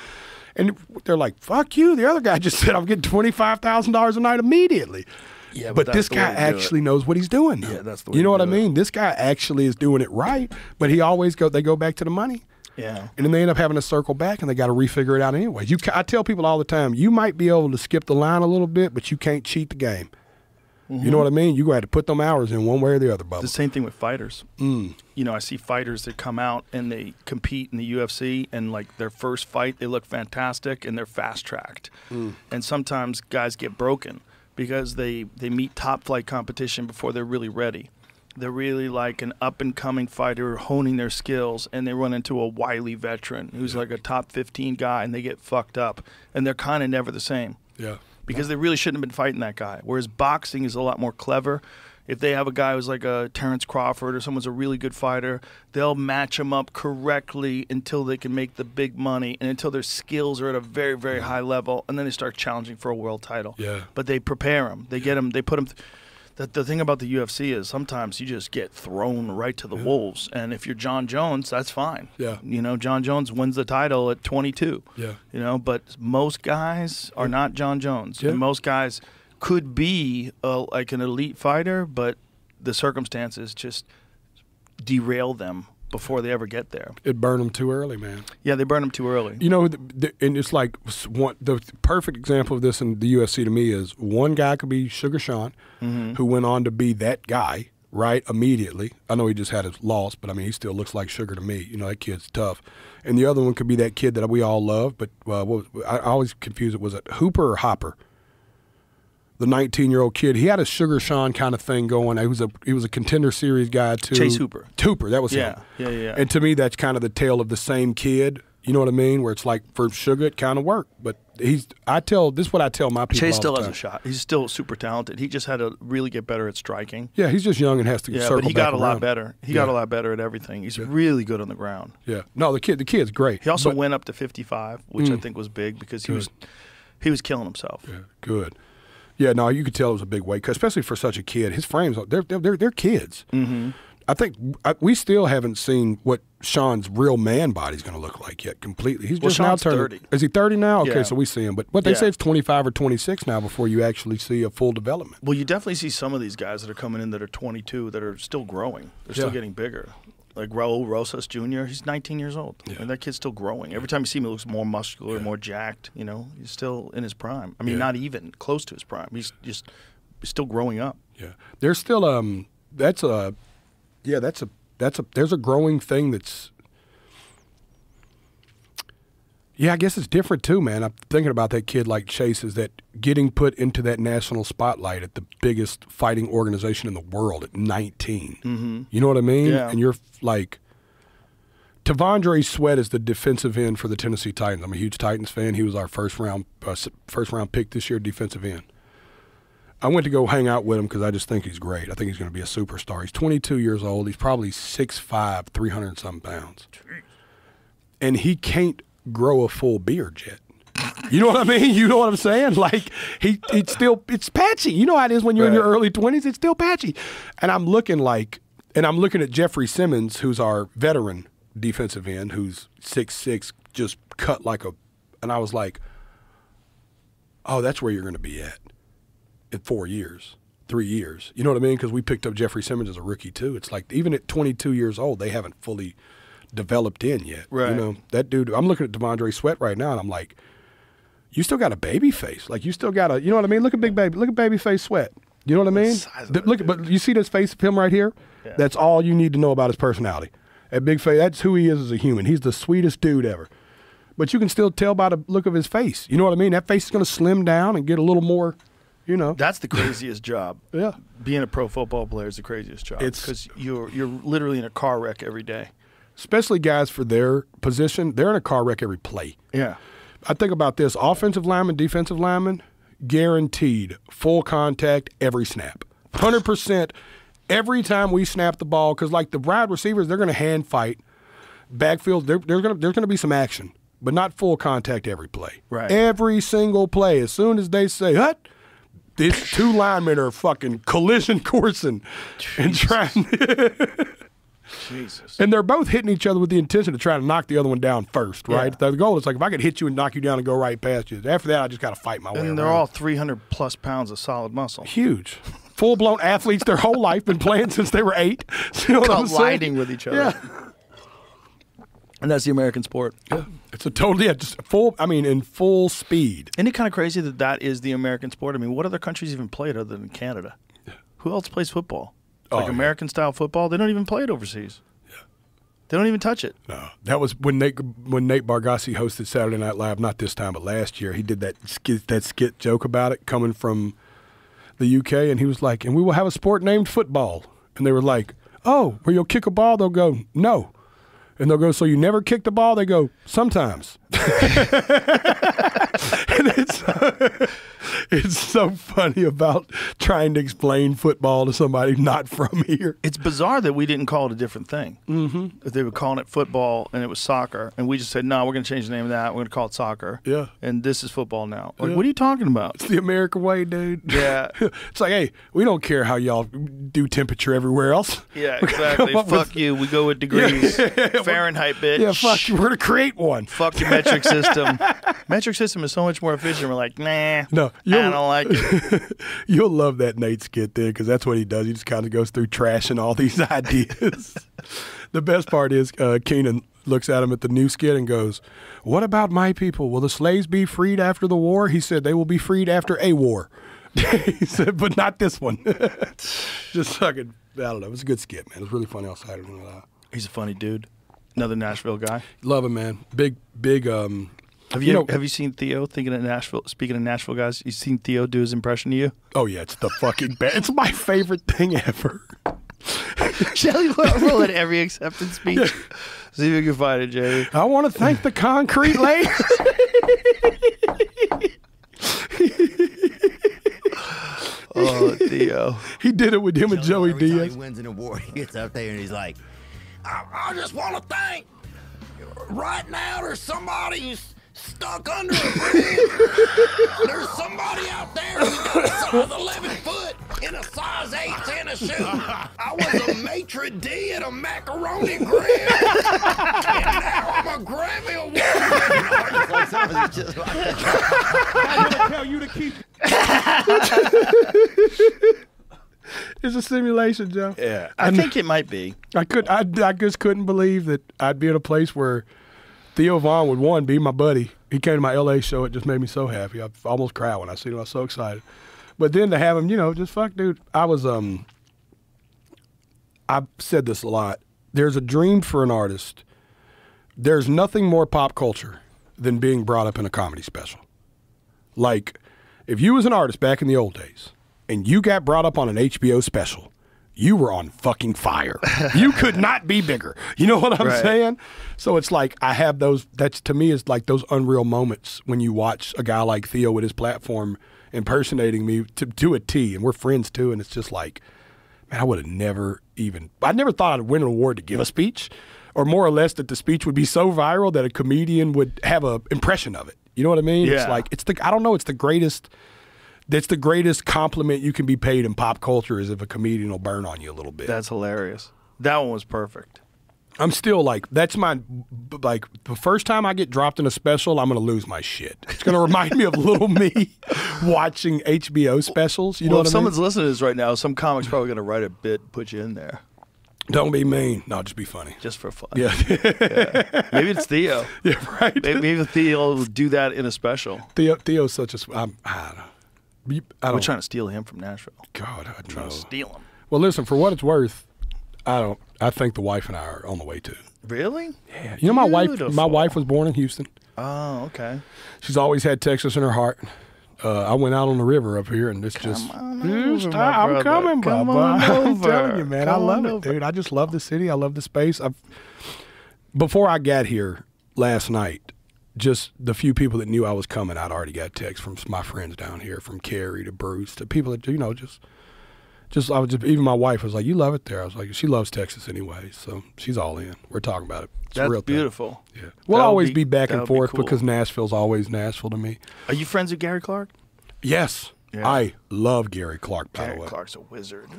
And they're like, fuck you. The other guy just said I'm getting $25,000 a night immediately. Yeah, but that's this the guy way to do it. actually knows what he's doing. Though. Yeah, that's the way You know to what I do it. mean? This guy actually is doing it right, but he always they go back to the money. Yeah. And then they end up having to circle back, and they got to refigure it out anyway. I tell people all the time, you might be able to skip the line a little bit, but you can't cheat the game. You know what I mean? You're going to have to put them hours in one way or the other, Bubba. The same thing with fighters. You know, I see fighters that come out and they compete in the UFC, and like their first fight, they look fantastic and they're fast tracked. And sometimes guys get broken because they meet top flight competition before they're really ready. They're really like an up and coming fighter honing their skills, and they run into a wily veteran who's like a top 15 guy, and they get fucked up, and they're kind of never the same. Yeah. Because they really shouldn't have been fighting that guy. Whereas boxing is a lot more clever. If they have a guy who's like a Terrence Crawford or someone's a really good fighter, they'll match him up correctly until they can make the big money and until their skills are at a very, very high level, and then they start challenging for a world title. Yeah. But they prepare them. They get them. They put them. The thing about the UFC is sometimes you just get thrown right to the wolves. And if you're John Jones, that's fine. Yeah. You know, John Jones wins the title at 22. Yeah. You know, but most guys are not John Jones. Yeah. And most guys could be like an elite fighter, but the circumstances just derail them before they ever get there. It burned them too early, man. Yeah, they burn them too early. You know, and it's like the perfect example of this in the UFC to me is one guy could be Sugar Sean, who went on to be that guy, right, immediately. I know he just had his loss, but, I mean, he still looks like Sugar to me. You know, that kid's tough. And the other one could be that kid that we all love, but I always confuse it. Was it Hooper or Hopper? The 19-year-old kid. He had a Sugar Sean kind of thing going. He was a Contender Series guy, too. Chase Hooper. Hooper, that was him. Yeah. And to me, that's kind of the tale of the same kid. You know what I mean? Where it's like for Sugar, it kind of worked. But this is what I tell my people. Chase all still the has time. a shot. He's still super talented. He just had to really get better at striking. Yeah, he's just young and has to Yeah, circle but he back got a lot around. better. He got a lot better at everything. He's really good on the ground. Yeah. No, the kid's great. He also But- went up to 55, which I think was big because he was killing himself. Yeah, good. Yeah, no, you could tell it was a big weight cut, especially for such a kid. His frames, they're kids. Mm-hmm. I think we still haven't seen what Sean's real man body's going to look like yet completely. He's just now Sean's turning 30. Is he 30 now? Okay, Yeah. so we see him. But they Yeah. say it's 25 or 26 now before you actually see a full development. Well, you definitely see some of these guys that are coming in that are 22 that are still growing. They're still Yeah. getting bigger. Like Raul Rosas Jr., he's 19 years old. Yeah. And that kid's still growing. Every time you see him, he looks more muscular, more jacked. You know, he's still in his prime. I mean, not even close to his prime. He's still growing up. Yeah, there's still there's a growing thing that's. Yeah, I guess it's different too, man. I'm thinking about that kid like Chase, is that getting put into that national spotlight at the biggest fighting organization in the world at 19. Mm-hmm. You know what I mean? Yeah. And you're like, Tavondre Sweat is the defensive end for the Tennessee Titans. I'm a huge Titans fan. He was our first round pick this year, defensive end. I went to go hang out with him because I just think he's great. I think he's going to be a superstar. He's 22 years old. He's probably 6'5", 300-something pounds. And he can't grow a full beard yet. You know what I mean? You know what I'm saying? Like, it's patchy. You know how it is when you're in your early 20s? It's still patchy. And I'm looking at Jeffrey Simmons, who's our veteran defensive end, who's 6'6", just cut like and I was like, oh, that's where you're going to be at in 4 years, 3 years. You know what I mean? Because we picked up Jeffrey Simmons as a rookie too. It's like even at 22 years old, they haven't fully developed in yet. Right. You know, that dude, I'm looking at Tavondre Sweat right now, and I'm like, you still got a baby face. Like, you still got you know what I mean? Look at baby face Sweat. You know what I mean? But you see this face of him right here? Yeah. That's all you need to know about his personality. That big face, that's who he is as a human. He's the sweetest dude ever. But you can still tell by the look of his face. You know what I mean? That face is going to slim down and get a little more, you know. That's the craziest job. Yeah. Being a pro football player is the craziest job. It's because you're literally in a car wreck every day. Especially guys for their position, they're in a car wreck every play. Yeah. I think about this. Offensive lineman, defensive lineman, guaranteed full contact every snap. 100%. Every time we snap the ball, because like the wide receivers, they're going to hand fight. Backfield, there's going to be some action, but not full contact every play. Right. Every single play, as soon as they say, "Hut," these two linemen are fucking collision coursing and trying. Jesus. And they're both hitting each other with the intention to try to knock the other one down first, right? Yeah. The goal is like, if I could hit you and knock you down and go right past you. After that, I just got to fight my way around. And they're all 300+ pounds of solid muscle. huge. Full-blown athletes their whole life, been playing since they were 8. You know what I'm saying? Colliding with each other. Yeah. And that's the American sport. Yeah. It's a totally, just full, in full speed. Isn't it kind of crazy that that is the American sport? I mean, what other countries even play it other than Canada? Who else plays football? Like American-style football? They don't even play it overseas. Yeah. They don't even touch it. No. That was when Nate Bargassi hosted Saturday Night Live, not this time, but last year. He did that skit joke about it coming from the UK, and he was like, and we will have a sport named football. And they were like, oh, where you'll kick a ball? They'll go, no. And they'll go, so you never kick the ball? They go, sometimes. And it's so funny about trying to explain football to somebody not from here. It's bizarre that we didn't call it a different thing. Mm-hmm. They were calling it football, and it was soccer. And we just said, no, we're going to change the name of that. We're going to call it soccer. Yeah. And this is football now. Like, what are you talking about? It's the American way, dude. Yeah. It's like, hey, we don't care how y'all do temperature everywhere else. Yeah, exactly. Fuck you. We go with degrees. Fahrenheit, bitch. Yeah, fuck you. We're going to create one. Fuck your metric system. Metric system is so much more efficient. We're like, nah, no, I don't like it. You'll love that Nate skit there because that's what he does. He just kind of goes through trashing all these ideas. The best part is Keenan looks at him at the new skit and goes, what about my people? Will the slaves be freed after the war? He said they will be freed after a war. He said, but not this one. Just fucking, I don't know. It was a good skit, man. It was really funny on Saturday Night Live. He's a funny dude. Another Nashville guy. Love him, man. Big. Have you seen Theo speaking of Nashville guys? You seen Theo do his impression of you? Oh yeah, it's the fucking best. It's my favorite thing ever. Shelly roll at every acceptance speech. Yeah. See if you can find it, Jamie. I want to thank the concrete lady. Oh, Theo. He did it with him and Joey Every time Diaz. he wins an award, he gets up there and he's like, I just want to thank. Right now, there's somebody who's stuck under a bridge. There's somebody out there who's got a size 11 foot in a size 8 tennis shoe. I was a maitre d' at a macaroni grill. And now I'm a Grammy Award. I'm gonna tell you to keep. It's a simulation, Joe. Yeah, I think it might be. I just couldn't believe that I'd be in a place where Theo Vaughn would be my buddy. He came to my LA show. It just made me so happy. I almost cried when I seen him. I was so excited. But then to have him, just fuck, dude. I've said this a lot. There's a dream for an artist. There's nothing more pop culture than being brought up in a comedy special. Like, if you was an artist back in the old days and you got brought up on an HBO special, you were on fucking fire. You could not be bigger. You know what I'm saying? So it's like I have those, that's to me is like those unreal moments when you watch a guy like Theo with his platform impersonating me to a T, and we're friends too, and it's just like, man, I never thought I'd win an award to give a speech, or more or less that the speech would be so viral that a comedian would have an impression of it. You know what I mean? Yeah. It's like, it's the greatest. That's the greatest compliment you can be paid in pop culture is if a comedian will burn on you a little bit. That's hilarious. That one was perfect. I'm still like, that's my, like, the first time I get dropped in a special, I'm going to lose my shit. It's going to remind me of little me watching HBO specials. You know what I mean? If someone's listening to this right now, some comic's probably going to write a bit and put you in there. Don't be mean. No, just be funny. Just for fun. Yeah. Yeah. Maybe it's Theo. Yeah, right. Maybe Theo will do that in a special. Theo's such a, I don't know. We're trying to steal him from Nashville. God, I Trying to steal him. Well, listen, for what it's worth, I think the wife and I are on the way too. Really? Yeah. You know, my wife was born in Houston. Oh, okay. She's always had Texas in her heart. I went out on the river up here, and it's I'm coming, Come Bubba. on I'm over. telling you, man, I Come love on it, over. dude. I just love the city. I love the space. Before I got here last night, just the few people that knew I was coming, I'd already got texts from my friends down here, from Carrie to Bruce to people that, just Even my wife was like, "You love it there." I was like, "She loves Texas anyway, so she's all in." We're talking about it. It's a That's real thing. beautiful. Yeah, we'll always be back and that would be forth cool. because Nashville's always Nashville to me. Are you friends with Gary Clark? Yes, Yeah. I love Gary Clark. By the Gary way, Clark's a wizard.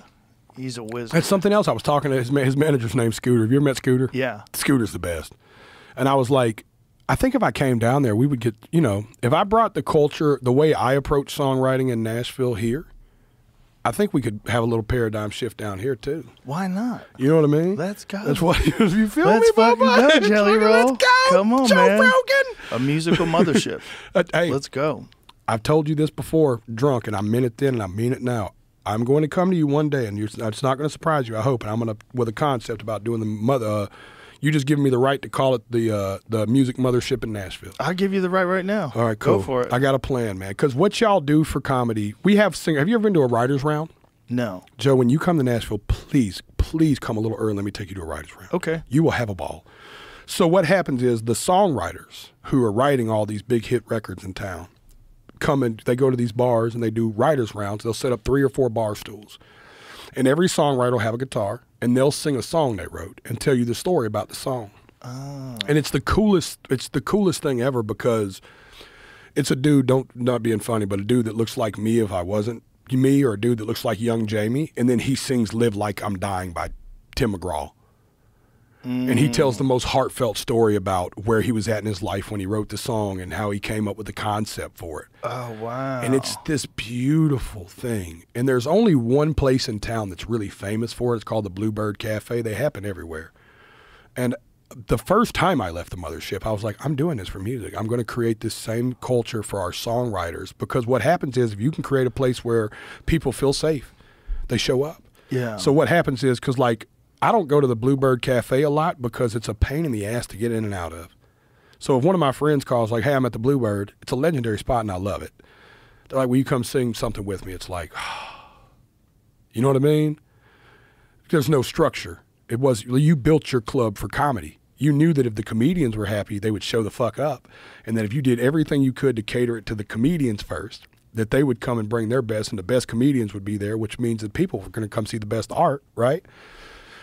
He's a wizard. that's something else. I was talking to his manager's name's Scooter. Have you ever met Scooter? Yeah. Scooter's the best. And I was like, I think if I came down there, we would get, if I brought the culture, the way I approach songwriting in Nashville here, I think we could have a little paradigm shift down here too. Why not? You know what I mean? Let's go. That's what you feel Let's me, fucking Bubba? go, Jelly Roll. Let's go. Come on, Joe man. Rogan. A musical mothership. Hey, Let's go. I've told you this before, drunk, and I meant it then, and I mean it now. I'm going to come to you one day, and it's not going to surprise you, I hope. And I'm going to, with a concept about doing you just giving me the right to call it the music mothership in Nashville. I'll give you the right now. All right, cool. Go for it. I got a plan, man. Because what y'all do for comedy, we have singers. Have you ever been to a writer's round? No. Joe, when you come to Nashville, please come a little early. Let me take you to a writer's round. Okay. You will have a ball. So what happens is the songwriters who are writing all these big hit records in town they go to these bars and they do writers rounds. They'll set up 3 or 4 bar stools. And every songwriter will have a guitar and they'll sing a song they wrote and tell you the story about the song. Oh. And it's the coolest thing ever because it's a dude, not being funny, but a dude that looks like me if I wasn't me, or a dude that looks like young Jamie, and then he sings Live Like I'm Dying by Tim McGraw. And he tells the most heartfelt story about where he was at in his life when he wrote the song and how he came up with the concept for it. Oh, wow. And it's this beautiful thing. And there's only one place in town that's really famous for it. It's called the Bluebird Cafe. They happen everywhere. And the first time I left the mothership, I was like, I'm doing this for music. I'm going to create this same culture for our songwriters, because what happens is if you can create a place where people feel safe, they show up. Yeah. So what happens is, because I don't go to the Bluebird Cafe a lot because it's a pain in the ass to get in and out of. So if one of my friends calls like, hey, I'm at the Bluebird, it's a legendary spot and I love it. They're like, will you come sing something with me? It's like, you know what I mean? There's no structure. You built your club for comedy. You knew that if the comedians were happy, they would show the fuck up. And that if you did everything you could to cater it to the comedians first, that they would come and bring their best and the best comedians would be there, which means that people were going to come see the best art, right?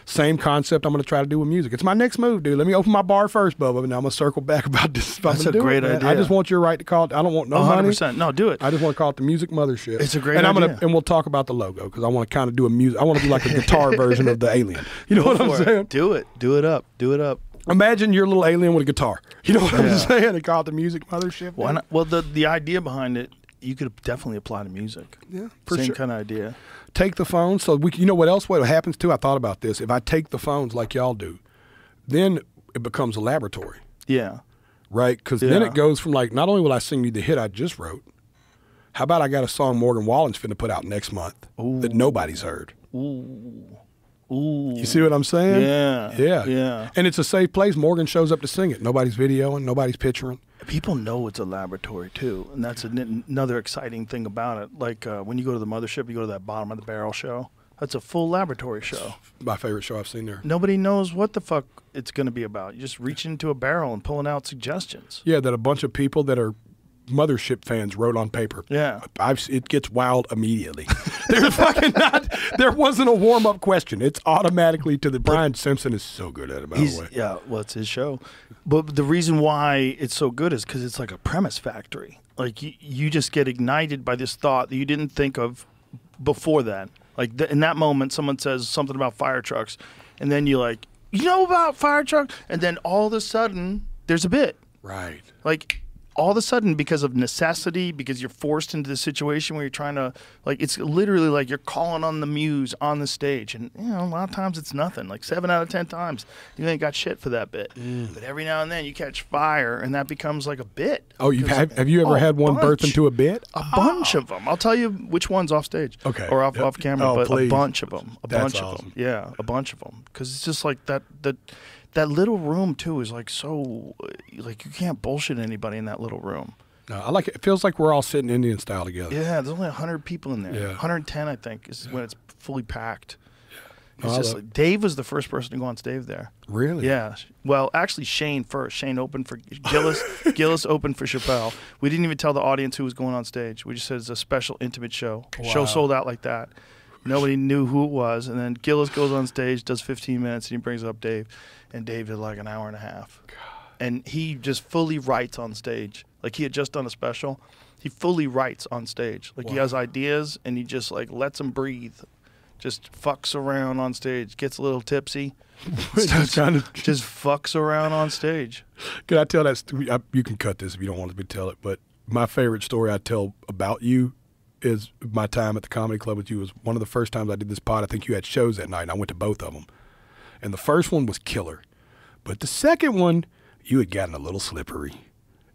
Same concept I'm going to try to do with music. It's my next move, dude. Let me open my bar first, Bubba, and I'm going to circle back about this. That's a great idea. I just want your right to call it. I don't want no 100%. money. No, do it. I just want to call it the Music Mothership. It's a great and idea. And we'll talk about the logo because I want to kind of do a music. I want to do like a guitar version of the Alien. You know what I'm saying? Do it. Do it up. Do it up. Imagine your little alien with a guitar. You know what I'm saying? And call it the Music Mothership. Why not? Well, the idea behind it, you could definitely apply to music. Yeah, for Same sure. kind of idea. Take the phone. So you know what else? What happens too? I thought about this. If I take the phones like y'all do, then it becomes a laboratory, Yeah. right? Because then Yeah. it goes from like, not only will I sing you the hit I just wrote, how about I got a song Morgan Wallen's finna put out next month that nobody's heard? Ooh. You see what I'm saying? Yeah. Yeah. Yeah. And it's a safe place. Morgan shows up to sing it. Nobody's videoing. Nobody's picturing. People know it's a laboratory too, and that's another exciting thing about it. Like when you go to the mothership, you go to that bottom of the barrel show. That's a full laboratory show. My favorite show I've seen there. Nobody knows what the fuck it's going to be about. You just reach into a barrel and pulling out suggestions. Yeah, that a bunch of people that are mothership fans wrote on paper. Yeah. It gets wild immediately. There wasn't a warm-up question. It's automatically to the Brian Simpson is so good at it, by the way. Yeah, well, it's his show. But the reason why it's so good is because it's like a premise factory. Like you just get ignited by this thought that you didn't think of before that. Like in that moment, someone says something about fire trucks, and then you're like, you know about fire trucks? And then all of a sudden, there's a bit. Right. Like all of a sudden, because of necessity, because you're forced into the situation where you're trying to, like, it's literally like you're calling on the muse on the stage. And, you know, a lot of times it's nothing. Like 7 out of 10 times, you ain't got shit for that bit. But every now and then you catch fire, and that becomes like a bit. Oh, have you ever had one birth into a bit? A bunch of them. I'll tell you which one's off stage. Okay. Or off camera, but please. a bunch of them. That's bunch of awesome. them. Yeah, a bunch of them. Because it's just like that little room, too, is like so, like you can't bullshit anybody in that little room. No, I like it. It feels like we're all sitting Indian style together. Yeah, there's only 100 people in there. Yeah. 110, I think, is when it's fully packed. No, It's just like, Dave was the first person to go on stage there. Really? Yeah. Well, actually, Shane first. Shane opened for Gillis. Gillis opened for Chappelle. We didn't even tell the audience who was going on stage. We just said it's a special, intimate show. Wow. Show sold out like that. Nobody knew who it was. And then Gillis goes on stage, does 15 minutes, and he brings up Dave. And Dave did like an hour and a half. God. And he just fully writes on stage. Like he had just done a special. He fully writes on stage. Like he has ideas, and he just like lets them breathe. Just fucks around on stage. Gets a little tipsy. just fucks around on stage. Can I tell that story? You can cut this if you don't want me to tell it. But my favorite story I tell about you is my time at the comedy club with you. Was one of the first times I did this pod. I think you had shows that night, and I went to both of them. And the first one was killer. But the second one, you had gotten a little slippery.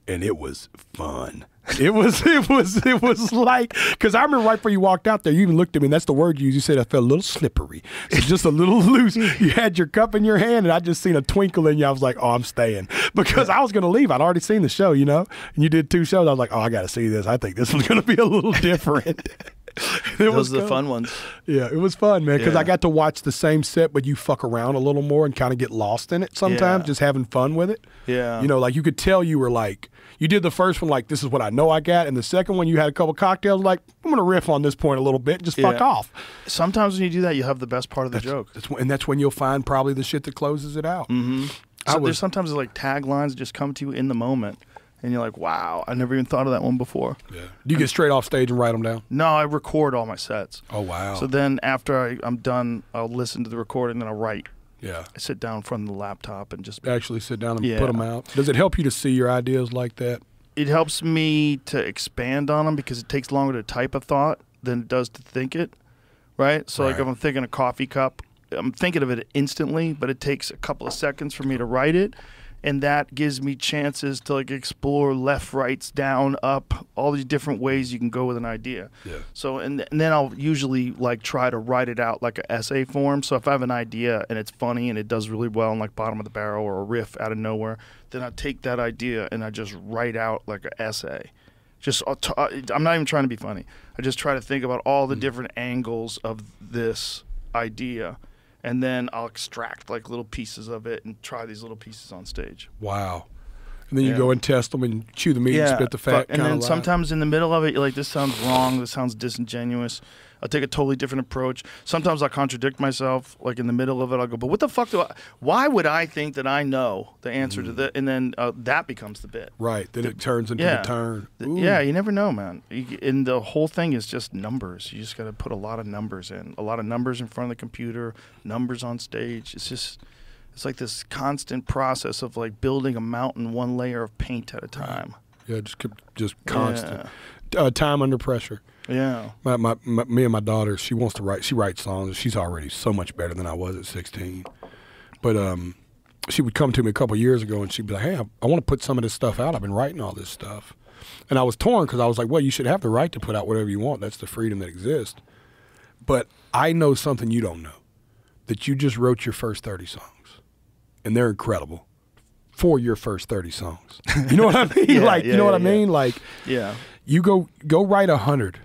And it was fun. It was like, because I remember right before you walked out there, you even looked at me, and that's the word you used. You said I felt a little slippery. So just a little loose. You had your cup in your hand, and I just seen a twinkle in you. I was like, oh, I'm staying. Because I was going to leave. I'd already seen the show, you know? And you did 2 shows. I was like, oh, I got to see this. I think this one's going to be a little different. Those are the fun ones. Yeah, it was fun, man, because I got to watch the same set, but you fuck around a little more and kind of get lost in it sometimes, just having fun with it. Yeah. You know, like you could tell you were like, you did the first one like, this is what I know I got, and the second one you had a couple cocktails like, I'm going to riff on this point a little bit and just fuck off. Sometimes when you do that, you have the best part of the joke. That's when you'll find probably the shit that closes it out. Mm-hmm. So there's sometimes like taglines that just come to you in the moment. And you're like, wow, I never even thought of that one before. Yeah. Do you get straight off stage and write them down? No, I record all my sets. Oh, wow. So then after I'm done, I'll listen to the recording, then I'll write. Yeah. I sit down in front of the laptop and just actually sit down and put them out. Does it help you to see your ideas like that? It helps me to expand on them because it takes longer to type a thought than it does to think it, right? So like if I'm thinking a coffee cup, I'm thinking of it instantly, but it takes a couple of seconds for me to write it. And that gives me chances to like explore left, rights, down, up, all these different ways you can go with an idea. Yeah. So and then I'll usually like try to write it out like an essay form. So if I have an idea and it's funny and it does really well in like bottom of the barrel or a riff out of nowhere, then I take that idea and I just write out like an essay. I'm not even trying to be funny. I just try to think about all the different angles of this idea. And then I'll extract like little pieces of it and try these little pieces on stage. Wow. And then you go and test them and chew the meat and spit the fat. And then sometimes in the middle of it, you're like, this sounds wrong. This sounds disingenuous. I'll take a totally different approach. Sometimes I'll contradict myself. Like in the middle of it, I'll go, but what the fuck why would I think that I know the answer to that? And then that becomes the bit. Right. Then it turns into the turn. Yeah, you never know, man. And the whole thing is just numbers. You just got to put a lot of numbers in. A lot of numbers in front of the computer, numbers on stage. It's like this constant process of like building a mountain one layer of paint at a time. Yeah, just constant. Time under pressure. Yeah. Me and my daughter, she wants to write. She writes songs. She's already so much better than I was at 16. But she would come to me a couple years ago and she'd be like, hey, I want to put some of this stuff out. I've been writing all this stuff. And I was torn because I was like, well, you should have the right to put out whatever you want. That's the freedom that exists. But I know something you don't know, that you just wrote your first 30 songs. And they're incredible for your first 30 songs. You know what I mean? You know what I mean? Like, you go write 100,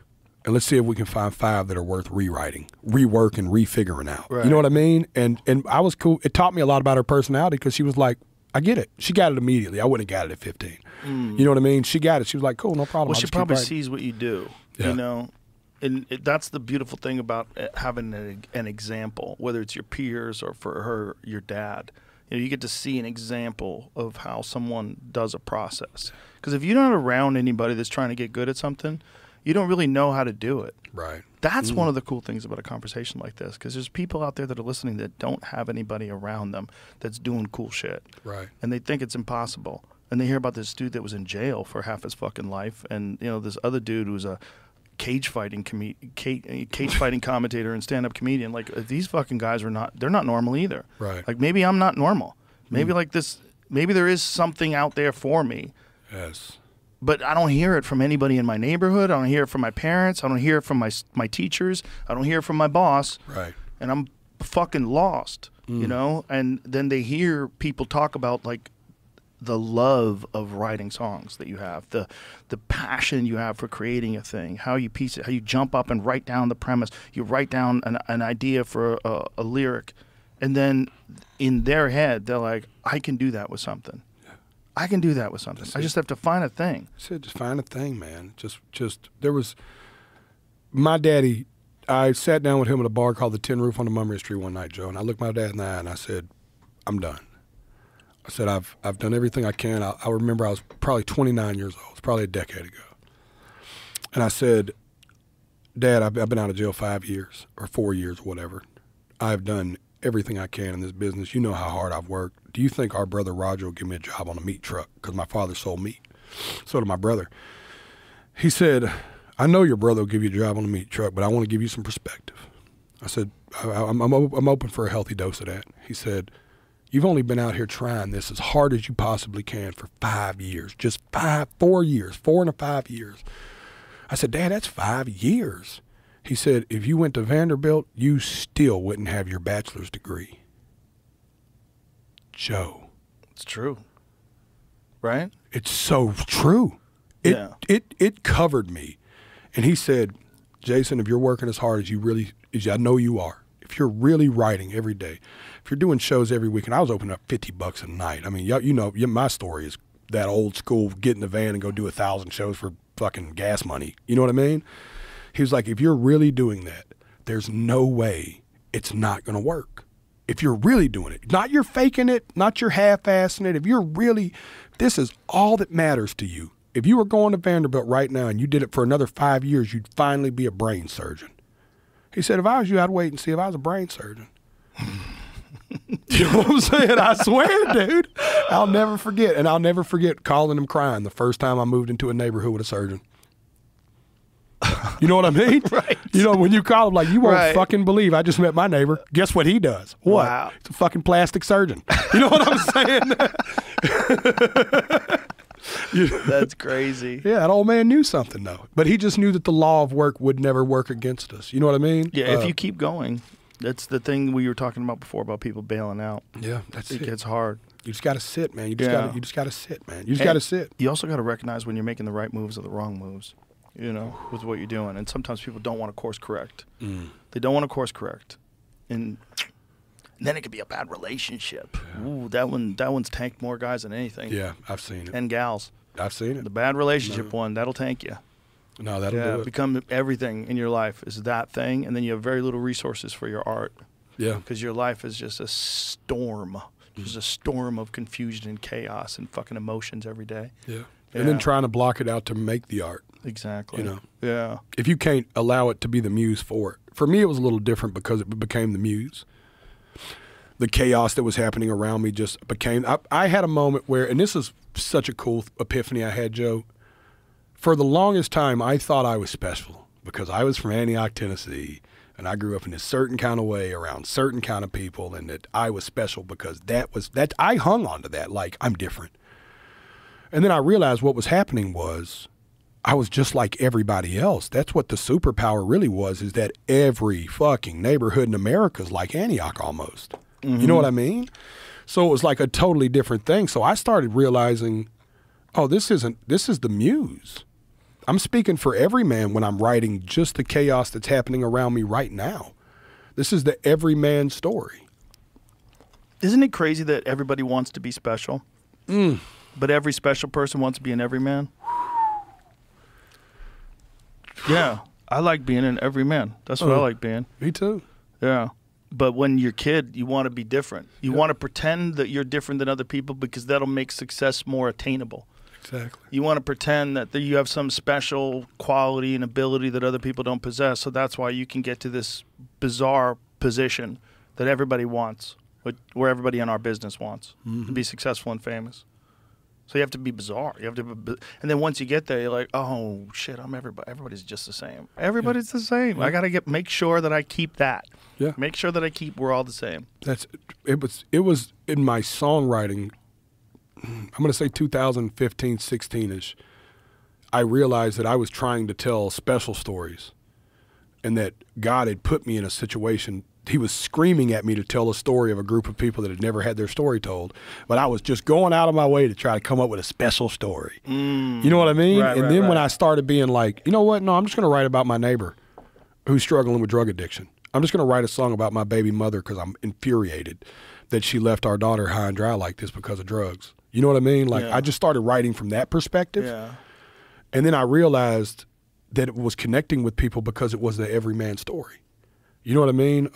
and let's see if we can find 5 that are worth rewriting, rework, and refiguring out. Right. You know what I mean? And I was cool. It taught me a lot about her personality because she was like, I get it. She got it immediately. I wouldn't have got it at 15. You know what I mean? She got it. She was like, cool, no problem. Well, she probably sees what you do, you know? And that's the beautiful thing about having an example, whether it's your peers or for her, your dad. You know, you get to see an example of how someone does a process. Because if you're not around anybody that's trying to get good at something, you don't really know how to do it. Right. That's one of the cool things about a conversation like this, because there's people out there that are listening that don't have anybody around them that's doing cool shit. Right. And they think it's impossible. And they hear about this dude that was in jail for half his fucking life, and you know this other dude who's a cage fighting commentator and stand-up comedian. Like these fucking guys they're not normal either. Right. Like maybe I'm not normal. Maybe maybe there is something out there for me. Yes. But I don't hear it from anybody in my neighborhood. I don't hear it from my parents. I don't hear it from my teachers. I don't hear it from my boss. Right. And I'm fucking lost, you know? And then they hear people talk about like the love of writing songs that you have, the passion you have for creating a thing, how you piece it, how you jump up and write down the premise, you write down an idea for a lyric, and then in their head they're like, I can do that with something. I can do that with something. I just have to find a thing. I said, just find a thing, man. Just there was my daddy. I sat down with him at a bar called the Tin Roof on the Mummery Street one night, Joe, and I looked my dad in the eye and I said, I'm done. I said, I've done everything I can. I remember I was probably 29 years old. It's probably a decade ago. And I said, Dad, I've been out of jail 5 years or 4 years, whatever. I've done everything I can in this business. You know how hard I've worked. Do you think our brother Roger will give me a job on a meat truck? Because my father sold meat. So did my brother. He said, I know your brother will give you a job on a meat truck, but I want to give you some perspective. I said, I'm open for a healthy dose of that. He said, you've only been out here trying this as hard as you possibly can for 5 years, just 4 years, 4 and 5 years. I said, Dad, that's 5 years. He said, if you went to Vanderbilt, you still wouldn't have your bachelor's degree. Joe. It's true. Right? It's so true. It covered me. And he said, Jason, if you're working as hard as I know you are, if you're really writing every day, if you're doing shows every week, and I was opening up $50 a night. I mean, you know, my story is that old school, get in the van and go do 1,000 shows for fucking gas money. You know what I mean? He was like, if you're really doing that, there's no way it's not going to work. If you're really doing it, not you're faking it, not you're half-assing it. If you're really, this is all that matters to you. If you were going to Vanderbilt right now and you did it for another 5 years, you'd finally be a brain surgeon. He said, if I was you, I'd wait and see if I was a brain surgeon. You know what I'm saying? I swear, dude. I'll never forget. And I'll never forget calling him crying the first time I moved into a neighborhood with a surgeon. You know what I mean? Right. You know, when you call him, like, you won't fucking believe I just met my neighbor. Guess what he does? What? Wow. He's a fucking plastic surgeon. You know what I'm saying? That's crazy. Yeah, that old man knew something, though. But he just knew that the law of work would never work against us. You know what I mean? Yeah, if you keep going. That's the thing we were talking about before about people bailing out. Yeah, that's it. It gets hard. You just got to sit, man. You just got to sit, man. You just And got to sit. You also got to recognize when you're making the right moves or the wrong moves, you know, with what you're doing. And sometimes people don't want to course correct. They don't want to course correct. And then it could be a bad relationship. Yeah. Ooh, that one's tanked more guys than anything. Yeah, I've seen it. And gals. I've seen it. The bad relationship one, that'll tank you. No, that'll do it. Become everything in your life is that thing, and then you have very little resources for your art. Yeah. Because your life is just a storm. Just a storm of confusion and chaos and fucking emotions every day. Yeah. And then trying to block it out to make the art. Exactly. You know? Yeah. If you can't allow it to be the muse for it. For me, it was a little different because it became the muse. The chaos that was happening around me just became... I had a moment where, and this is such a cool epiphany I had, Joe. For the longest time, I thought I was special because I was from Antioch, Tennessee, and I grew up in a certain kind of way around certain kind of people, and that I was special because that I hung on to that, like, I'm different. And then I realized what was happening was I was just like everybody else. That's what the superpower really was, is that every fucking neighborhood in America is like Antioch almost. Mm-hmm. You know what I mean? So it was like a totally different thing. So I started realizing, oh, this is the muse. I'm speaking for every man when I'm writing just the chaos that's happening around me right now. This is the everyman story. Isn't it crazy that everybody wants to be special? But every special person wants to be an everyman? Yeah. I like being an everyman. That's what I like being. Me too. Yeah. But when you're a kid, you want to be different. You want to pretend that you're different than other people because that'll make success more attainable. Exactly. You want to pretend that you have some special quality and ability that other people don't possess. So that's why you can get to this bizarre position that everybody wants, where everybody in our business wants, to be successful and famous. So you have to be bizarre. You have to and then once you get there, you're like, oh, shit, I'm everybody. Everybody's just the same. Everybody's the same. I got to make sure that I keep that. Yeah. Make sure that we're all the same. It was in my songwriting, I'm going to say 2015, 16-ish, I realized that I was trying to tell special stories and that God had put me in a situation. He was screaming at me to tell a story of a group of people that had never had their story told. But I was just going out of my way to try to come up with a special story. You know what I mean? Right, and then when I started being like, you know what? No, I'm just going to write about my neighbor who's struggling with drug addiction. I'm just going to write a song about my baby mother because I'm infuriated that she left our daughter high and dry like this because of drugs. You know what I mean? Like, I just started writing from that perspective. Yeah. And then I realized that it was connecting with people because it was the everyman story. You know what I mean?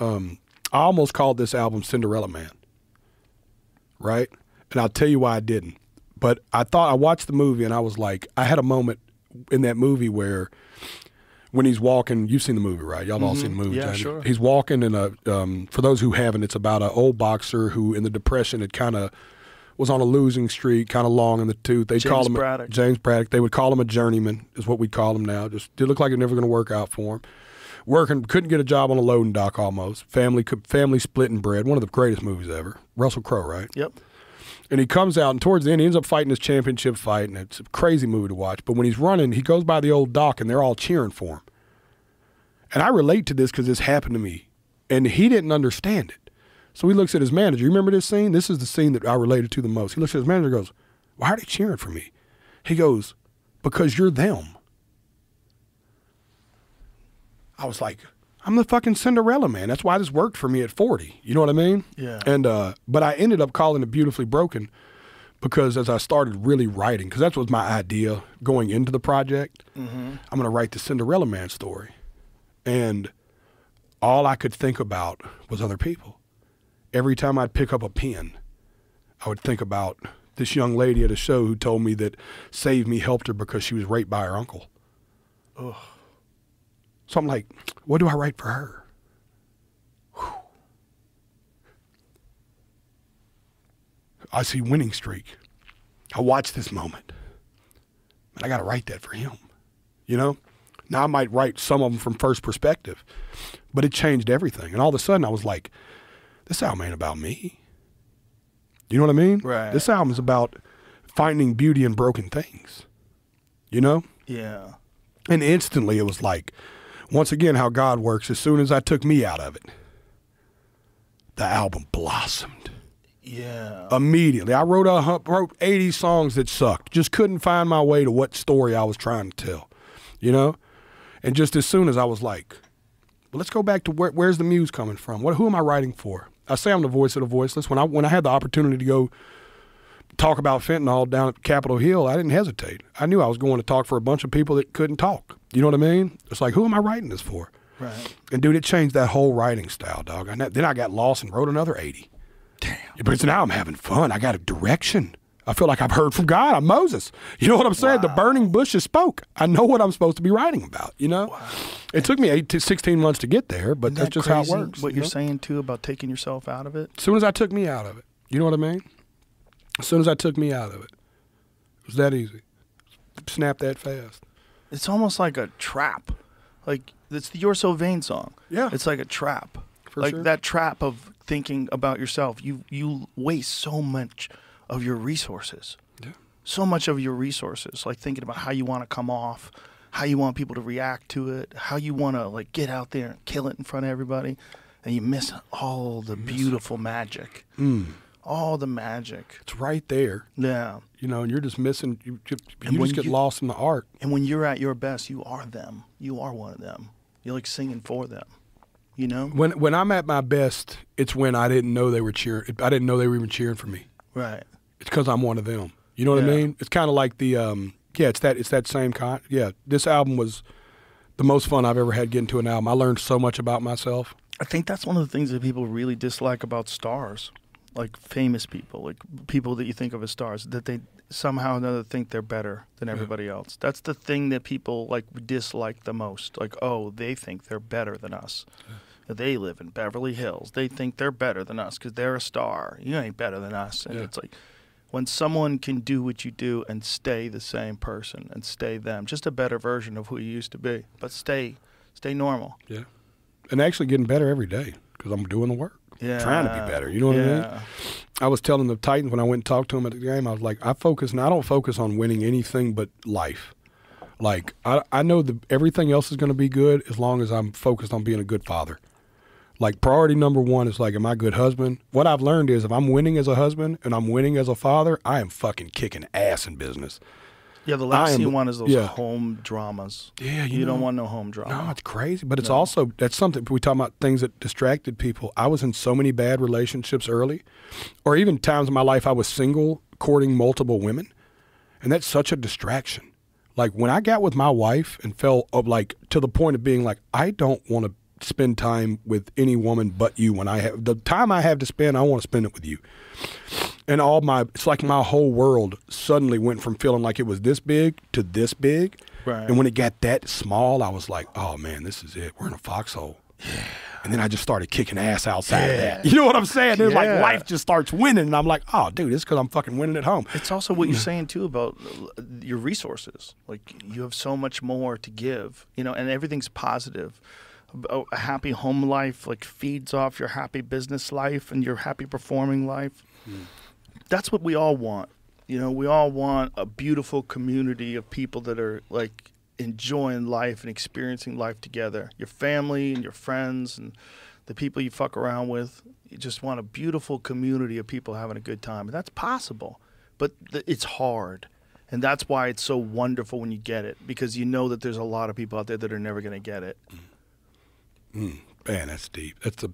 I almost called this album Cinderella Man, right? And I'll tell you why I didn't. But I watched the movie and I was like, I had a moment in that movie where when he's walking, you've seen the movie, right? Y'all all seen the movie. Yeah, sure. He's walking in a, for those who haven't, it's about an old boxer who in the Depression had kind of was on a losing streak, kind of long in the tooth. They'd call him James Braddock. They would call him a journeyman, is what we'd call him now. Just did look like it never going to work out for him. Working, couldn't get a job on a loading dock almost. Family splitting bread. One of the greatest movies ever. Russell Crowe, right? Yep. And he comes out, and towards the end, he ends up fighting his championship fight, and it's a crazy movie to watch. But when he's running, he goes by the old dock, and they're all cheering for him. And I relate to this because this happened to me, and he didn't understand it. So he looks at his manager. You remember this scene? This is the scene that I related to the most. He looks at his manager and goes, why are they cheering for me? He goes, because you're them. I was like, I'm the fucking Cinderella Man. That's why this worked for me at 40. You know what I mean? Yeah. And but I ended up calling it Beautifully Broken because as I started really writing, because that was my idea going into the project, I'm going to write the Cinderella Man story. And all I could think about was other people. Every time I'd pick up a pen, I would think about this young lady at a show who told me that Save Me helped her because she was raped by her uncle. Ugh. So I'm like, what do I write for her? Whew. I see winning streak. I watch this moment. And I got to write that for him. You know? Now I might write some of them from first perspective, but it changed everything. And all of a sudden I was like, this album ain't about me. You know what I mean? Right. This album is about finding beauty in broken things. You know? Yeah. And instantly it was like, once again, how God works. As soon as I took me out of it, the album blossomed. Yeah. Immediately. I wrote 80 songs that sucked. Just couldn't find my way to what story I was trying to tell. You know? And just as soon as I was like, well, let's go back to where's the muse coming from? Who am I writing for? I say I'm the voice of the voiceless. When I had the opportunity to go talk about fentanyl down at Capitol Hill, I didn't hesitate. I knew I was going to talk for a bunch of people that couldn't talk. You know what I mean? It's like, who am I writing this for? Right. And dude, it changed that whole writing style, dog. And then I got lost and wrote another 80. Damn. But now I'm having fun. I got a direction. I feel like I've heard from God. I'm Moses. You know what I'm saying? Wow. The burning bushes spoke. I know what I'm supposed to be writing about, you know? Wow. It took me 8 to 16 months to get there, but that's just how it works. What you're saying, too, about taking yourself out of it? As soon as I took me out of it. You know what I mean? As soon as I took me out of it. It was that easy. Snap that fast. It's almost like a trap. Like, it's the You're So Vain song. Yeah. It's like a trap. For like sure. that trap of thinking about yourself. You waste so much of your resources. Yeah. So much of your resources. Like thinking about how you want to come off, how you want people to react to it, how you want to like get out there and kill it in front of everybody. And you miss all the beautiful magic. All the magic. It's right there. Yeah. You know, and you're just missing, you just get you- lost in the art. And when you're at your best, you are them. You are one of them. You're like singing for them. You know? When I'm at my best, it's when I didn't know they were cheering. I didn't know they were even cheering for me. Right. It's because I'm one of them. You know what I Yeah. mean? It's kind of like the, it's that same kind. Yeah, this album was the most fun I've ever had getting to an album. I learned so much about myself. I think that's one of the things that people really dislike about stars, like famous people, like people that you think of as stars, that they somehow or another think they're better than everybody else. That's the thing that people like dislike the most. Like, oh, they think they're better than us. They live in Beverly Hills. They think they're better than us because they're a star. You ain't better than us. And it's like when someone can do what you do and stay the same person and stay them, just a better version of who you used to be, but stay normal. Yeah. And actually getting better every day because I'm doing the work. Yeah. Trying to be better. You know what I mean? I was telling the Titans when I went and talked to them at the game, I was like, I don't focus on winning anything but life. Like, I know that everything else is going to be good as long as I'm focused on being a good father. Like, priority number one is like, am I a good husband? What I've learned is if I'm winning as a husband and I'm winning as a father, I am fucking kicking ass in business. Yeah, the last thing you want is those home dramas. Yeah, you don't want no home drama. No, it's crazy. But it's also, that's something, we talk about things that distracted people. I was in so many bad relationships early, or even times in my life I was single, courting multiple women. And that's such a distraction. Like when I got with my wife and fell like to the point of being like, I don't want to spend time with any woman but you. When I have the time I have to spend, I want to spend it with you. And it's like my whole world suddenly went from feeling like it was this big to this big. Right. And when it got that small, I was like, oh man, this is it. We're in a foxhole. Yeah. And then I just started kicking ass outside of that. You know what I'm saying? It's like life just starts winning. And I'm like, oh, dude, it's because I'm fucking winning at home. It's also what you're saying, too, about your resources. Like, you have so much more to give, you know, and everything's positive. A happy home life, like, feeds off your happy business life and your happy performing life. That's what we all want. You know, we all want a beautiful community of people that are, like, enjoying life and experiencing life together. Your family and your friends and the people you fuck around with. You just want a beautiful community of people having a good time. And that's possible, but it's hard. And that's why it's so wonderful when you get it, because you know that there's a lot of people out there that are never going to get it. Man, that's deep. That's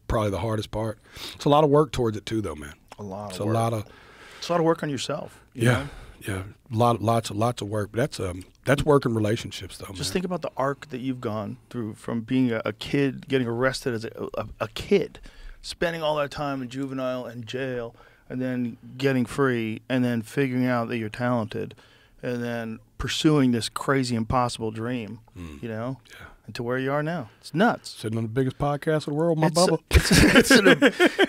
probably the hardest part. It's a lot of work towards it too, though, man. A lot It's of a work. lot of It's a lot of work on yourself. You know? Yeah. Lots of work. But that's work in relationships, though. Just man. think about the arc that you've gone through from being a kid, getting arrested as a kid, spending all that time in juvenile and jail, and then getting free, and then figuring out that you're talented, and then pursuing this crazy, impossible dream, you know? Yeah. And to where you are now. It's nuts. Sitting on the biggest podcast in the world, It's Bubba.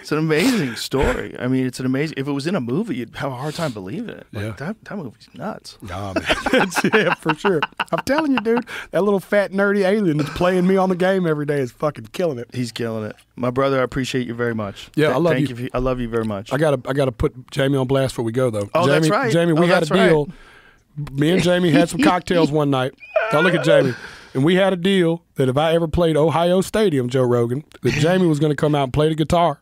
it's an amazing story. I mean, it's an amazing. If it was in a movie, you'd have a hard time believing it. Like, Yeah. that movie's nuts. Nah, man. Yeah, for sure. I'm telling you, dude, that little fat nerdy alien that's playing me on the game every day is fucking killing it. He's killing it. My brother, I appreciate you very much. Yeah, I love Thank you. I love you very much. I gotta put Jamie on blast before we go, though. Oh, Jamie, that's right. Jamie, we Oh, had a that's right. deal. Me and Jamie had some cocktails one night. Now look at Jamie. And we had a deal that if I ever played Ohio Stadium, Joe Rogan, that Jamie was going to come out and play the guitar.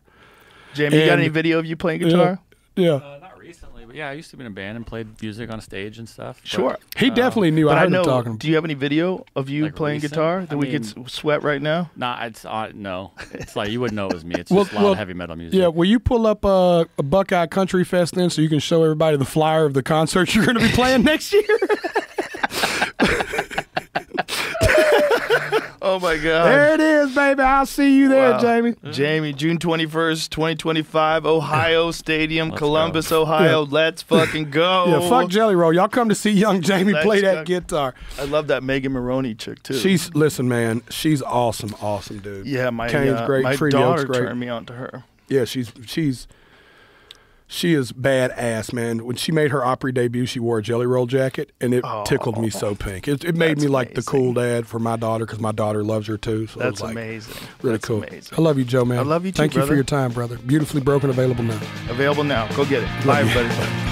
Jamie, you got And- any video of you playing guitar? Yeah. Not recently, but yeah, I used to be in a band and played music on stage and stuff. but, Sure. He definitely knew. But I I heard him know. talking. Do you have any video of you Like playing recent? guitar that I we could sweat right now? Nah, it's no. It's like you wouldn't know it was me. It's Well- just loud well, heavy metal music. Yeah, will you pull up a Buckeye Country Fest then so you can show everybody the flyer of the concert you're going to be playing next year? Oh my God! There it is, baby. I'll see you there, Wow. Jamie. Jamie, June 21st, 2025, Ohio Stadium, Let's Columbus, go. Ohio. Let's fucking go! Yeah, fuck Jelly Roll. Y'all come to see young Jamie Let's play that go. guitar. I love that Megan Maroney chick too. Listen, man, she's awesome, dude. yeah, my Kane's great, my Treaty daughter Oak's great. turned me on to her. Yeah, she is badass, man. When she made her Opry debut, she wore a Jelly Roll jacket, and it tickled me so pink. It made That's me like the amazing. cool dad for my daughter because my daughter loves her too. So it That's was like amazing. really That's cool. amazing. I love you, Joe, man. I love you too, Thank you for brother. your time, brother. Beautifully Broken, available now. Available now. Go get it. Bye, everybody.